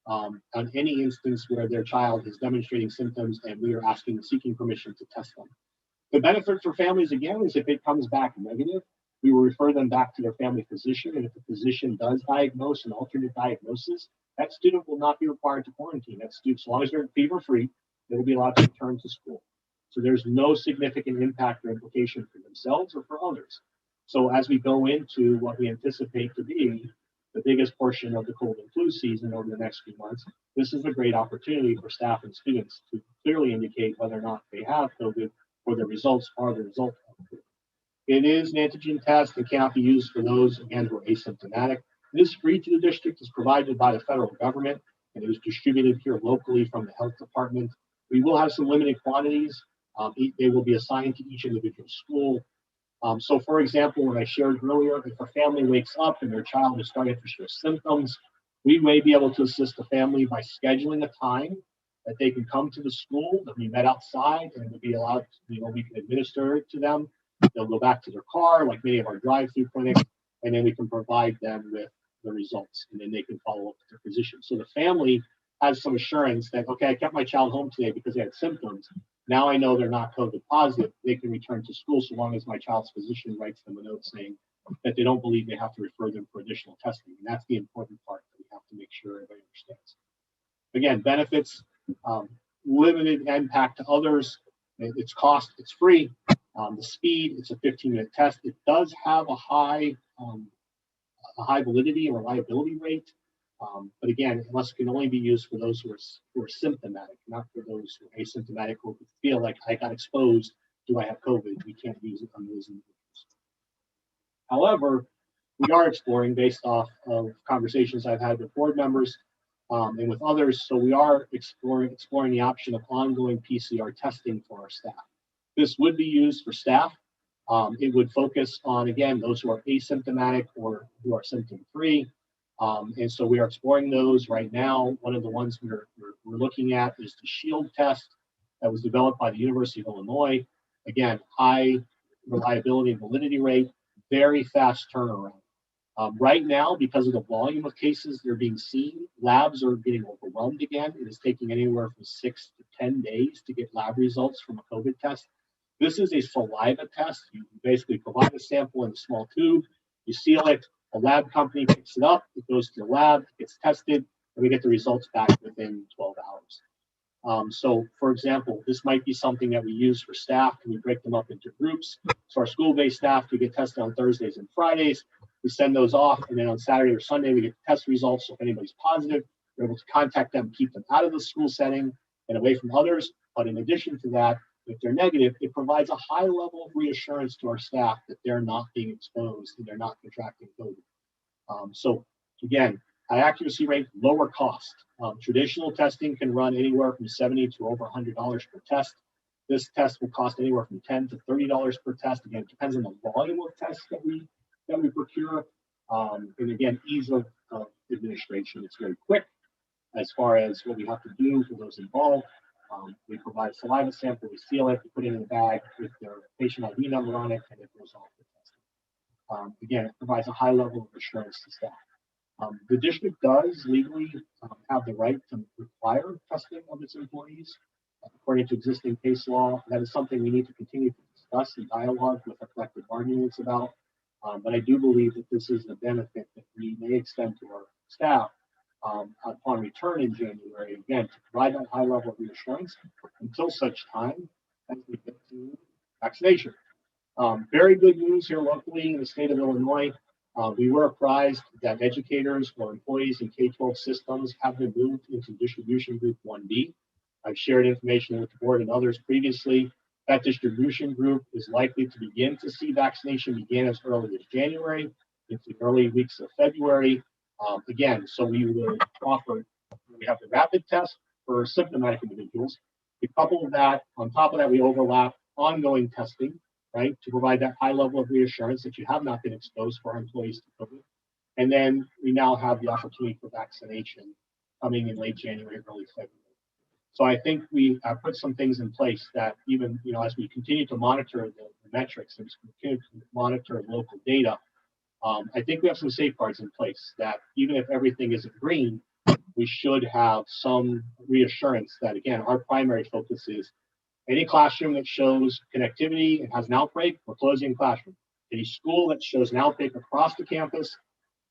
On any instance where their child is demonstrating symptoms and we are seeking permission to test them. The benefit for families, again, is if it comes back negative, we will refer them back to their family physician. And if the physician does diagnose an alternate diagnosis, that student will not be required to quarantine. That student, as long as they're fever-free, they will be allowed to return to school. So there's no significant impact or implication for themselves or for others. So as we go into what we anticipate to be the biggest portion of the cold and flu season over the next few months, this is a great opportunity for staff and students to clearly indicate whether or not they have COVID or the results are the result of COVID. It is an antigen test. It cannot be used for those, again, who are asymptomatic. It is free to the district. It's provided by the federal government, and it is distributed here locally from the health department. We will have some limited quantities. They will be assigned to each individual school. So for example, what I shared earlier, if a family wakes up and their child is starting to show symptoms, We may be able to assist the family by scheduling a time that they can come to the school, that we met outside, and would be allowed, we can administer it to them. They'll go back to their car, like many of our drive-through clinics, and then we can provide them with the results, and then they can follow up with their physician. So the family has some assurance that, okay, I kept my child home today because they had symptoms. Now I know they're not COVID positive. They can return to school so long as my child's physician writes them a note saying that they don't believe they have to refer them for additional testing. And that's the important part that we have to make sure everybody understands. Again, benefits, limited impact to others. It's cost, it's free. The speed, it's a 15-minute test. It does have a high validity and reliability rate. But again, it can only be used for those who are symptomatic, not for those who are asymptomatic or who feel like I got exposed. Do I have COVID? We can't use it on those individuals. However, we are exploring based off of conversations I've had with board members and with others. So we are exploring the option of ongoing PCR testing for our staff. This would be used for staff. It would focus on, again, those who are asymptomatic or who are symptom-free. And so we are exploring those right now. One of the ones we're looking at is the SHIELD test that was developed by the University of Illinois. Again, high reliability and validity rate, very fast turnaround. Right now, because of the volume of cases that are being seen, labs are getting overwhelmed again. It is taking anywhere from 6 to 10 days to get lab results from a COVID test. This is a saliva test. You basically provide a sample in a small tube, you seal it, a lab company picks it up, it goes to the lab, gets tested, and we get the results back within 12 hours. So, for example, this might be something that we use for staff. Can we break them up into groups? So our school-based staff can get tested on Thursdays and Fridays. We send those off, and then on Saturday or Sunday, we get the test results. So if anybody's positive, we're able to contact them, keep them out of the school setting and away from others. But in addition to that, if they're negative, it provides a high level of reassurance to our staff that they're not being exposed and they're not contracting COVID. So again, high accuracy rate, lower cost. Traditional testing can run anywhere from $70 to over $100 per test. This test will cost anywhere from $10 to $30 per test. Again, it depends on the volume of tests that we procure. And again, ease of administration. It's very quick as far as what we have to do for those involved. We provide a saliva sample, we seal it, we put it in a bag with their patient ID number on it, and it goes off for testing. Again, it provides a high level of assurance to staff. The district does legally have the right to require testing of its employees. According to existing case law, that is something we need to continue to discuss and dialogue with our collective bargaining units about. But I do believe that this is a benefit that we may extend to our staff upon return in January, again, to provide that high level of reassurance until such time as we get to vaccination. Very good news here locally in the state of Illinois. We were apprised that educators or employees in K-12 systems have been moved into distribution group 1B. I've shared information with the board and others previously. That distribution group is likely to begin to see vaccination begin as early as January into the early weeks of February. Again, so we will offer, we have the rapid test for symptomatic individuals. We couple that, on top of that, we overlap ongoing testing, right, to provide that high level of reassurance that you have not been exposed for our employees to COVID. And then we now have the opportunity for vaccination coming in late January, early February. So I think we put some things in place that even, as we continue to monitor the metrics and continue to monitor local data, I think we have some safeguards in place that even if everything isn't green, we should have some reassurance that, again, our primary focus is any classroom that shows connectivity and has an outbreak, we're closing the classroom. Any school that shows an outbreak across the campus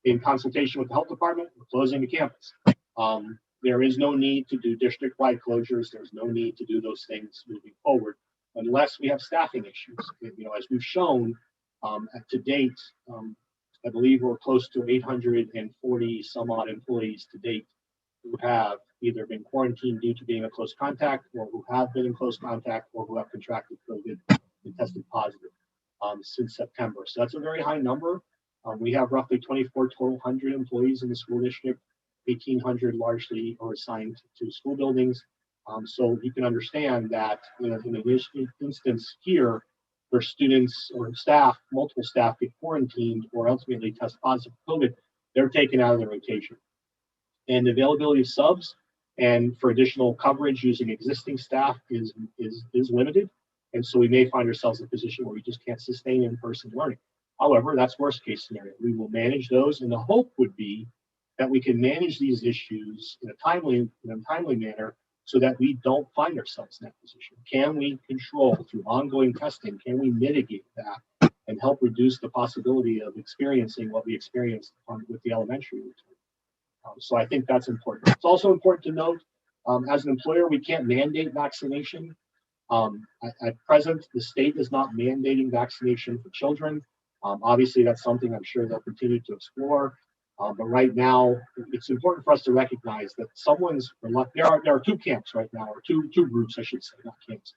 in consultation with the health department, we're closing the campus. There is no need to do district-wide closures. There's no need to do those things moving forward unless we have staffing issues. As we've shown to date, I believe we're close to 840 some odd employees to date who have either been quarantined due to being a close contact or who have been in close contact or who have contracted COVID and tested positive since September. So that's a very high number. We have roughly 2,400 employees in the school district. 1,800 largely are assigned to school buildings. So you can understand that in this instance here, where students or staff, multiple staff get quarantined or ultimately test positive for COVID, they're taken out of the rotation. And the availability of subs and for additional coverage using existing staff is limited. And so we may find ourselves in a position where we just can't sustain in-person learning. However, that's worst case scenario. We will manage those, and the hope would be that we can manage these issues in a timely manner so that we don't find ourselves in that position. Can we control through ongoing testing? Can we mitigate that and help reduce the possibility of experiencing what we experienced with the elementary routine? So I think that's important. It's also important to note, as an employer, we can't mandate vaccination. At present, the state is not mandating vaccination for children. Obviously, that's something I'm sure they'll continue to explore. But right now, it's important for us to recognize that there are two camps right now, or two groups, I should say, not camps.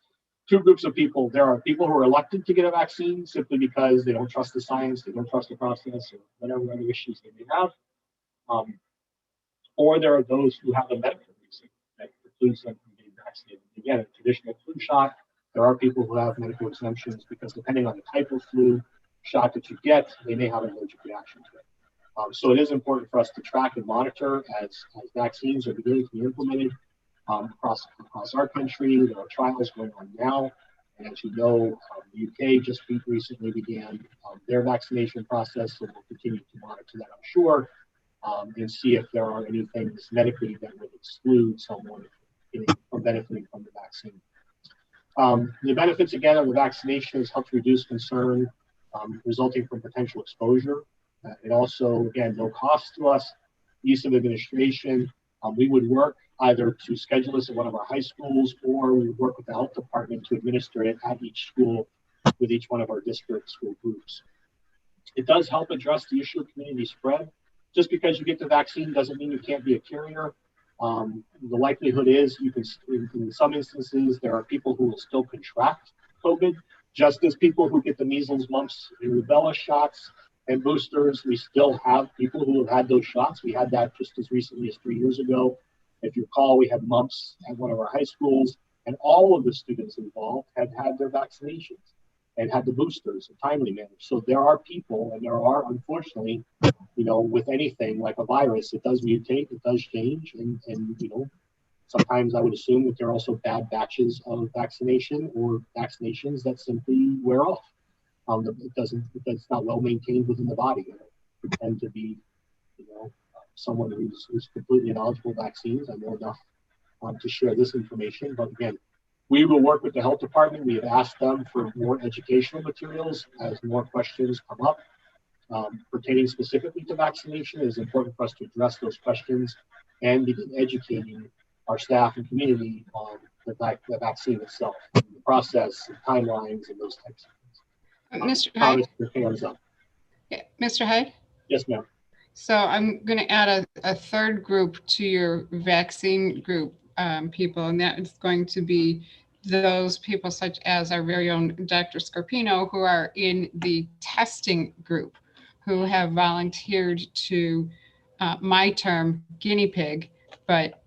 Two groups of people. There are people who are reluctant to get a vaccine simply because they don't trust the science, they don't trust the process, or whatever other issues they may have. Or there are those who have a medical reason that precludes them from being vaccinated. Again, a traditional flu shot, there are people who have medical exemptions because depending on the type of flu shot that you get, they may have an allergic reaction to it. So it is important for us to track and monitor as vaccines are beginning to be implemented across our country. There are trials going on now. And as you know, the UK just recently began their vaccination process, so we'll continue to monitor that, I'm sure, and see if there are any things medically that would exclude someone from benefiting from the vaccine. The benefits, again, of the vaccination is helps reduce concern resulting from potential exposure. It also, again, no cost to us, ease of administration. We would work either to schedule this at one of our high schools, or we would work with the health department to administer it at each school with each one of our district school groups. It does help address the issue of community spread. Just because you get the vaccine doesn't mean you can't be a carrier. The likelihood is you can, in some instances, there are people who will still contract COVID, just as people who get the measles, mumps, and rubella shots and boosters. We still have people who have had those shots. We had that just as recently as 3 years ago. If you recall, we had mumps at one of our high schools, and all of the students involved had had their vaccinations and had the boosters in a timely manner. So there are people, and there are, unfortunately, with anything like a virus, it does mutate, it does change, and sometimes I would assume that there are also bad batches of vaccination or vaccinations that simply wear off. It's not well maintained within the body. I pretend to be, someone who's completely knowledgeable vaccines. I know enough to share this information, but again, we will work with the health department. We have asked them for more educational materials as more questions come up pertaining specifically to vaccination. It is important for us to address those questions and begin educating our staff and community on the vaccine itself, the process, and timelines, and those types of things. Mr. Hyde? Your hands up. Yeah, Mr. Hyde? Yes, ma'am. So I'm going to add a third group to your vaccine group people, and that is going to be those people such as our very own Dr. Scarpino, who are in the testing group, who have volunteered to, my term, guinea pig, but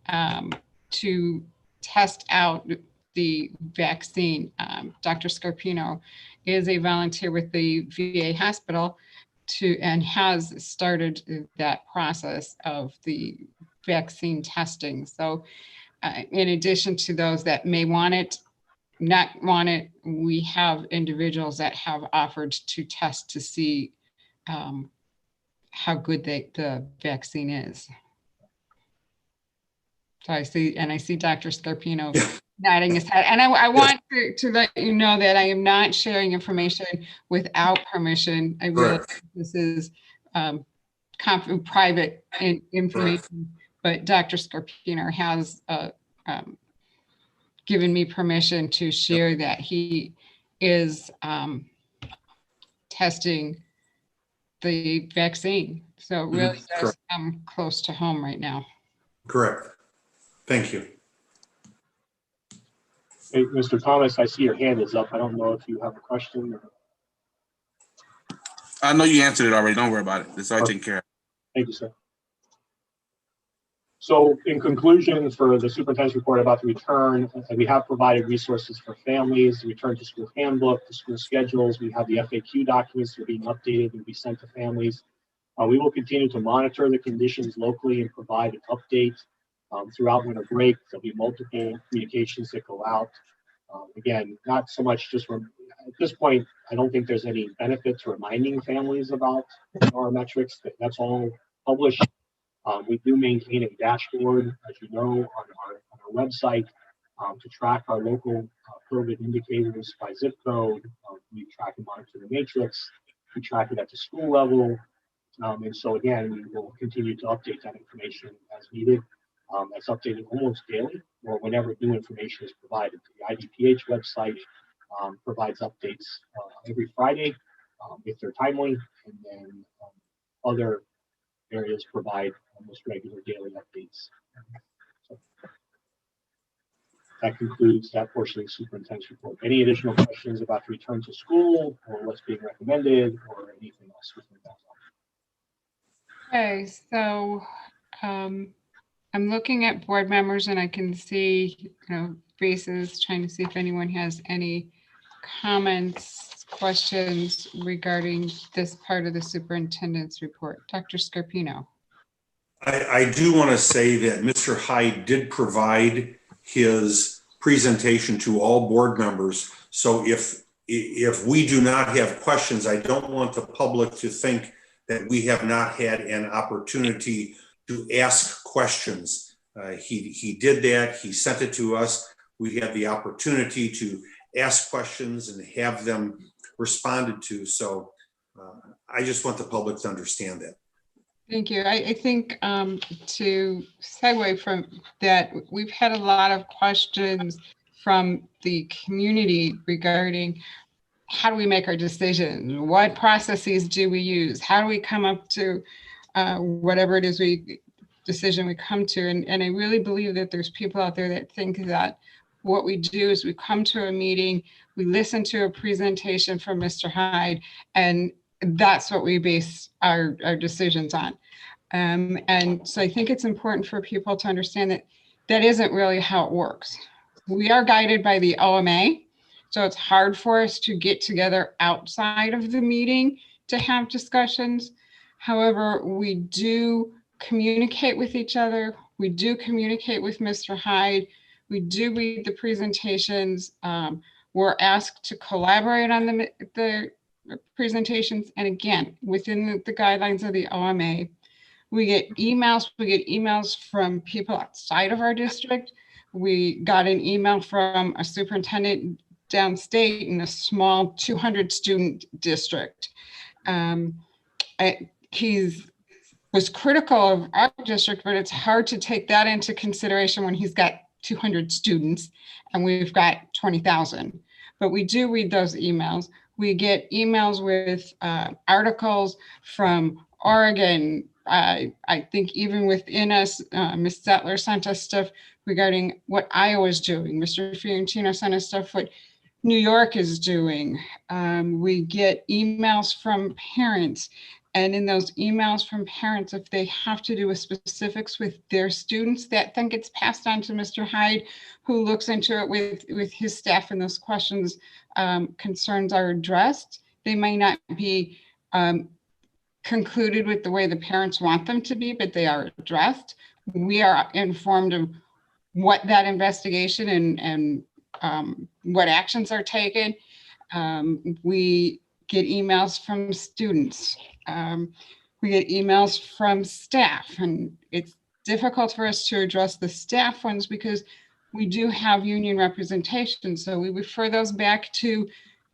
to test out the vaccine. Dr. Scarpino is a volunteer with the VA hospital and has started that process of the vaccine testing. So in addition to those that may want it, not want it, we have individuals that have offered to test to see how good the vaccine is. So I see Dr. Scarpino nodding his head. And I want to let you know that I am not sharing information without permission. I realize this is private information, but Dr. Scarpino has given me permission to share that he is testing the vaccine. So it really does come close to home right now. Correct. Thank you. Hey, Mr. Thomas, I see your hand is up. I don't know if you have a question. I know you answered it already. Don't worry about it. It's already taken care of. Thank you, sir. So in conclusion, for the superintendent's report about the return, we have provided resources for families, the return to school handbook, the school schedules. We have the FAQ documents that are being updated and be sent to families. We will continue to monitor the conditions locally and provide an update throughout winter break. There'll be multiple communications that go out. Again, not so much just at this point, I don't think there's any benefit to reminding families about our metrics. That's all published. We do maintain a dashboard, as you know, on our website to track our local COVID indicators by zip code. We track and monitor the matrix. We track it at the school level. And so again, we will continue to update that information as needed. That's updated almost daily or whenever new information is provided. The IDPH website provides updates every Friday if they're timely, and then other areas provide almost regular daily updates. So that concludes that portion of the superintendent's report. Any additional questions about the return to school or what's being recommended or anything else within that? Okay, so I'm looking at board members and I can see, faces, trying to see if anyone has any comments, questions regarding this part of the superintendent's report. Dr. Scarpino. I do want to say that Mr. Hyde did provide his presentation to all board members. So if we do not have questions, I don't want the public to think that we have not had an opportunity to ask questions. He did that. He sent it to us. We had the opportunity to ask questions and have them responded to. So I just want the public to understand that. Thank you. I think to segue from that, we've had a lot of questions from the community regarding how do we make our decisions? What processes do we use? How do we come up to whatever it is decision we come to? And I really believe that there's people out there that think that what we do is we come to a meeting, we listen to a presentation from Mr. Hyde, and that's what we base our decisions on. And so I think it's important for people to understand that that isn't really how it works. We are guided by the OMA, so it's hard for us to get together outside of the meeting to have discussions. However, we do communicate with each other. We do communicate with Mr. Hyde. We do read the presentations. We're asked to collaborate on the presentations. And again, within the guidelines of the OMA, we get emails. We get emails from people outside of our district. We got an email from a superintendent downstate in a small 200 student district. He was critical of our district, but it's hard to take that into consideration when he's got 200 students and we've got 20,000. But we do read those emails. We get emails with articles from Oregon. I think even within us, Ms. Zettler sent us stuff regarding what Iowa's doing. Mr. Fiorentino sent us stuff what New York is doing. We get emails from parents. And in those emails from parents, if they have to do with specifics with their students, that then gets passed on to Mr. Hyde, who looks into it with his staff, and those questions, concerns are addressed. They may not be concluded with the way the parents want them to be, but they are addressed. We are informed of what that investigation and what actions are taken. We get emails from students. We get emails from staff, and it's difficult for us to address the staff ones because we do have union representation. So we refer those back to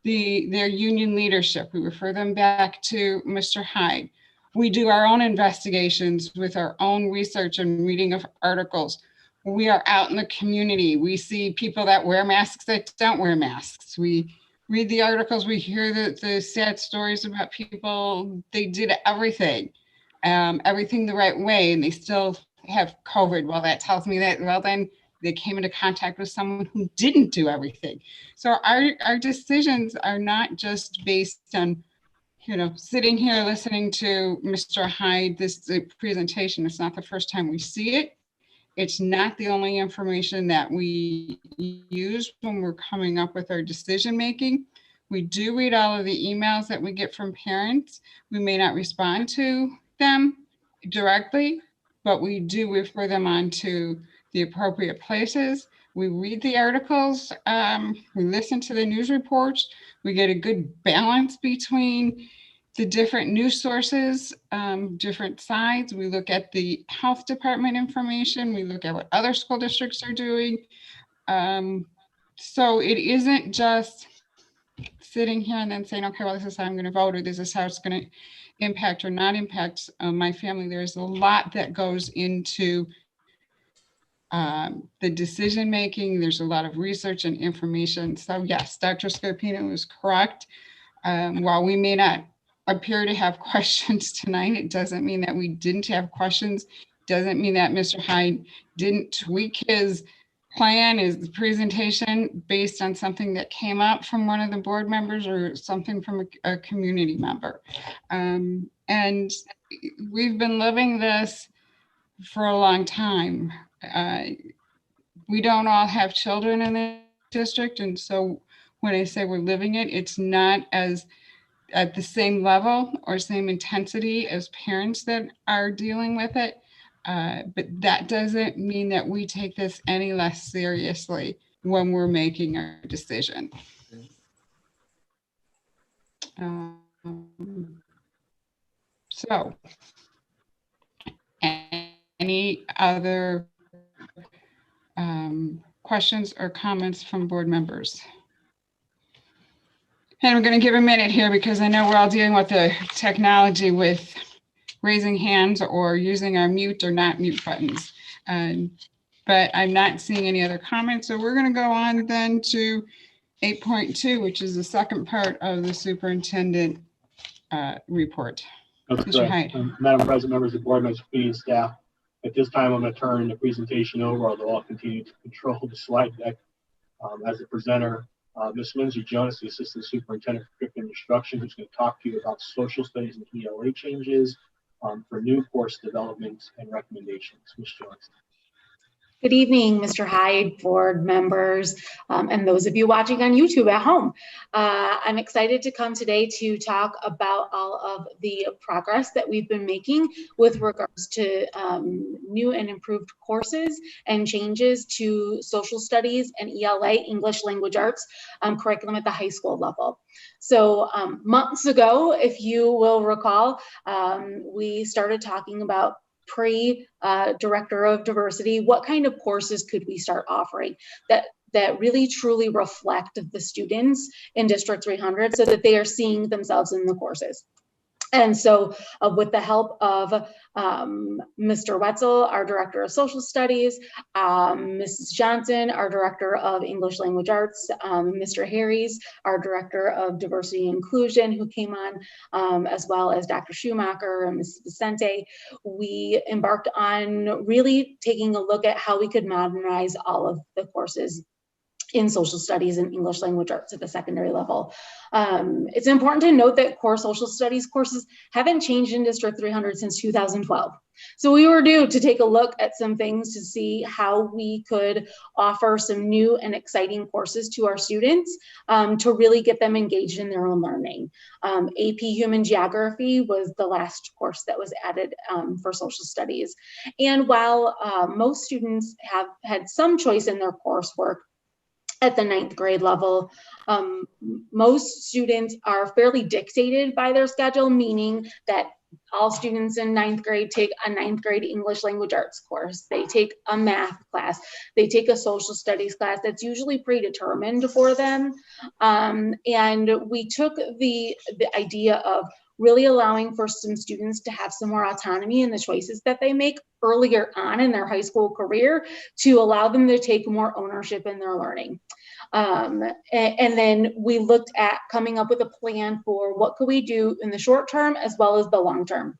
their union leadership. We refer them back to Mr. Hyde. We do our own investigations with our own research and reading of articles. We are out in the community. We see people that wear masks that don't wear masks. We read the articles. We hear the sad stories about people. They did everything the right way, and they still have COVID. Well, that tells me that, well, then they came into contact with someone who didn't do everything. So our decisions are not just based on, sitting here listening to Mr. Hyde, this presentation. It's not the first time we see it. It's not the only information that we use when we're coming up with our decision making. We do read all of the emails that we get from parents. We may not respond to them directly, but we do refer them on to the appropriate places. We read the articles, we listen to the news reports, we get a good balance between the different news sources, different sides. We look at the health department information, we look at what other school districts are doing. So it isn't just sitting here and then saying, okay, well, this is how I'm going to vote, or this is how it's going to impact or not impact my family. There's a lot that goes into the decision making. There's a lot of research and information. So yes, Dr. Scarpino is correct. While we may not appear to have questions tonight, it doesn't mean that we didn't have questions. Doesn't mean that Mr. Hyde didn't tweak his plan, his presentation based on something that came up from one of the board members or something from a community member. And we've been living this for a long time. We don't all have children in the district. And so when I say we're living it, it's not as at the same level or same intensity as parents that are dealing with it. But that doesn't mean that we take this any less seriously when we're making our decision. So, any other questions or comments from board members? And I'm going to give a minute here because I know we're all dealing with the technology with raising hands or using our mute or not mute buttons. But I'm not seeing any other comments. So we're going to go on then to 8.2, which is the second part of the superintendent report. That's Mr. correct. Hyde. Madam President, members of the board, members of committee and staff, at this time, I'm going to turn the presentation over, although I'll continue to control the slide deck. As a presenter, Ms. Lindsay Jonas, the Assistant Superintendent for Curriculum Instruction, who's going to talk to you about social studies and ELA changes for new course development and recommendations. Ms. Jonas. Good evening, Mr. Hyde, board members, and those of you watching on YouTube at home. I'm excited to come today to talk about all of the progress that we've been making with regards to new and improved courses and changes to social studies and ELA, English Language Arts, curriculum at the high school level. So months ago, if you will recall, we started talking about pre-director of diversity, what kind of courses could we start offering that really truly reflect the students in District 300 so that they are seeing themselves in the courses. And so with the help of Mr. Wetzel, our Director of Social Studies, Mrs. Johnson, our Director of English Language Arts, Mr. Harries, our Director of Diversity and Inclusion, who came on, as well as Dr. Schumacher and Mrs. Vicente, we embarked on really taking a look at how we could modernize all of the courses in social studies and English language arts at the secondary level. It's important to note that core social studies courses haven't changed in District 300 since 2012. So we were due to take a look at some things to see how we could offer some new and exciting courses to our students to really get them engaged in their own learning. AP Human Geography was the last course that was added for social studies. And while most students have had some choice in their coursework, at the 9th grade level, most students are fairly dictated by their schedule, meaning that all students in 9th grade take a 9th grade English language arts course. They take a math class. They take a social studies class that's usually predetermined for them. And we took the idea of really allowing for some students to have some more autonomy in the choices that they make earlier on in their high school career to allow them to take more ownership in their learning. And then we looked at coming up with a plan for what could we do in the short term as well as the long term.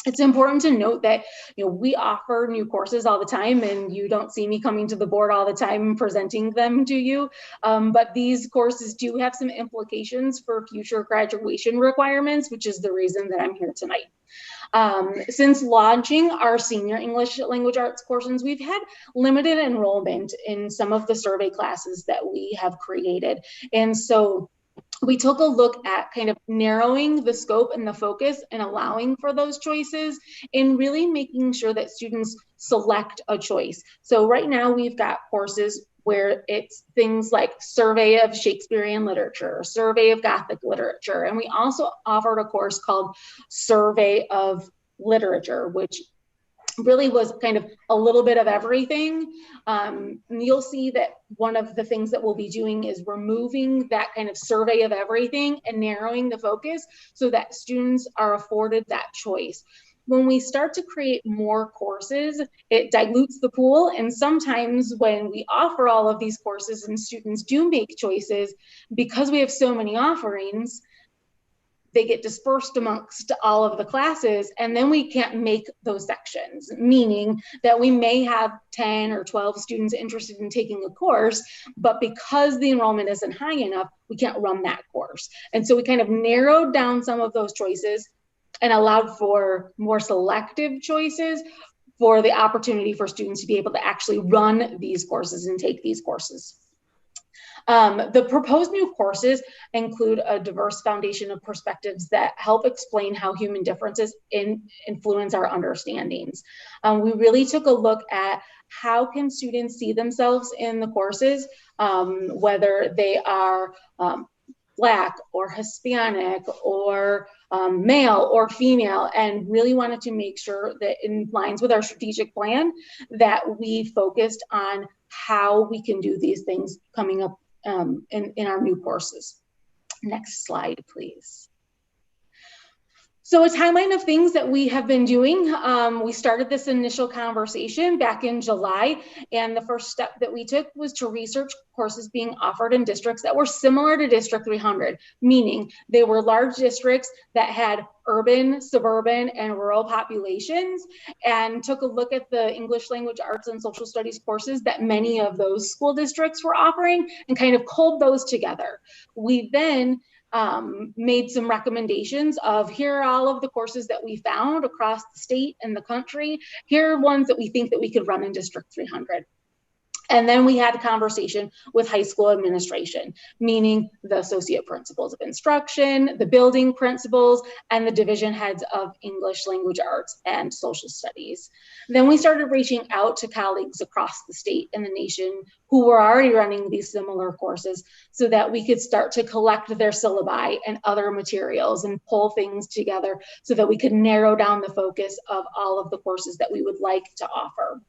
It's important to note that, you know, we offer new courses all the time, and you don't see me coming to the board all the time presenting them to you. But these courses do have some implications for future graduation requirements, which is the reason that I'm here tonight. Since launching our senior English language arts courses, we've had limited enrollment in some of the survey classes that we have created. And so we took a look at kind of narrowing the scope and the focus and allowing for those choices and really making sure that students select a choice. So right now we've got courses where it's things like survey of Shakespearean literature, survey of Gothic literature. And we also offered a course called survey of literature, which really was kind of a little bit of everything. You'll see that one of the things that we'll be doing is removing that kind of survey of everything and narrowing the focus so that students are afforded that choice. When we start to create more courses, it dilutes the pool. And sometimes when we offer all of these courses and students do make choices, because we have so many offerings, they get dispersed amongst all of the classes, and then we can't make those sections, meaning that we may have 10 or 12 students interested in taking a course, but because the enrollment isn't high enough, we can't run that course. And so we kind of narrowed down some of those choices and allowed for more selective choices for the opportunity for students to be able to actually run these courses and take these courses. The proposed new courses include a diverse foundation of perspectives that help explain how human differences influence our understandings. We really took a look at how can students see themselves in the courses, whether they are Black or Hispanic or male or female, and really wanted to make sure that in lines with our strategic plan that we focused on how we can do these things coming up in our new courses. Next slide, please. So a timeline of things that we have been doing. We started this initial conversation back in July, and the first step that we took was to research courses being offered in districts that were similar to District 300, meaning they were large districts that had urban, suburban, and rural populations, and took a look at the English language arts and social studies courses that many of those school districts were offering and kind of culled those together. We then made some recommendations of here are all of the courses that we found across the state and the country. Here are ones that we think that we could run in District 300. And then we had a conversation with high school administration, meaning the associate principals of instruction, the building principals, and the division heads of English language arts and social studies. Then we started reaching out to colleagues across the state and the nation who were already running these similar courses so that we could start to collect their syllabi and other materials and pull things together so that we could narrow down the focus of all of the courses that we would like to offer.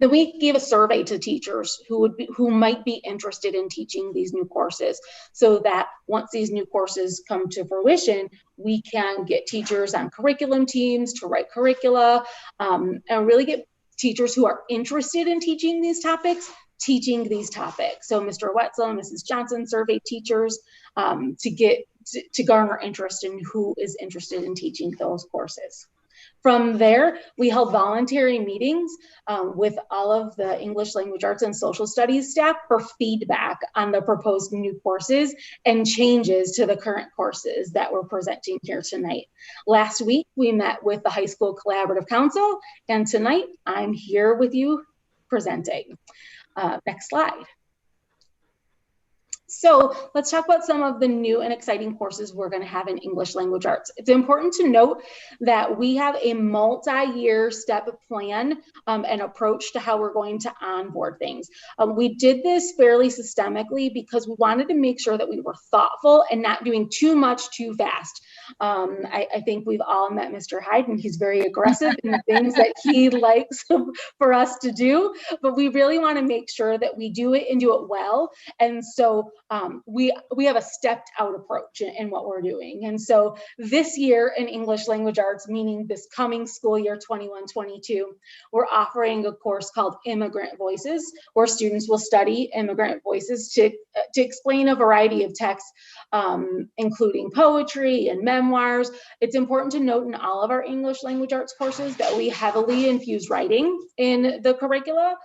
Then we gave a survey to teachers who might be interested in teaching these new courses so that once these new courses come to fruition, we can get teachers on curriculum teams to write curricula and really get teachers who are interested in teaching these topics. So Mr. Wetzel and Mrs. Johnson surveyed teachers to garner interest in who is interested in teaching those courses. From there, we held voluntary meetings with all of the English language arts and social studies staff for feedback on the proposed new courses and changes to the current courses that we're presenting here tonight. Last week, we met with the High School Collaborative Council, and tonight I'm here with you presenting. Next slide. So let's talk about some of the new and exciting courses we're going to have in English language arts. It's important to note that we have a multi-year step plan and approach to how we're going to onboard things. We did this fairly systemically because we wanted to make sure that we were thoughtful and not doing too much too fast. I think we've all met Mr. Hyde, and he's very aggressive in the things that he likes for us to do, but we really want to make sure that we do it and do it well. And so we have a stepped out approach in what we're doing. And so this year in English language arts, meaning this coming school year 21-22, we're offering a course called Immigrant Voices, where students will study immigrant voices to explain a variety of texts, including poetry and memoirs. It's important to note in all of our English language arts courses that we heavily infuse writing in the curricula.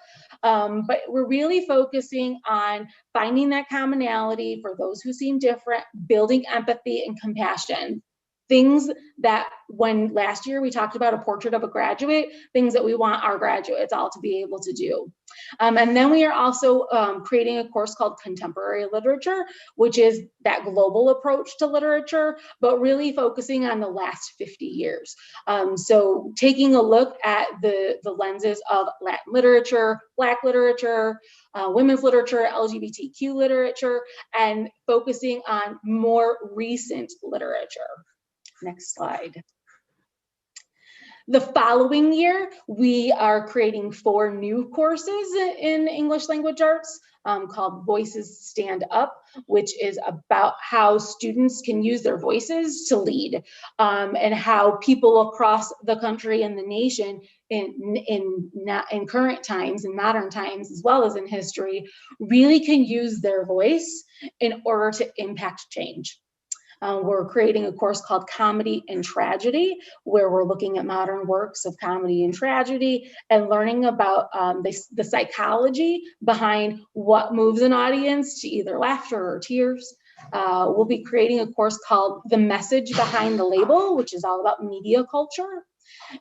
But we're really focusing on finding that commonality for those who seem different, building empathy and compassion. things that when last year we talked about a portrait of a graduate, things that we want our graduates all to be able to do. And then we are also creating a course called Contemporary Literature, which is that global approach to literature, but really focusing on the last 50 years. So taking a look at the lenses of Latin literature, Black literature, women's literature, LGBTQ literature, and focusing on more recent literature. Next slide. The following year, we are creating 4 new courses in English language arts called Voices Stand Up, which is about how students can use their voices to lead, and how people across the country and the nation in current times, in modern times, as well as in history, really can use their voice in order to impact change. We're creating a course called Comedy and Tragedy, where we're looking at modern works of comedy and tragedy and learning about the psychology behind what moves an audience to either laughter or tears. We'll be creating a course called The Message Behind the Label, which is all about media culture,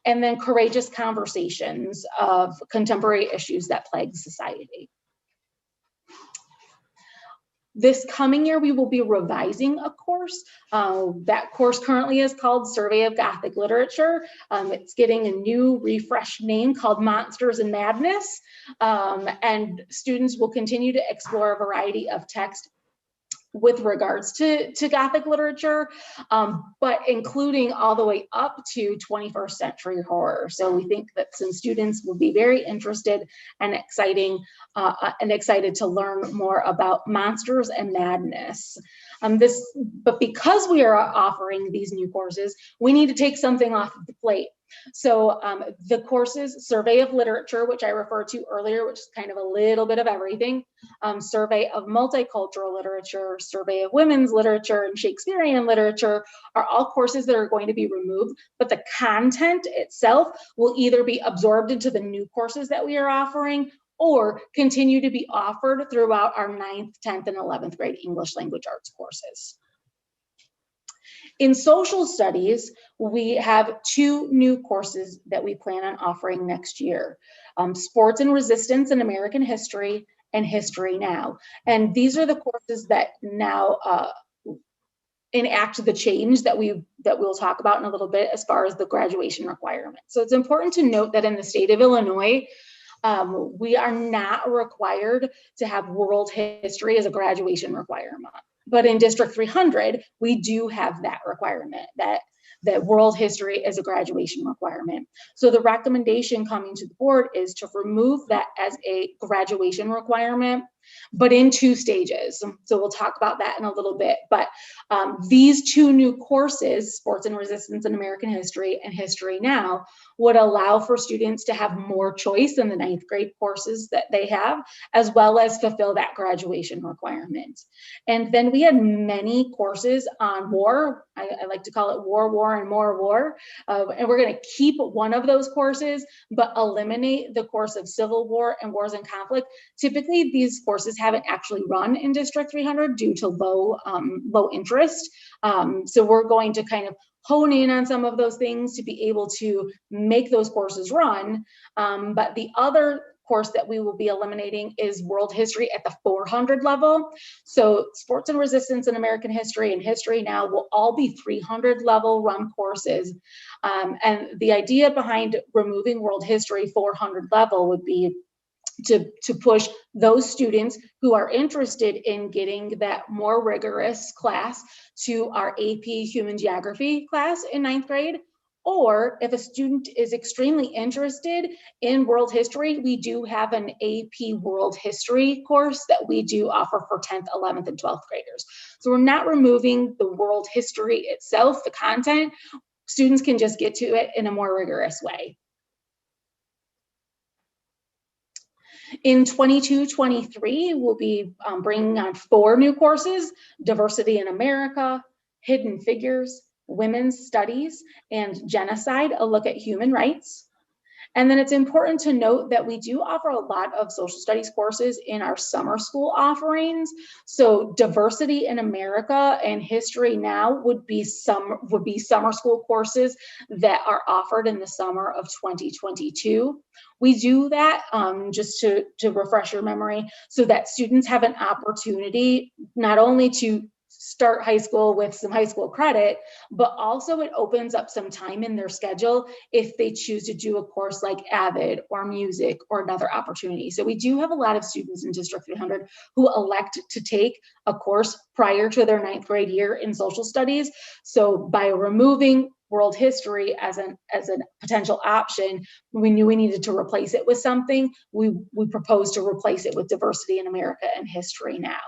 and then Courageous Conversations of Contemporary Issues that Plague Society. This coming year, we will be revising a course. That course currently is called Survey of Gothic Literature. It's getting a new refreshed name called Monsters and Madness. And students will continue to explore a variety of text with regards to Gothic literature, but including all the way up to 21st century horror. So we think that some students will be very interested and excited to learn more about monsters and madness. But because we are offering these new courses, we need to take something off of the plate. So the courses, Survey of Literature, which I referred to earlier, which is kind of a little bit of everything, Survey of Multicultural Literature, Survey of Women's Literature, and Shakespearean Literature are all courses that are going to be removed, but the content itself will either be absorbed into the new courses that we are offering or continue to be offered throughout our 9th, 10th, and 11th grade English language arts courses. In social studies, we have 2 new courses that we plan on offering next year, Sports and Resistance in American History and History Now. And these are the courses that now enact the change that we'll talk about in a little bit as far as the graduation requirement. So it's important to note that in the state of Illinois, we are not required to have world history as a graduation requirement. But in District 300, we do have that requirement, that world history is a graduation requirement. So the recommendation coming to the board is to remove that as a graduation requirement, but in 2 stages. So we'll talk about that in a little bit. But these 2 new courses, Sports and Resistance in American History and History Now, would allow for students to have more choice in the 9th grade courses that they have, as well as fulfill that graduation requirement. And then we had many courses on war. I like to call it war, and more war. And we're going to keep one of those courses, but eliminate the course of Civil War and Wars and Conflict. Typically, these courses haven't actually run in District 300 due to low interest. So we're going to kind of hone in on some of those things to be able to make those courses run. But the other course that we will be eliminating is World History at the 400 level. So Sports and Resistance in American History and History Now will all be 300 level run courses. And the idea behind removing World History 400 level would be to push those students who are interested in getting that more rigorous class to our AP Human Geography class in 9th grade. Or if a student is extremely interested in world history, we do have an AP World History course that we do offer for 10th, 11th, and 12th graders. So we're not removing the world history itself, the content. Students can just get to it in a more rigorous way. In 22-23, we'll be bringing on 4 new courses: Diversity in America, Hidden Figures, Women's Studies, and Genocide, a look at human rights. And then it's important to note that we do offer a lot of social studies courses in our summer school offerings. So Diversity in America and History Now would be summer school courses that are offered in the summer of 2022. We do that just to refresh your memory so that students have an opportunity not only to start high school with some high school credit, but also it opens up some time in their schedule if they choose to do a course like AVID or music or another opportunity. So we do have a lot of students in District 300 who elect to take a course prior to their 9th grade year in social studies. So by removing world history as a potential option, we knew we needed to replace it with something. We proposed to replace it with Diversity in America and History Now.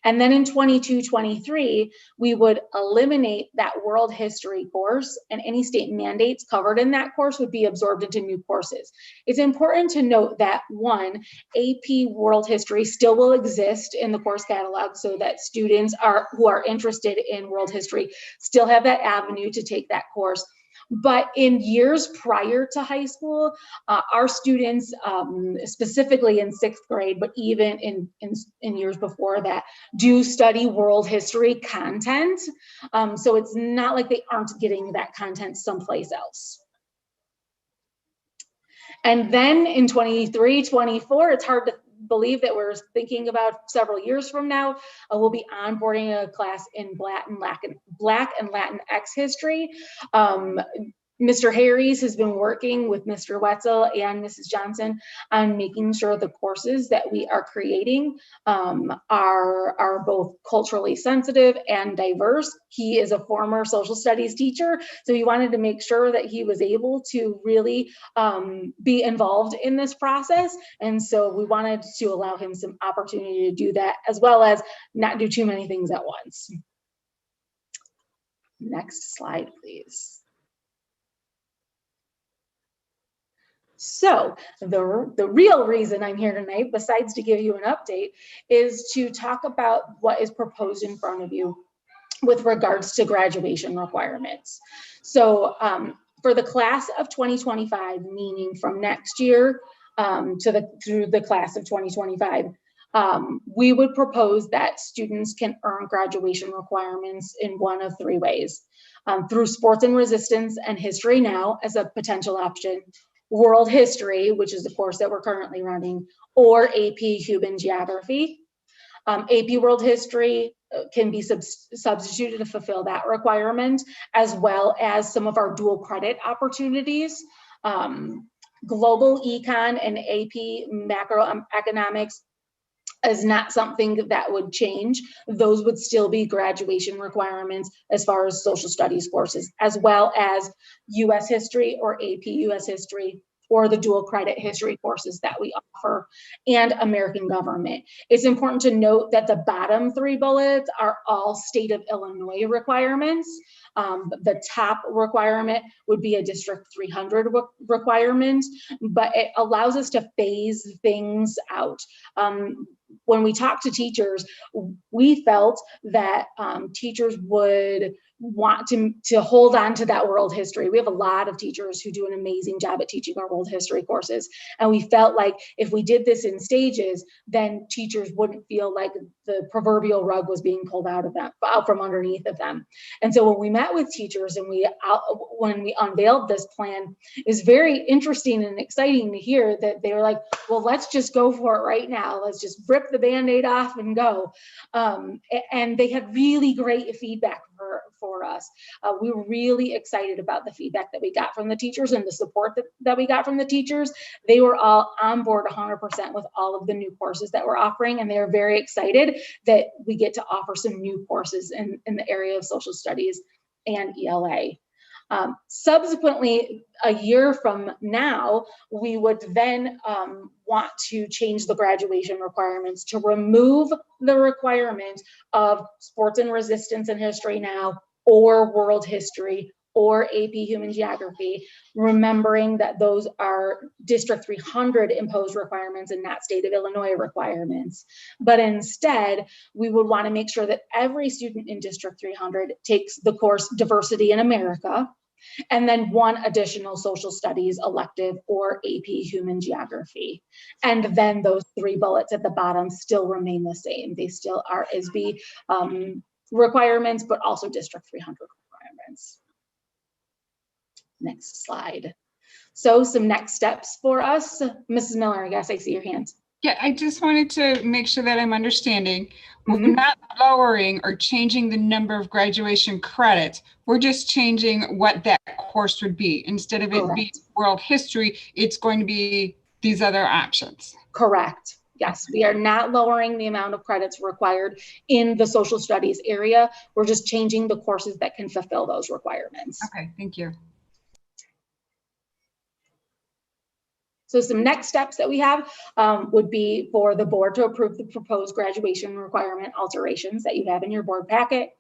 And then in 22-23, we would eliminate that world history course, and any state mandates covered in that course would be absorbed into new courses. It's important to note that one, AP world history still will exist in the course catalog so that students who are interested in world history still have that avenue to take that course. But in years prior to high school, our students, specifically in 6th grade, but even in years before that, do study world history content. So it's not like they aren't getting that content someplace else. And then in 23-24, it's hard to believe that we're thinking about several years from now, we'll be onboarding a class in Black and Latinx history. Mr. Harries has been working with Mr. Wetzel and Mrs. Johnson on making sure the courses that we are creating are both culturally sensitive and diverse. He is a former social studies teacher, so he wanted to make sure that he was able to really be involved in this process. And so we wanted to allow him some opportunity to do that, as well as not do too many things at once. Next slide, please. So the real reason I'm here tonight, besides to give you an update, is to talk about what is proposed in front of you with regards to graduation requirements. So for the class of 2025, meaning from next year through the class of 2025, we would propose that students can earn graduation requirements in one of 3 ways. Through Sports and Resistance and History Now as a potential option, World History, which is the course that we're currently running, or AP Human Geography. AP World History can be substituted to fulfill that requirement, as well as some of our dual credit opportunities. Global Econ and AP Macroeconomics is not something that would change. Those would still be graduation requirements as far as social studies courses, as well as US History or AP US History, or the dual credit history courses that we offer, and American Government. It's important to note that the bottom 3 bullets are all state of Illinois requirements. The top requirement would be a District 300 requirement, but it allows us to phase things out. When we talk to teachers, we felt that teachers would want to hold on to that world history. We have a lot of teachers who do an amazing job at teaching our world history courses. And we felt like if we did this in stages, then teachers wouldn't feel like the proverbial rug was being pulled out from underneath of them. And so when we met with teachers and when we unveiled this plan, it's very interesting and exciting to hear that they were like, well, let's just go for it right now. Let's just rip the Band-Aid off and go. And they had really great feedback for us. We were really excited about the feedback that we got from the teachers and the support that we got from the teachers. They were all on board 100% with all of the new courses that we're offering, and they are very excited that we get to offer some new courses in the area of social studies and ELA. Subsequently, a year from now, we would then want to change the graduation requirements to remove the requirement of Sports and Resistance and History Now, or World History, or AP Human Geography, remembering that those are District 300 imposed requirements and not state of Illinois requirements. But instead, we would want to make sure that every student in District 300 takes the course Diversity in America, and then one additional social studies elective or AP human geography. And then those 3 bullets at the bottom still remain the same. They still are ISB requirements, but also District 300 requirements. Next slide. So some next steps for us. Mrs. Miller, yes, I see your hands. Yeah, I just wanted to make sure that I'm understanding. We're Mhm. not lowering or changing the number of graduation credits. We're just changing what that course would be. Instead of it being Correct. world history, it's going to be these other options. Correct. Yes, we are not lowering the amount of credits required in the social studies area. We're just changing the courses that can fulfill those requirements. Okay, thank you. So some next steps that we have would be for the board to approve the proposed graduation requirement alterations that you have in your board packet.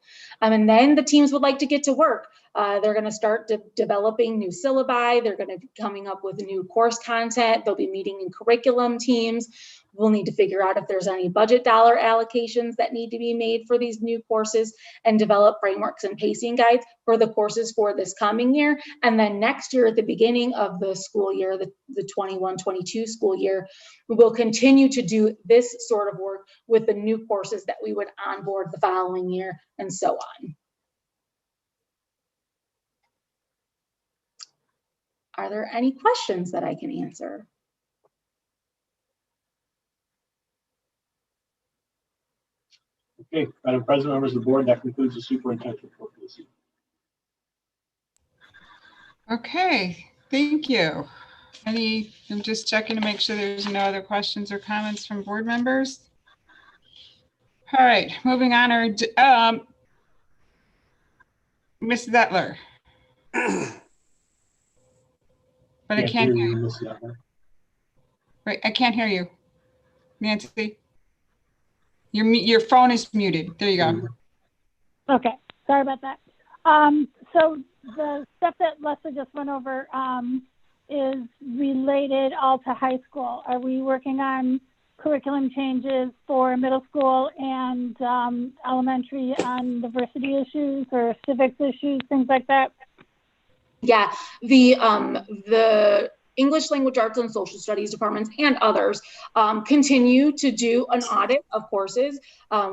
And then the teams would like to get to work. They're going to start developing new syllabi. They're going to be coming up with new course content. They'll be meeting in curriculum teams. We'll need to figure out if there's any budget dollar allocations that need to be made for these new courses and develop frameworks and pacing guides for the courses for this coming year. And then next year at the beginning of the school year, the 21-22 school year, we will continue to do this sort of work with the new courses that we would onboard the following year and so on. Are there any questions that I can answer? Okay, Madam President, members of the board, that concludes the superintendent's report for this evening. Okay, thank you. I'm just checking to make sure there's no other questions or comments from board members. All right, moving on. Ms. Zettler. But I can't hear you. Mrs. Adler. Right, I can't hear you. Nancy, your phone is muted. There you go. Okay, sorry about that. So the stuff that Leslie just went over is related all to high school. Are we working on curriculum changes for middle school and elementary on diversity issues or civics issues, things like that? Yeah, the English Language Arts and Social Studies departments and others continue to do an audit of courses.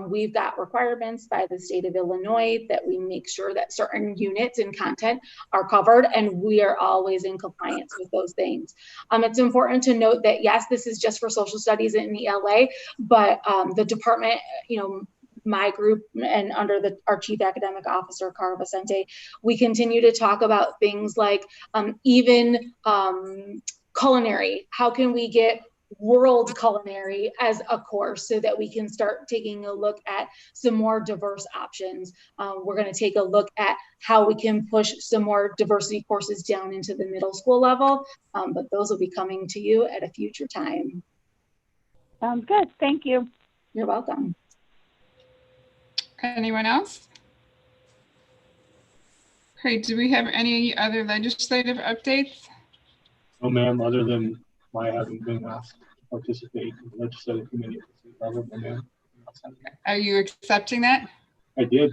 We've got requirements by the state of Illinois that we make sure that certain units and content are covered, and we are always in compliance with those things. It's important to note that, yes, this is just for social studies in the LA, but the department, my group and under our chief academic officer, Cara Vicente, we continue to talk about things like even culinary. How can we get world culinary as a course so that we can start taking a look at some more diverse options? We're going to take a look at how we can push some more diversity courses down into the middle school level, but those will be coming to you at a future time. Sounds good. Thank you. You're welcome. Anyone else? Okay, do we have any other legislative updates? No, ma'am, other than my having been asked to participate in the legislative committee at the state level, no, ma'am. Are you accepting that? I did.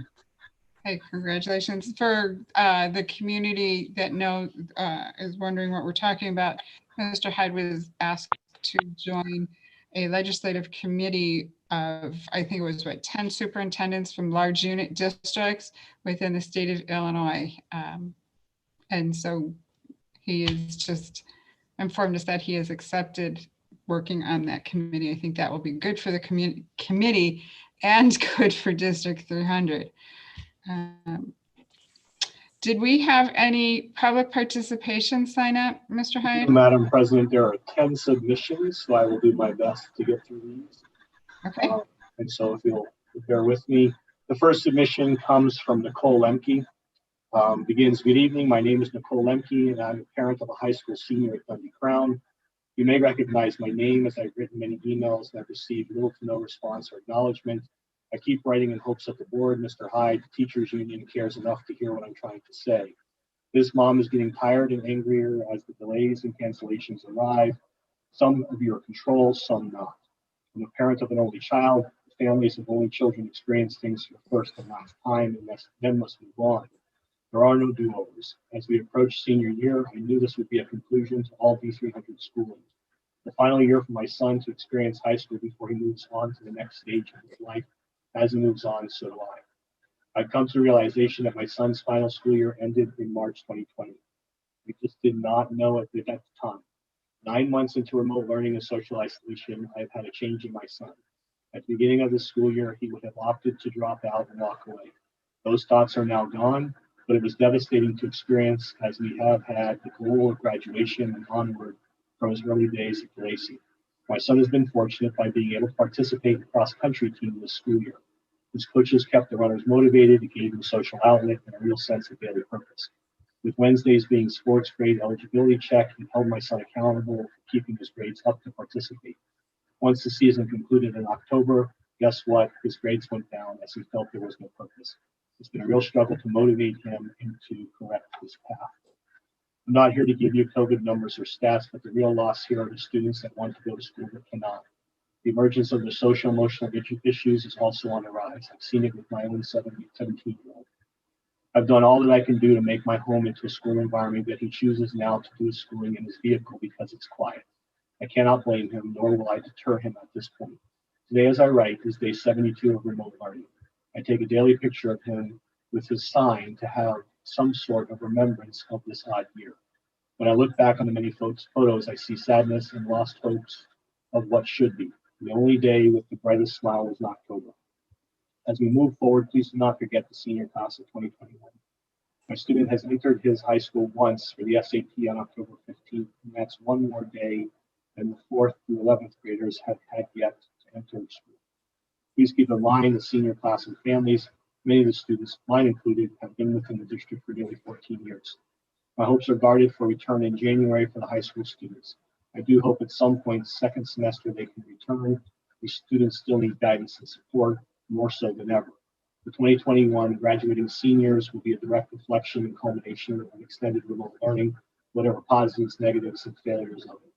Hey, congratulations. For the community that is wondering what we're talking about, Mr. Hyde was asked to join a legislative committee of, I think it was 10 superintendents from large unit districts within the state of Illinois. And so he is just informed us that he has accepted working on that committee. I think that will be good for the committee and good for District 300. Did we have any public participation sign up, Mr. Hyde? Madam President, there are 10 submissions, so I will do my best to get through these. Okay. And so if you'll bear with me, the first submission comes from Nicole Lemke. Begins, good evening, my name is Nicole Lemke and I'm a parent of a high school senior at Dundee Crown. You may recognize my name as I've written many emails and I've received little to no response or acknowledgement. I keep writing in hopes that the board, Mr. Hyde, the teachers union cares enough to hear what I'm trying to say. This mom is getting tired and angrier as the delays and cancellations arrive. Some of you are controlled, some not. I'm a parent of an only child. Families of only children experience things for the first and last time and then must move on. There are no do-overs. As we approach senior year, I knew this would be a conclusion to all D300 schooling. The final year for my son to experience high school before he moves on to the next stage of his life. As he moves on, so do I. I've come to the realization that my son's final school year ended in March 2020. We just did not know it at the time. 9 months into remote learning and social isolation, I've had a change in my son. At the beginning of the school year, he would have opted to drop out and walk away. Those thoughts are now gone, but it was devastating to experience as we have had the goal of graduation and onward from his early days at Lacey. My son has been fortunate by being able to participate in the cross-country team this school year. His coaches kept the runners motivated, it gave them social outlet and a real sense of daily purpose. With Wednesdays being sports grade eligibility check, he held my son accountable for keeping his grades up to participate. Once the season concluded in October, guess what? His grades went down as he felt there was no purpose. It's been a real struggle to motivate him and to correct his path. I'm not here to give you COVID numbers or stats, but the real loss here are the students that want to go to school but cannot. The emergence of the social emotional issues is also on the rise. I've seen it with my own 17-year-old. I've done all that I can do to make my home into a school environment that he chooses now to do his schooling in his vehicle because it's quiet. I cannot blame him, nor will I deter him at this point. Today, as I write, is day 72 of remote learning. I take a daily picture of him with his sign to have some sort of remembrance of this odd year. When I look back on the many photos, I see sadness and lost hopes of what should be. The only day with the brightest smile was in October. As we move forward, please do not forget the senior class of 2021. My student has entered his high school once for the SAT on October 15th, and that's one more day than the 4th through 11th graders have had yet to enter school. Please keep in mind the senior class and families. Many of the students, mine included, have been within the district for nearly 14 years. My hopes are guarded for return in January for the high school students. I do hope at some point, second semester, they can return. These students still need guidance and support, more so than ever. The 2021 graduating seniors will be a direct reflection and culmination of extended remote learning, whatever positives, negatives, and failures of it.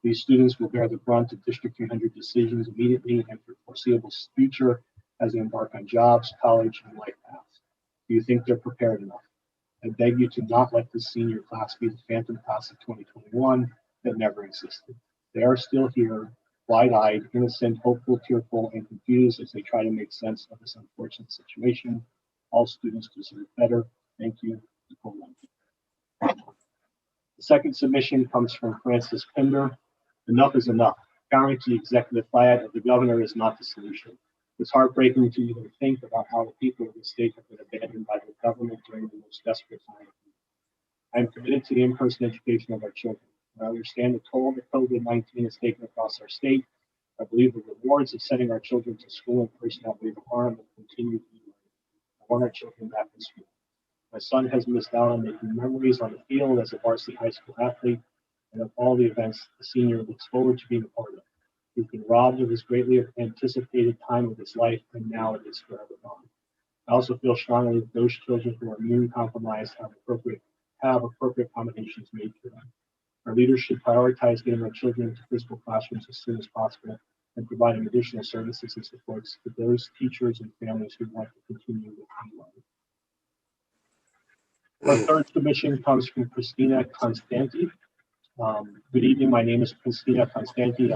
These students will bear the brunt of District 300 decisions immediately and for the foreseeable future as they embark on jobs, college, and life paths. Do you think they're prepared enough? I beg you to not let this senior class be the phantom class of 2021 that never existed. They are still here, wide-eyed, innocent, hopeful, tearful, and confused as they try to make sense of this unfortunate situation. All students deserve better. Thank you. The second submission comes from Francis Pinder. Enough is enough. Currently, the executive fiat of the governor is not the solution. It's heartbreaking to even think about how the people of the state have been abandoned by the government during the most desperate time. I am committed to the in-person education of our children. I understand the toll that COVID-19 has taken across our state. I believe the rewards of sending our children to school in person outweigh the harm that continue to be learned. I want our children back in school. My son has missed out on making memories on the field as a varsity high school athlete and of all the events the senior looks forward to being a part of. He's been robbed of his greatly anticipated time of his life, and now it is forever gone. I also feel strongly that those children who are immune compromised have appropriate accommodations made for them. Our leaders should prioritize getting our children into physical classrooms as soon as possible and providing additional services and supports to those teachers and families who want to continue with learning. Our third submission comes from Christina Constanti. Good evening. My name is Christina Constanti.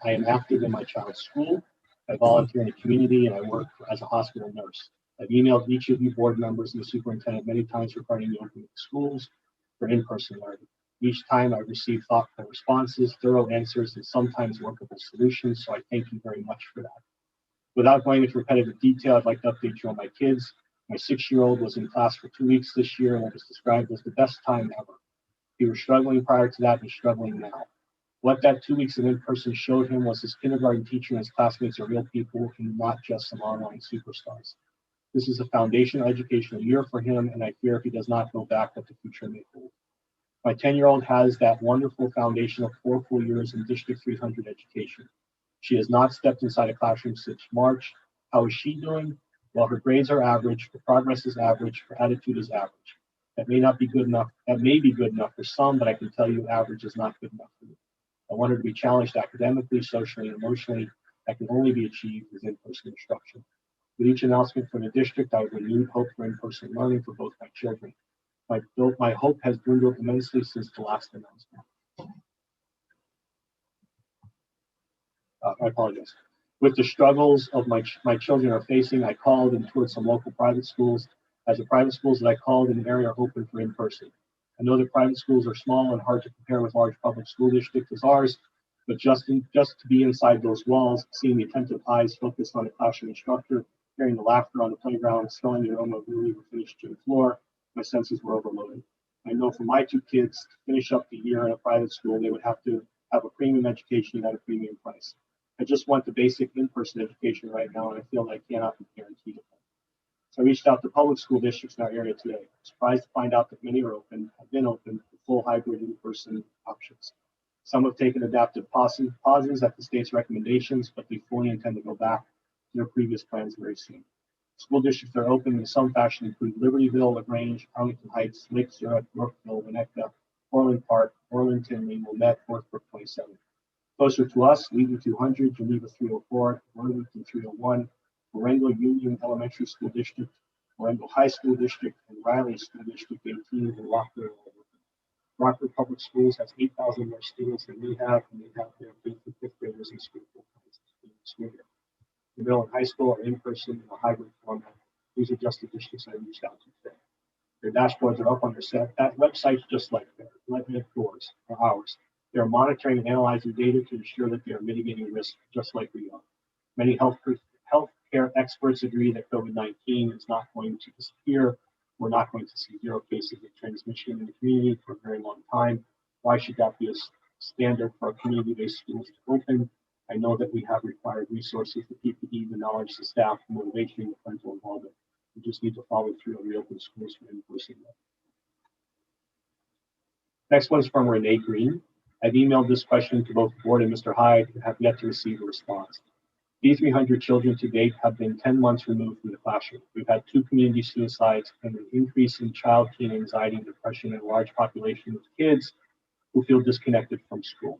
I am active in my child's school. I volunteer in the community and I work as a hospital nurse. I've emailed each of you board members and the superintendent many times regarding the opening of schools for in-person learning. Each time I receive thoughtful responses, thorough answers, and sometimes workable solutions, so I thank you very much for that. Without going into repetitive detail, I'd like to update you on my kids. My 6-year-old was in class for 2 weeks this year and it was described as the best time ever. He was struggling prior to that and struggling now. What that 2 weeks of in-person showed him was his kindergarten teacher and his classmates are real people and not just some online superstars. This is a foundational educational year for him, and I fear if he does not go back, what the future may hold. My 10-year-old has that wonderful foundation of 4 full years in District 300 education. She has not stepped inside a classroom since March. How is she doing? Well, her grades are average, her progress is average, her attitude is average. That may not be good enough. That may be good enough for some, but I can tell you average is not good enough for me. I want her to be challenged academically, socially, and emotionally. That can only be achieved with in-person instruction. With each announcement from the district, I have renewed hope for in-person learning for both my children. My hope has dwindled immensely since the last announcement. I apologize. With the struggles of my children are facing, I called and toured some local private schools. As the private schools that I called in the area are open for in-person. I know that private schools are small and hard to compare with large public school districts as ours, but just to be inside those walls, seeing the attentive eyes focused on the classroom instructor, hearing the laughter on the playground, smelling the aroma of newly finished gym floor, my senses were overloaded. I know for my two kids to finish up the year in a private school, they would have to have a premium education at a premium price. I just want the basic in-person education right now, and I feel I cannot be guaranteed it. So I reached out to public school districts in our area today. I'm surprised to find out that many are open, have been open to full hybrid in-person options. Some have taken adaptive pauses at the state's recommendations, but they fully intend to go back to their previous plans very soon. School districts that are open in some fashion include Libertyville, LaGrange, Arlington Heights, Lake Zurich, Yorkville, Winnetka, Orland Park, Orlandton, Wilmette, Northbrook 27. Closer to us, Levy 200, Geneva 304, Worthington 301, Marengo Union Elementary School District, Marengo High School District, and Riley School District 18 in Rockford. Rockford Public Schools has 8,000 more students than we have, and they have their 8th and 5th graders in school school year. The middle and high school are in person in a hybrid format. These are just the districts I reached out to today. Their dashboards are up on their set. That website's just like yours or ours. They are monitoring and analyzing data to ensure that they are mitigating risk just like we are. Many healthcare experts agree that COVID-19 is not going to disappear. We're not going to see 0 cases of transmission in the community for a very long time. Why should that be a standard for our community-based schools to open? I know that we have required resources, the PPE, the knowledge, the staff, the motivation, the parental involvement. We just need to follow through and reopen schools for in-person. Next one's from Renee Green. I've emailed this question to both the board and Mr. Hyde and have yet to receive a response. These 300 children to date have been 10 months removed from the classroom. We've had 2 community suicides and an increase in child, teen anxiety and depression in a large population of kids who feel disconnected from school.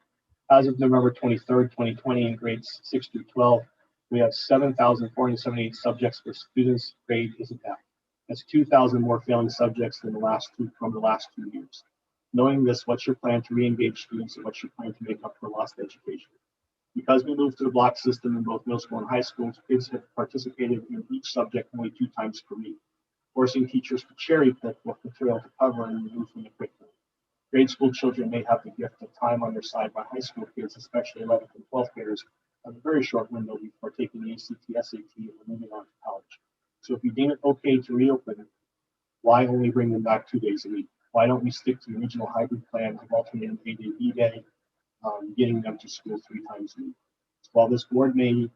As of November 23rd, 2020, in grades 6 through 12, we have 7,478 subjects where students' grade isn't F. That's 2,000 more failing subjects than the last 2 years. Knowing this, what's your plan to re-engage students and what's your plan to make up for lost education? Because we moved to the block system in both middle school and high schools, kids have participated in each subject only 2 times per week, forcing teachers to cherry pick what material to cover and remove from the curriculum. Grade school children may have the gift of time on their side, while high school kids, especially 11th and 12th graders, have a very short window before taking the ACT, SAT, and moving on to college. So if you deem it okay to reopen, why only bring them back 2 days a week? Why don't we stick to the original hybrid plan of alternating A-Day, B-Day, getting them to school 3 times a week? While this board made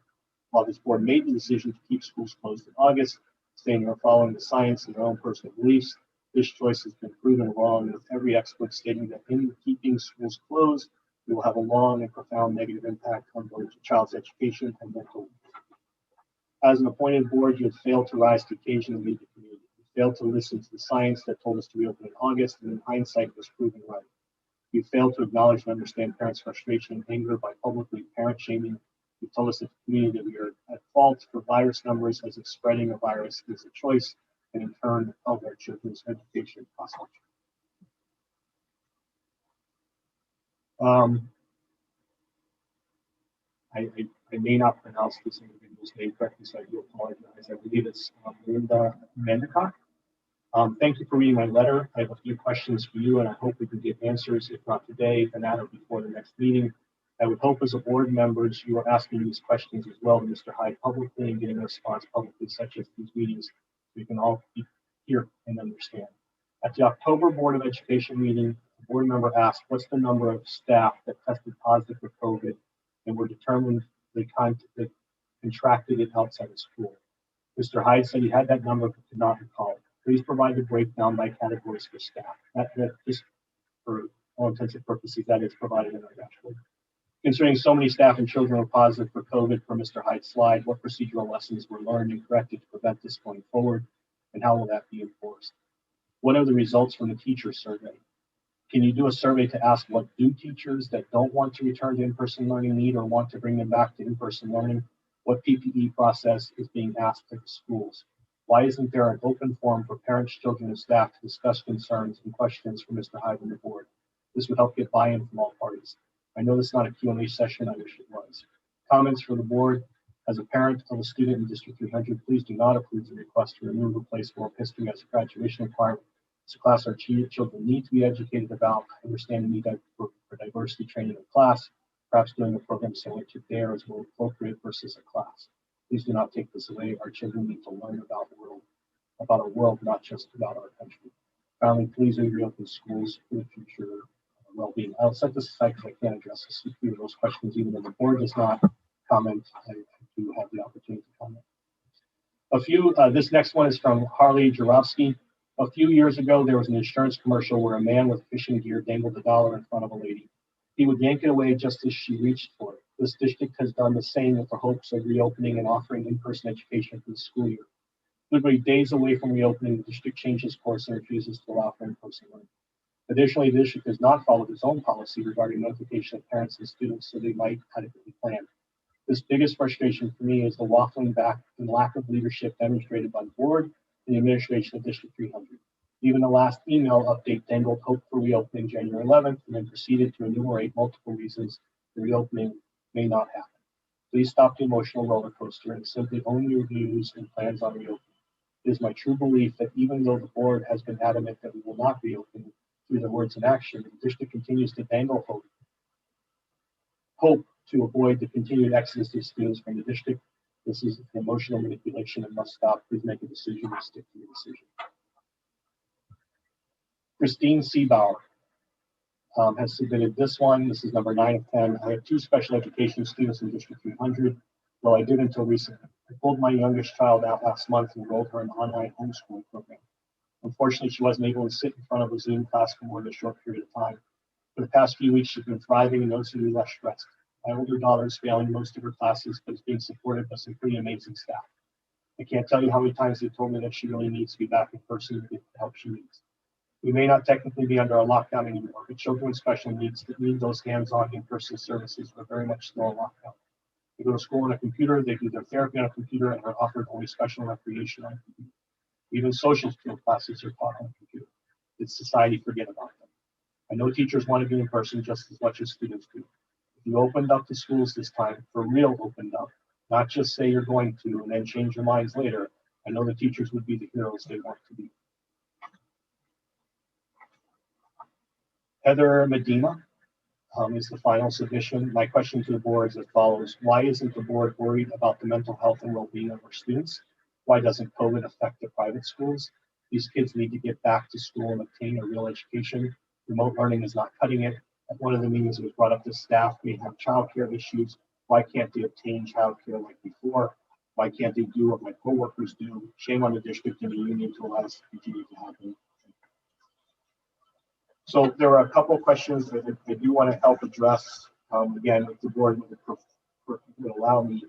the decision to keep schools closed in August, saying they're following the science and their own personal beliefs, this choice has been proven wrong, with every expert stating that in keeping schools closed, it will have a long and profound negative impact on both the child's education and mental health. As an appointed board, you have failed to rise to occasion and lead the community. You failed to listen to the science that told us to reopen in August, and in hindsight was proven right. You failed to acknowledge and understand parents' frustration and anger by publicly parent shaming. You told us as a community that we are at fault for virus numbers as if spreading a virus is a choice, and in turn held our children's education hostage. I may not pronounce this individual's name correctly, so I do apologize. I believe it's Linda Mandicott. Thank you for reading my letter. I have a few questions for you, and I hope we can get answers, if not today, then at or before the next meeting. I would hope as a board members, you are asking these questions as well to Mr. Hyde publicly and getting a response publicly, such as these meetings, so we can all hear and understand. At the October Board of Education meeting, the board member asked, what's the number of staff that tested positive for COVID and were determined they contracted it outside of school? Mr. Hyde said he had that number but could not recall it. Please provide the breakdown by categories for staff. That just for all intents and purposes, that is provided in our dashboard. Concerning so many staff and children were positive for COVID per Mr. Hyde's slide, what procedural lessons were learned and corrected to prevent this going forward, and how will that be enforced? What are the results from the teacher survey? Can you do a survey to ask what do teachers that don't want to return to in-person learning need or want to bring them back to in-person learning? What PPE process is being asked of the schools? Why isn't there an open forum for parents, children, and staff to discuss concerns and questions for Mr. Hyde and the board? This would help get buy-in from all parties. I know this is not a Q&A session. I wish it was. Comments for the board. As a parent of a student in District 300, please do not approve the request to remove or replace world history as a graduation requirement. It's a class our children need to be educated about. I understand the need for diversity training in class. Perhaps doing a program similar to there is more appropriate versus a class. Please do not take this away. Our children need to learn about our world, not just about our country. Finally, please reopen schools for the future well-being. I'll set this aside because I can't address a few of those questions, even though the board does not comment. I do have the opportunity to comment. This next one is from Harley Jarofsky. A few years ago, there was an insurance commercial where a man with fishing gear dangled $1 in front of a lady. He would yank it away just as she reached for it. This district has done the same with the hopes of reopening and offering in-person education for the school year. Literally days away from reopening, the district changes course and refuses to allow for in-person learning. Additionally, the district has not followed its own policy regarding notification of parents and students so they might adequately plan. This biggest frustration for me is the waffling back and lack of leadership demonstrated by the board and the administration of District 300. Even the last email update dangled hope for reopening January 11th and then proceeded to enumerate multiple reasons the reopening may not happen. Please stop the emotional roller coaster and simply own your views and plans on reopening. It is my true belief that even though the board has been adamant that we will not reopen through their words and action, the district continues to dangle hope to avoid the continued exodus of students from the district. This is emotional manipulation and must stop. Please make a decision and stick to your decision. Christine Seabauer has submitted this one. This is number 9 of 10. I have 2 special education students in District 300. Well, I did until recently. I pulled my youngest child out last month and enrolled her in an online homeschooling program. Unfortunately, she wasn't able to sit in front of a Zoom class for more than a short period of time. For the past few weeks, she's been thriving and noticeably less stressed. My older daughter is failing most of her classes, but is being supported by some pretty amazing staff. I can't tell you how many times they've told me that she really needs to be back in person to get the help she needs. We may not technically be under a lockdown anymore, but children with special needs that need those hands-on in-person services are very much still in lockdown. They go to school on a computer, they do their therapy on a computer, and are offered only special recreation on a computer. Even social skill classes are taught on a computer. Did society forget about them? I know teachers want to be in person just as much as students do. If you opened up the schools this time, for real opened up, not just say you're going to and then change your minds later, I know the teachers would be the heroes they want to be. Heather Medina is the final submission. My question to the board is as follows. Why isn't the board worried about the mental health and well-being of our students? Why doesn't COVID affect the private schools? These kids need to get back to school and obtain a real education. Remote learning is not cutting it. At one of the meetings, it was brought up that staff may have childcare issues. Why can't they obtain childcare like before? Why can't they do what my coworkers do? Shame on the district and the union to allow this to continue to happen. So there are a couple of questions that I do want to help address. Again, if the board would allow me.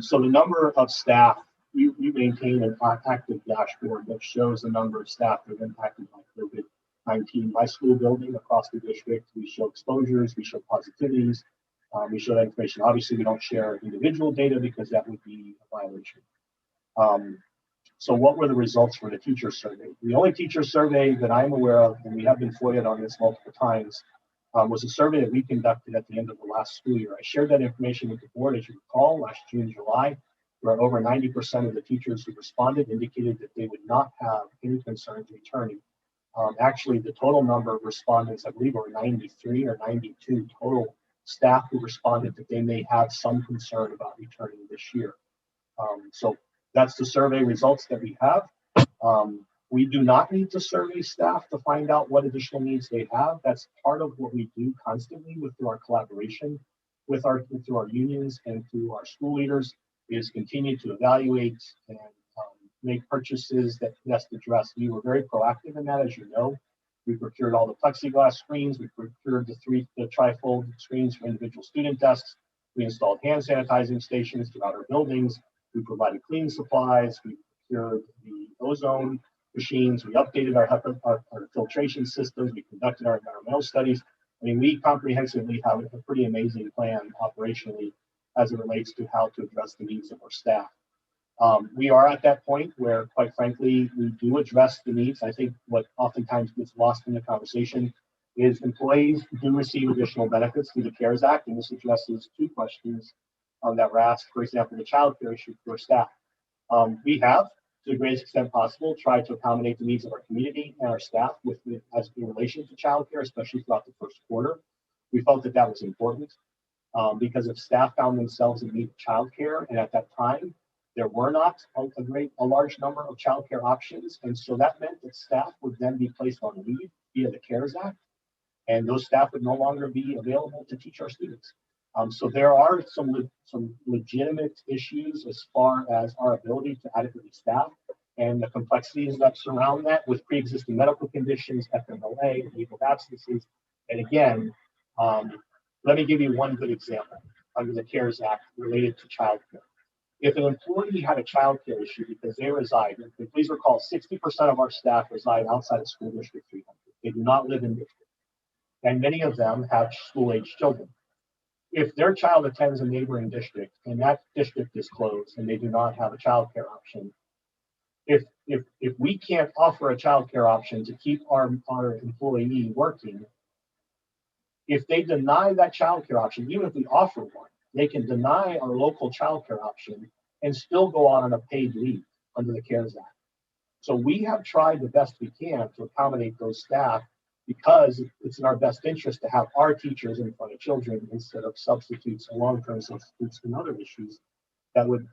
So the number of staff, we maintain an active dashboard that shows the number of staff that are impacted by COVID-19 by school building across the district. We show exposures, we show positivities, we show that information. Obviously, we don't share individual data because that would be a violation. So what were the results for the teacher survey? The only teacher survey that I'm aware of, and we have been FOIA'd on this multiple times, was a survey that we conducted at the end of the last school year. I shared that information with the board, as you recall, last June, July, where over 90% of the teachers who responded indicated that they would not have any concerns returning. Actually, the total number of respondents, I believe, were 93 or 92 total staff who responded that they may have some concern about returning this year. So that's the survey results that we have. We do not need to survey staff to find out what additional needs they have. That's part of what we do constantly through our collaboration through our unions and through our school leaders, is continue to evaluate and make purchases that best address. We were very proactive in that, as you know. We procured all the plexiglass screens. We procured the trifold screens for individual student desks. We installed hand sanitizing stations throughout our buildings. We provided cleaning supplies. We procured the ozone machines. We updated our filtration systems. We conducted our environmental studies. I mean, we comprehensively have a pretty amazing plan operationally as it relates to how to address the needs of our staff. We are at that point where, quite frankly, we do address the needs. I think what oftentimes gets lost in the conversation is employees do receive additional benefits through the CARES Act, and this addresses two questions that were asked. For example, the child care issue for staff. We have, to the greatest extent possible, tried to accommodate the needs of our community and our staff as in relation to child care, especially throughout the first quarter. We felt that that was important because if staff found themselves in need of child care, and at that time, there were not a large number of child care options. And so that meant that staff would then be placed on leave via the CARES Act, and those staff would no longer be available to teach our students. So there are some legitimate issues as far as our ability to adequately staff and the complexities that surround that with pre-existing medical conditions, FMLA, leave of absences. And again, let me give you one good example under the CARES Act related to child care. If an employee had a child care issue because they reside, and please recall 60% of our staff reside outside of school district 300. They do not live in district. And many of them have school-age children. If their child attends a neighboring district and that district is closed and they do not have a child care option, if we can't offer a child care option to keep our employee working, if they deny that child care option, even if we offer one, they can deny our local child care option and still go on a paid leave under the CARES Act. So we have tried the best we can to accommodate those staff because it's in our best interest to have our teachers in front of children instead of substitutes or long-term substitutes and other issues that would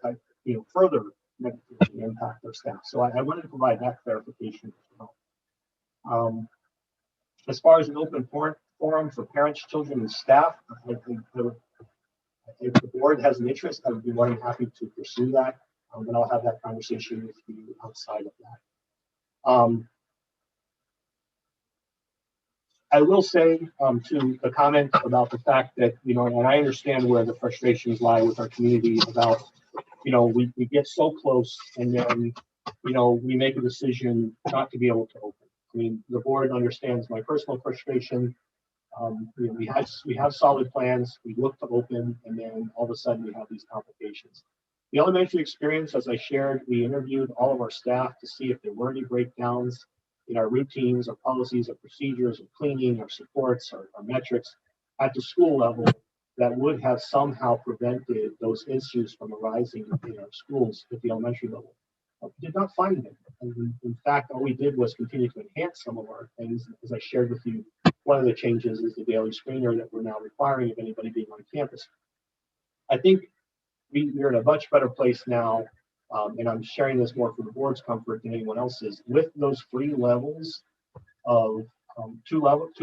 further negatively impact our staff. So I wanted to provide that clarification as well. As far as an open forum for parents, children, and staff, if the board has an interest, I would be more than happy to pursue that. And I'll have that conversation with you outside of that. I will say to the comment about the fact that, and I understand where the frustrations lie with our community about, we get so close and then, we make a decision not to be able to open. I mean, the board understands my personal frustration. We have solid plans, we look to open, and then all of a sudden we have these complications. The elementary experience, as I shared, we interviewed all of our staff to see if there were any breakdowns in our routines, our policies, our procedures, our cleaning, our supports, our metrics at the school level that would have somehow prevented those issues from arising in our schools at the elementary level. We did not find them. And in fact, all we did was continue to enhance some of our things. As I shared with you, one of the changes is the daily screener that we're now requiring of anybody being on campus. I think we're in a much better place now, and I'm sharing this more for the board's comfort than anyone else's, with those 3 levels of two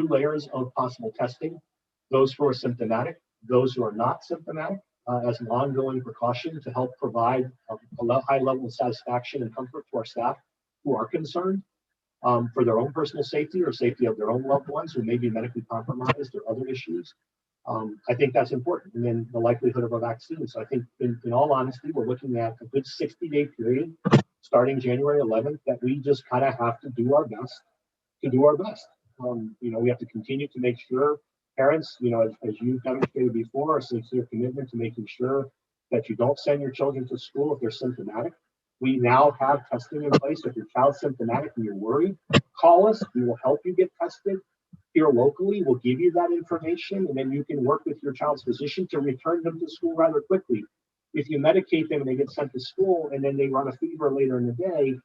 layers of possible testing, those who are symptomatic, those who are not symptomatic, as an ongoing precaution to help provide a high level of satisfaction and comfort to our staff who are concerned for their own personal safety or safety of their own loved ones who may be medically compromised or other issues. I think that's important. And then the likelihood of a vaccine. So I think in all honesty, we're looking at a good 60-day period starting January 11th that we just kind of have to do our best to do our best. We have to continue to make sure parents, as you've demonstrated before, a sincere commitment to making sure that you don't send your children to school if they're symptomatic. We now have testing in place. If your child's symptomatic and you're worried, call us. We will help you get tested here locally. We'll give you that information, and then you can work with your child's physician to return them to school rather quickly. If you medicate them and they get sent to school and then they run a fever later in the day,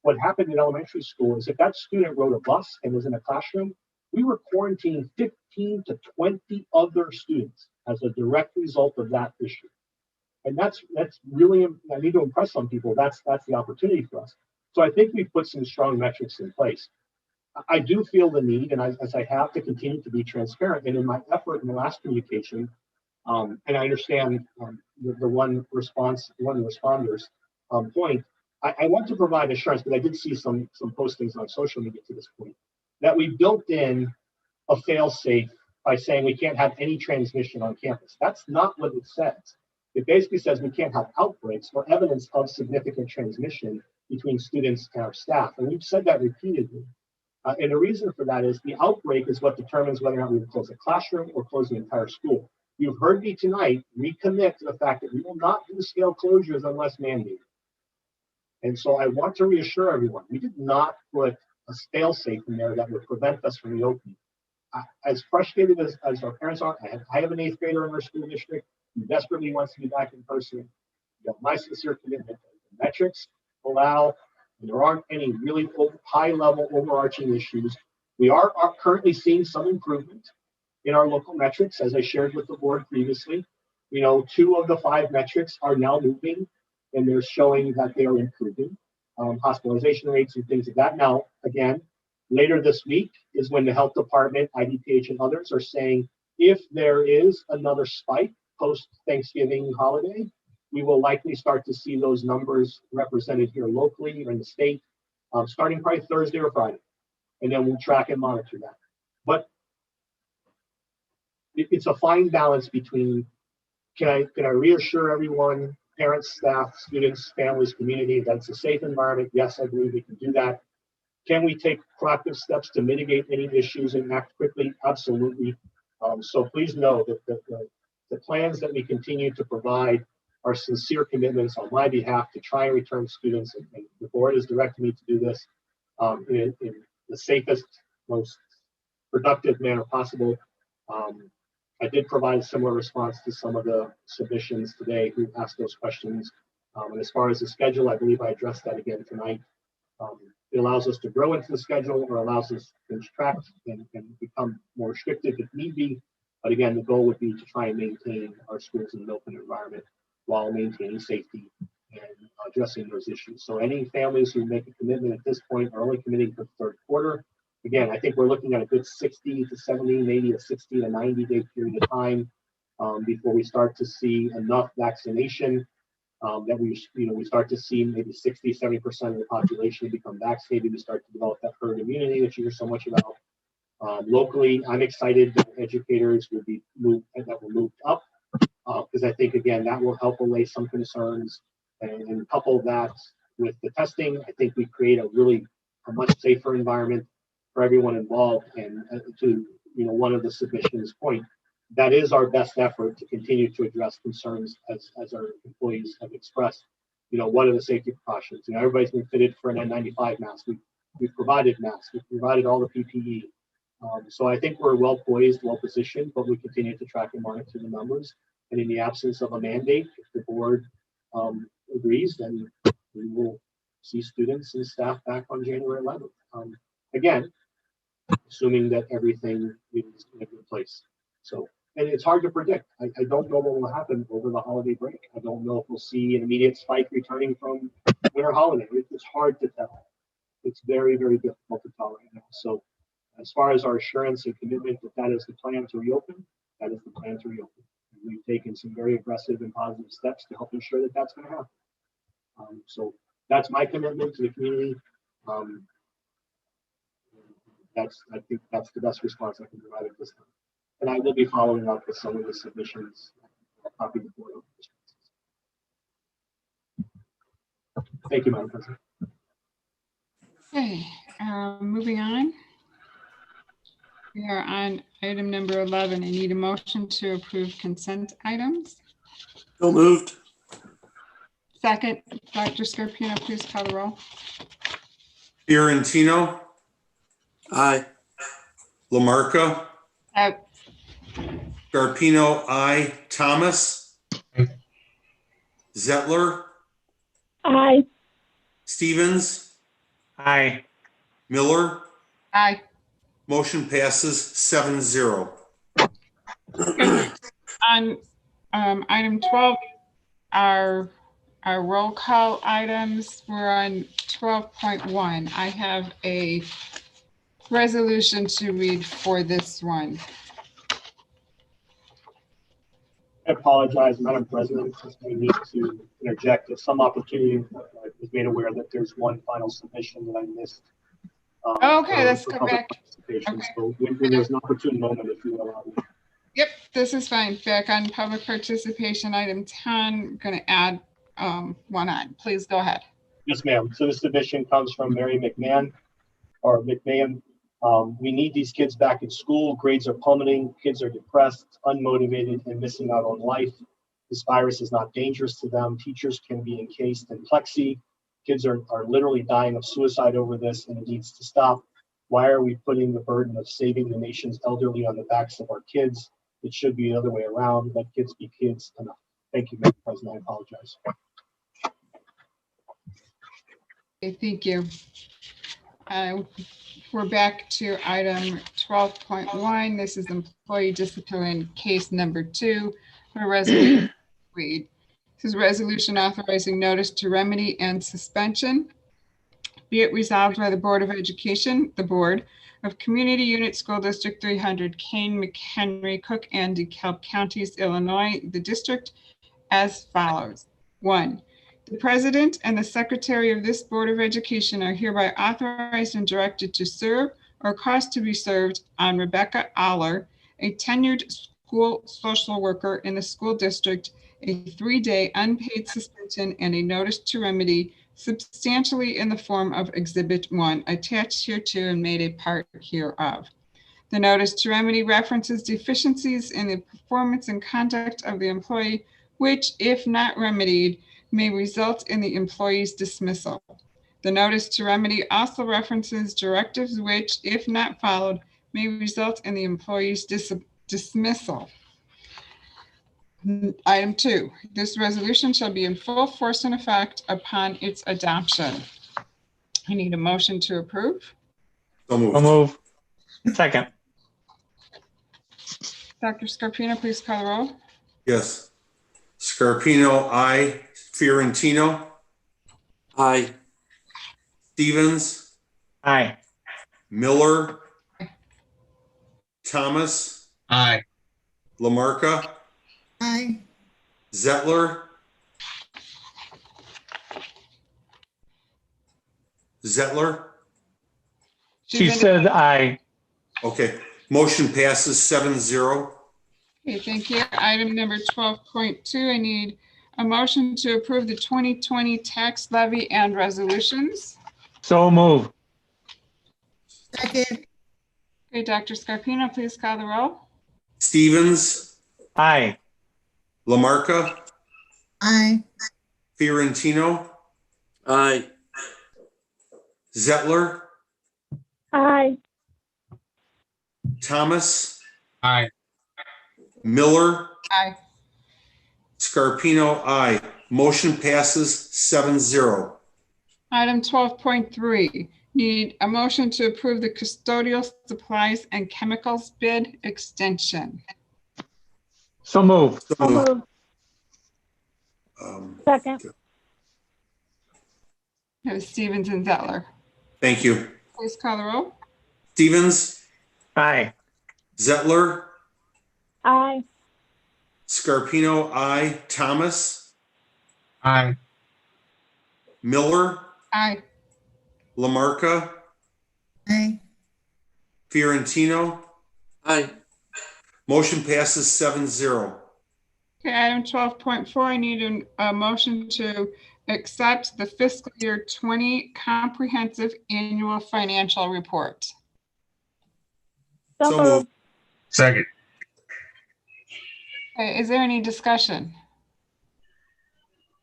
what happened in elementary school is if that student rode a bus and was in a classroom, we were quarantining 15 to 20 other students as a direct result of that issue. And that's really, I need to impress on people, that's the opportunity for us. So I think we've put some strong metrics in place. I do feel the need, and as I have to continue to be transparent, and in my effort in the last communication, and I understand the one responder's point, I want to provide assurance, because I did see some postings on social media to this point, that we built in a fail-safe by saying we can't have any transmission on campus. That's not what it says. It basically says we can't have outbreaks or evidence of significant transmission between students and our staff. And we've said that repeatedly. And the reason for that is the outbreak is what determines whether or not we would close a classroom or close the entire school. you've heard me tonight recommit to the fact that we will not do scale closures unless mandated. And so I want to reassure everyone, we did not put a fail-safe in there that would prevent us from reopening. As frustrated as our parents are, I have an 8th grader in our school district who desperately wants to be back in person. My sincere commitment. The metrics allow, and there aren't any really high-level overarching issues. We are currently seeing some improvement in our local metrics, as I shared with the board previously. 2 of the 5 metrics are now moving, and they're showing that they are improving. Hospitalization rates and things like that. Now, again, later this week is when the health department, IDPH, and others are saying if there is another spike post-Thanksgiving holiday, we will likely start to see those numbers represented here locally or in the state, starting probably Thursday or Friday. And then we'll track and monitor that. But it's a fine balance between, can I reassure everyone, parents, staff, students, families, community, that it's a safe environment? Yes, I believe we can do that. Can we take proactive steps to mitigate any issues and act quickly? Absolutely. So please know that the plans that we continue to provide are sincere commitments on my behalf to try and return students, and the board has directed me to do this in the safest, most productive manner possible. I did provide a similar response to some of the submissions today who asked those questions. And as far as the schedule, I believe I addressed that again tonight. It allows us to grow into the schedule or allows us to contract and become more restrictive if need be. But again, the goal would be to try and maintain our schools in an open environment while maintaining safety and addressing those issues. So any families who make a commitment at this point are only committing for the 3rd quarter. Again, I think we're looking at a good 60 to 70, maybe a 60 to 90 day period of time before we start to see enough vaccination that we start to see maybe 60, 70% of the population become vaccinated. We start to develop that herd immunity that you hear so much about. Locally, I'm excited that educators will be moved up because I think, again, that will help allay some concerns and couple that with the testing. I think we create a much safer environment for everyone involved. And to one of the submissions point, that is our best effort to continue to address concerns as our employees have expressed. What are the safety precautions? Everybody's been fitted for an N95 mask. We've provided masks. We've provided all the PPE. So I think we're well poised, well positioned, but we continue to track and monitor the numbers. And in the absence of a mandate, if the board agrees, then we will see students and staff back on January 11th. Again, assuming that everything is in a good place. So, and it's hard to predict. I don't know what will happen over the holiday break. I don't know if we'll see an immediate spike returning from winter holiday. It's hard to tell. It's very, very difficult to tell right now. So as far as our assurance and commitment that is the plan to reopen, that is the plan to reopen. And we've taken some very aggressive and positive steps to help ensure that that's going to happen. So that's my commitment to the community. I think that's the best response I can provide at this time. And I will be following up with some of the submissions. Copy the board. Thank you, Madam President. Okay, moving on. We are on item number 11. I need a motion to approve consent items. So moved. Second, Dr. Scarpino, please call the roll. Fiorentino, Aye. Lamarca, Aye. Scarpino, aye. Thomas, Zettler, Aye. Stevens, Aye. Miller. Aye. Motion passes 7-0. On item 12, our roll call items. We're on 12.1. I have a resolution to read for this one. I apologize, Madam President. I need to interject. If some opportunity, I was made aware that there's one final submission that I missed. Okay, let's go back. Okay. So when there's an opportune moment, if you would allow me. Yep, this is fine. Back on public participation, item 10, going to add one on. Please go ahead. Yes, ma'am. So the submission comes from Mary McMahon, or McMahon, We need these kids back in school. Grades are plummeting. Kids are depressed, unmotivated, and missing out on life. This virus is not dangerous to them. Teachers can be encased in plexi. Kids are literally dying of suicide over this, and it needs to stop. Why are we putting the burden of saving the nation's elderly on the backs of our kids? It should be the other way around. Let kids be kids. Enough. Thank you, Madam President. I apologize. Okay, thank you. We're back to item 12.1. This is employee discipline case number 2 for resolution. Read. This is a resolution authorizing notice to remedy and suspension. Be it resolved by the Board of Education, the Board of Community Unit School District 300, Kane, McHenry, Cook, and DeKalb Counties, Illinois, the district as follows. 1. The President and the Secretary of this Board of Education are hereby authorized and directed to serve or cause to be served on Rebecca Aller, a tenured school social worker in the school district, a 3-day unpaid suspension and a notice to remedy substantially in the form of Exhibit 1, attached hereto and made a part hereof. The notice to remedy references deficiencies in the performance and conduct of the employee, which, if not remedied, may result in the employee's dismissal. The notice to remedy also references directives which, if not followed, may result in the employee's dismissal. Item 2, this resolution shall be in full force and effect upon its adoption. I need a motion to approve. So moved. So move. Second. Dr. Scarpino, please call the roll. Yes. Scarpino, aye. Fiorentino, Aye. Stevens, Aye. Miller, Thomas, Aye. Lamarca, Aye. Zettler, She said aye. Okay, motion passes 7-0. Okay, thank you. Item number 12.2, I need a motion to approve the 2020 tax levy and resolutions. So move. Second. Okay, Dr. Scarpino, please call the roll. Stevens, Aye. Lamarca, Aye. Fiorentino, Aye. Zettler, Aye. Thomas, Aye. Miller, Aye. Scarpino, aye. Motion passes 7-0. Item 12.3, need a motion to approve the custodial supplies and chemicals bid extension. So move. So moved. Second. That was Stevens and Zettler. Thank you. Please call the roll. Stevens, Aye. Zettler, Aye. Scarpino, aye. Thomas, Aye. Miller, Aye. Lamarca, Aye. Fiorentino. Aye. Motion passes 7-0. Okay, item 12.4, I need a motion to accept the fiscal year 20 comprehensive annual financial report. So So moved. moved. Second. Okay, is there any discussion?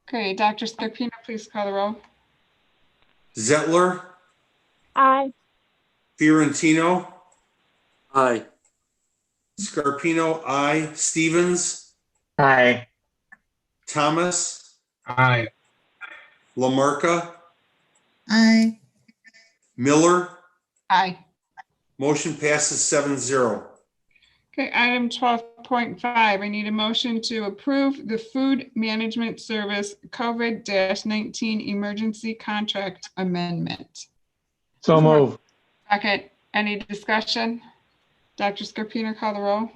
Okay, Dr. Scarpino, please call the roll. Zettler, Aye. Fiorentino, Aye. Scarpino, aye. Stevens, Aye. Thomas, Aye. Lamarca, Aye. Miller. Aye. Motion passes 7-0. Okay, item 12.5, I need a motion to approve the Food Management Service COVID-19 Emergency Contract Amendment. So move. Second, any discussion? Dr. Scarpino, call the roll.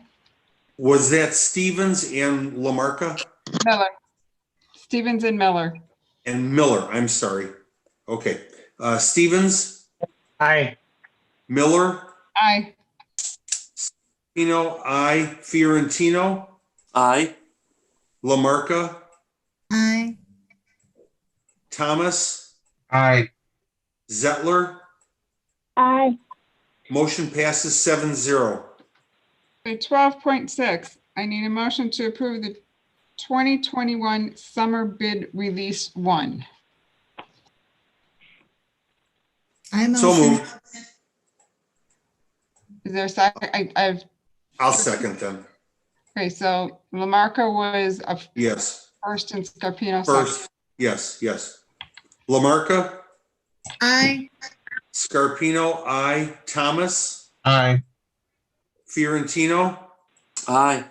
Was that Stevens and Lamarca? Miller. Stevens and Miller. And Miller, I'm sorry. Okay. Stevens, Aye. Miller, Aye. aye. Fiorentino, Aye. Lamarca, Aye. Thomas, Aye. Zettler, Aye. Motion passes 7-0. Okay, 12.6, I need a motion to approve the 2021 summer bid release 1. I So motion. moved. Is there a second? I've, I'll second them. okay, so Lamarca was a Yes. first and Scarpino second. First, yes. Lamarca, Aye. Scarpino, aye. Thomas, Aye. Fiorentino, Aye.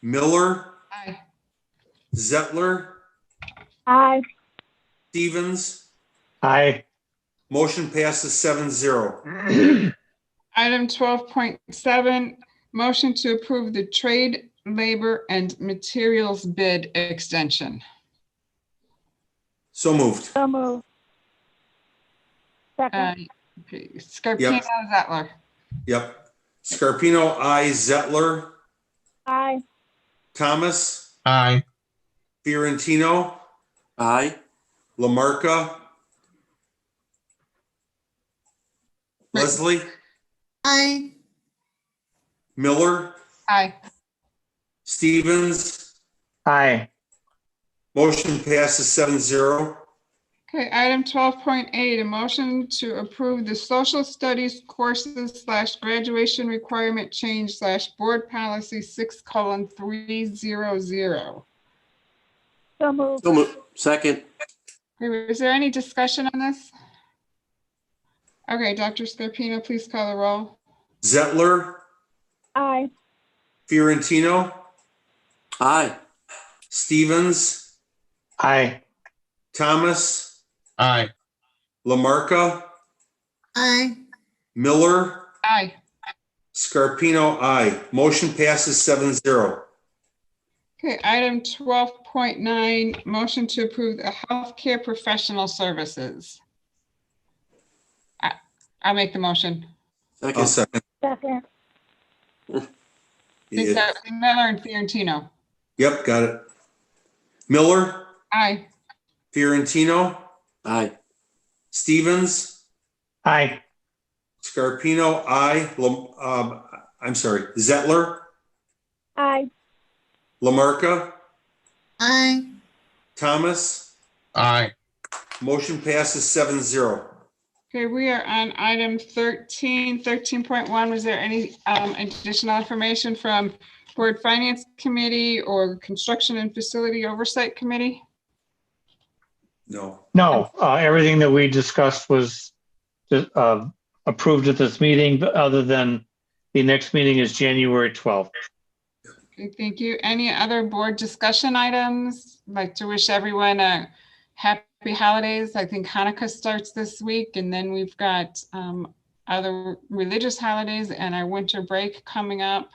Miller, Aye. Zettler, Aye. Stevens. Aye. Motion passes 7-0. Item 12.7, motion to approve the trade, labor, and materials bid extension. So moved. So moved. Second. Okay, Scarpino, Zettler. Yep. Scarpino, aye. Zettler, Aye. Thomas, Aye. Fiorentino, Aye. Lamarca, Leslie, Aye. Miller, Aye. Stevens. Aye. Motion passes 7-0. Okay, item 12.8, a motion to approve the social studies courses / graduation requirement change / board policy 6:300. So moved. So moved. Second. Okay, is there any discussion on this? Okay, Dr. Scarpino, please call the roll. Zettler, Aye. Fiorentino, Aye. Stevens, Aye. Thomas, Aye. Lamarca, Aye. Miller, Aye. Scarpino, aye. Motion passes 7-0. Okay, item 12.9, motion to approve the healthcare professional services. I'll make the motion. I'll Second. second. Second. Is that Miller and Fiorentino? Yep, got it. Miller, Aye. Fiorentino, Aye. Stevens, Aye. Scarpino, aye. I'm sorry, Zettler, Aye. Lamarca, Aye. Thomas. Aye. Motion passes 7-0. Okay, we are on item 13.1. Was there any additional information from Board Finance Committee or Construction and Facility Oversight Committee? No. No, everything that we discussed was approved at this meeting, but other than the next meeting is January 12th. Okay, thank you. Any other board discussion items? I'd like to wish everyone a happy holidays. I think Hanukkah starts this week, and then we've got other religious holidays and our winter break coming up.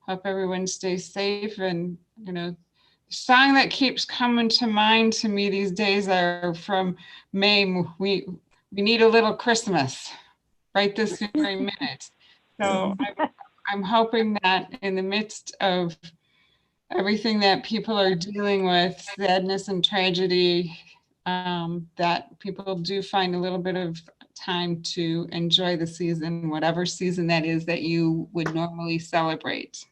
Hope everyone stays safe. And, you know, the song that keeps coming to mind to me these days are from May. We need a little Christmas right this very minute. So I'm hoping that in the midst of everything that people are dealing with, sadness and tragedy, that people do find a little bit of time to enjoy the season, whatever season that is that you would normally celebrate.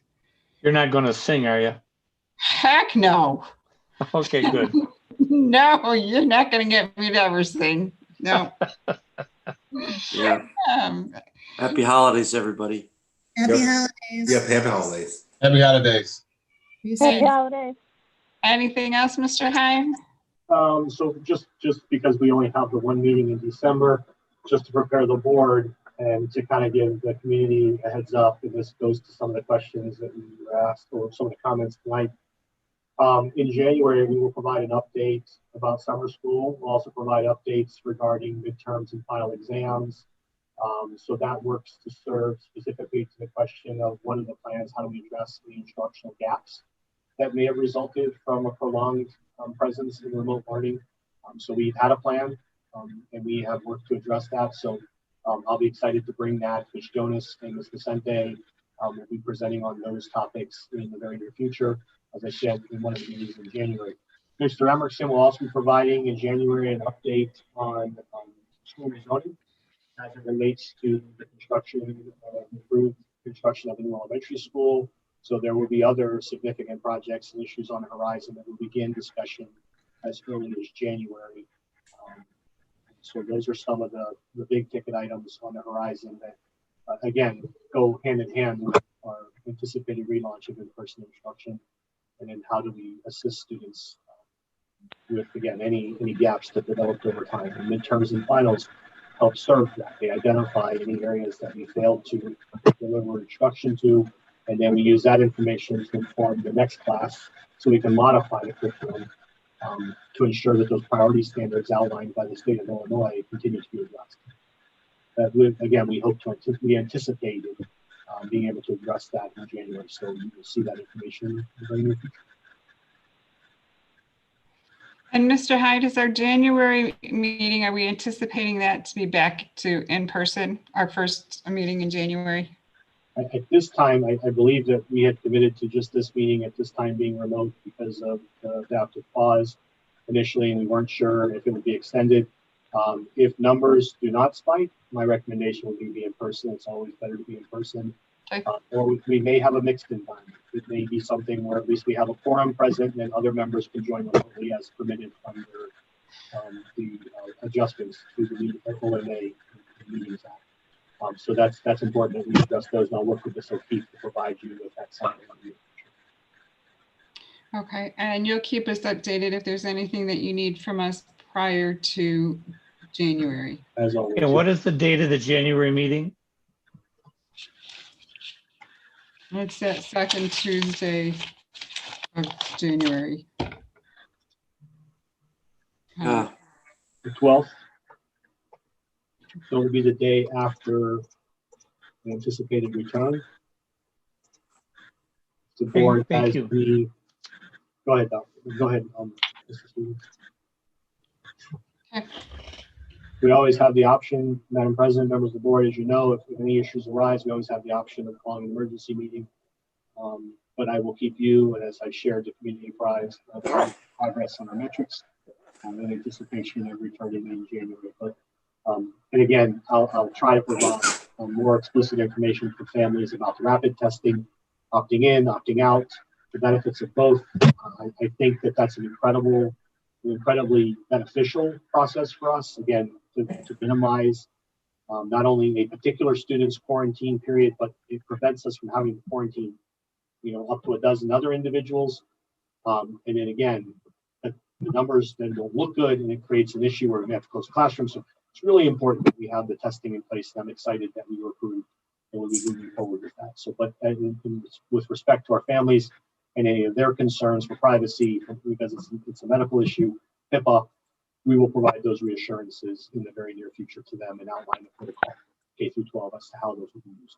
You're not going to sing, are you? Heck no. Okay, good. No, you're not going to get me to ever sing. No. Yeah. Happy holidays, everybody. Happy Yep. holidays. Yep, happy holidays. Happy holidays. Be Happy safe. holidays. Anything else, Mr. Heim? So just because we only have the one meeting in December, just to prepare the board and to kind of give the community a heads up, and this goes to some of the questions that you asked or some of the comments tonight. In January, we will provide an update about summer school. We'll also provide updates regarding midterms and final exams. So that works to serve specifically to the question of what are the plans, how do we address the instructional gaps that may have resulted from a prolonged presence in remote learning. So we've had a plan and we have worked to address that. So I'll be excited to bring that. Ms. Jonas and Ms. Vicente will be presenting on those topics in the very near future, as I said, in one of the meetings in January. Mr. Emerson will also be providing in January an update on school zoning. as it relates to the construction, improved construction of a new elementary school. So there will be other significant projects and issues on the horizon that will begin discussion as early as January. So those are some of the big ticket items on the horizon that, again, go hand in hand with our anticipated relaunch of in-person instruction. And then how do we assist students with, again, any gaps that developed over time. And midterms and finals help serve that. They identify any areas that we failed to deliver instruction to, and then we use that information to inform the next class so we can modify the curriculum to ensure that those priority standards outlined by the state of Illinois continue to be addressed. Again, we hope to anticipate being able to address that in January. So you will see that information in the very near future. And Mr. Hyde, is our January meeting, are we anticipating that to be back to in person, our first meeting in January? At this time, I believe that we had committed to just this meeting at this time being remote because of the adaptive pause initially, and we weren't sure if it would be extended. If numbers do not spike, my recommendation would be in person. It's always better to be in person. Okay. Or we may have a mixed environment. It may be something where at least we have a quorum present and other members can join remotely as permitted under the adjustments to the OMA Meetings Act. So that's important that we address those, and I'll work with Ms. O'Keefe to provide you with that sign. Okay, and you'll keep us updated if there's anything that you need from us prior to January. As always. And what is the date of the January meeting? It's that second Tuesday of January. Uh, The 12th. So it will be the day after the anticipated return. The board Thank has you. the. Go ahead, Doctor. Go ahead, Mr. Stevens. Okay. We always have the option, Madam President, members of the board, as you know, if any issues arise, we always have the option of calling an emergency meeting. But I will keep you, and as I shared the community apprised of progress on our metrics in anticipation of returning in January. But and again, I'll try to provide more explicit information for families about the rapid testing, opting in, opting out, the benefits of both. I think that that's an incredibly beneficial process for us, again, to minimize not only a particular student's quarantine period, but it prevents us from having to quarantine, up to a dozen other individuals. And then again, the numbers then don't look good, and it creates an issue where we have to close classrooms. So it's really important that we have the testing in place, and I'm excited that we were approved and we'll be moving forward with that. So, but with respect to our families and any of their concerns for privacy, because it's a medical issue, HIPAA, we will provide those reassurances in the very near future to them and outline the protocol K through 12 as to how those will be used.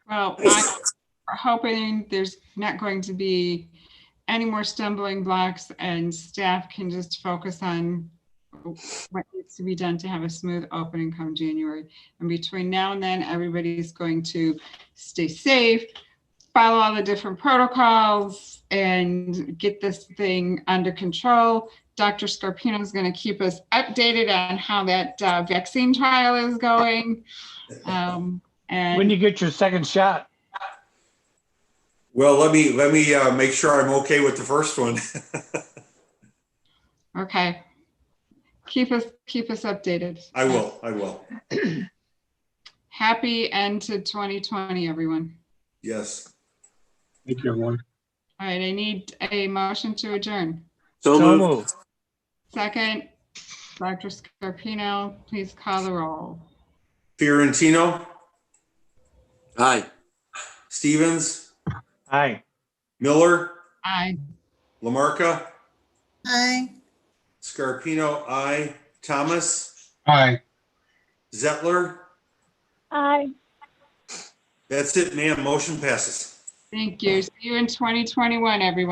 Well, I'm hoping there's not going to be any more stumbling blocks and staff can just focus on what needs to be done to have a smooth opening come January. And between now and then, everybody's going to stay safe, follow all the different protocols, and get this thing under control. Dr. Scarpino is going to keep us updated on how that vaccine trial is going. And When you get your second shot? Well, let me make sure I'm okay with the first one. okay, keep us updated. I will. Happy end to 2020, everyone. Yes. Thank you, everyone. All right, I need a motion to adjourn. So moved. Second, Dr. Scarpino, please call the roll. Fiorentino, Aye. Stevens, Aye. Miller, Aye. Lamarca, Aye. Scarpino, aye. Thomas, Aye. Zettler. Aye. That's it, ma'am. Motion passes. Thank you. See you in 2021, everyone.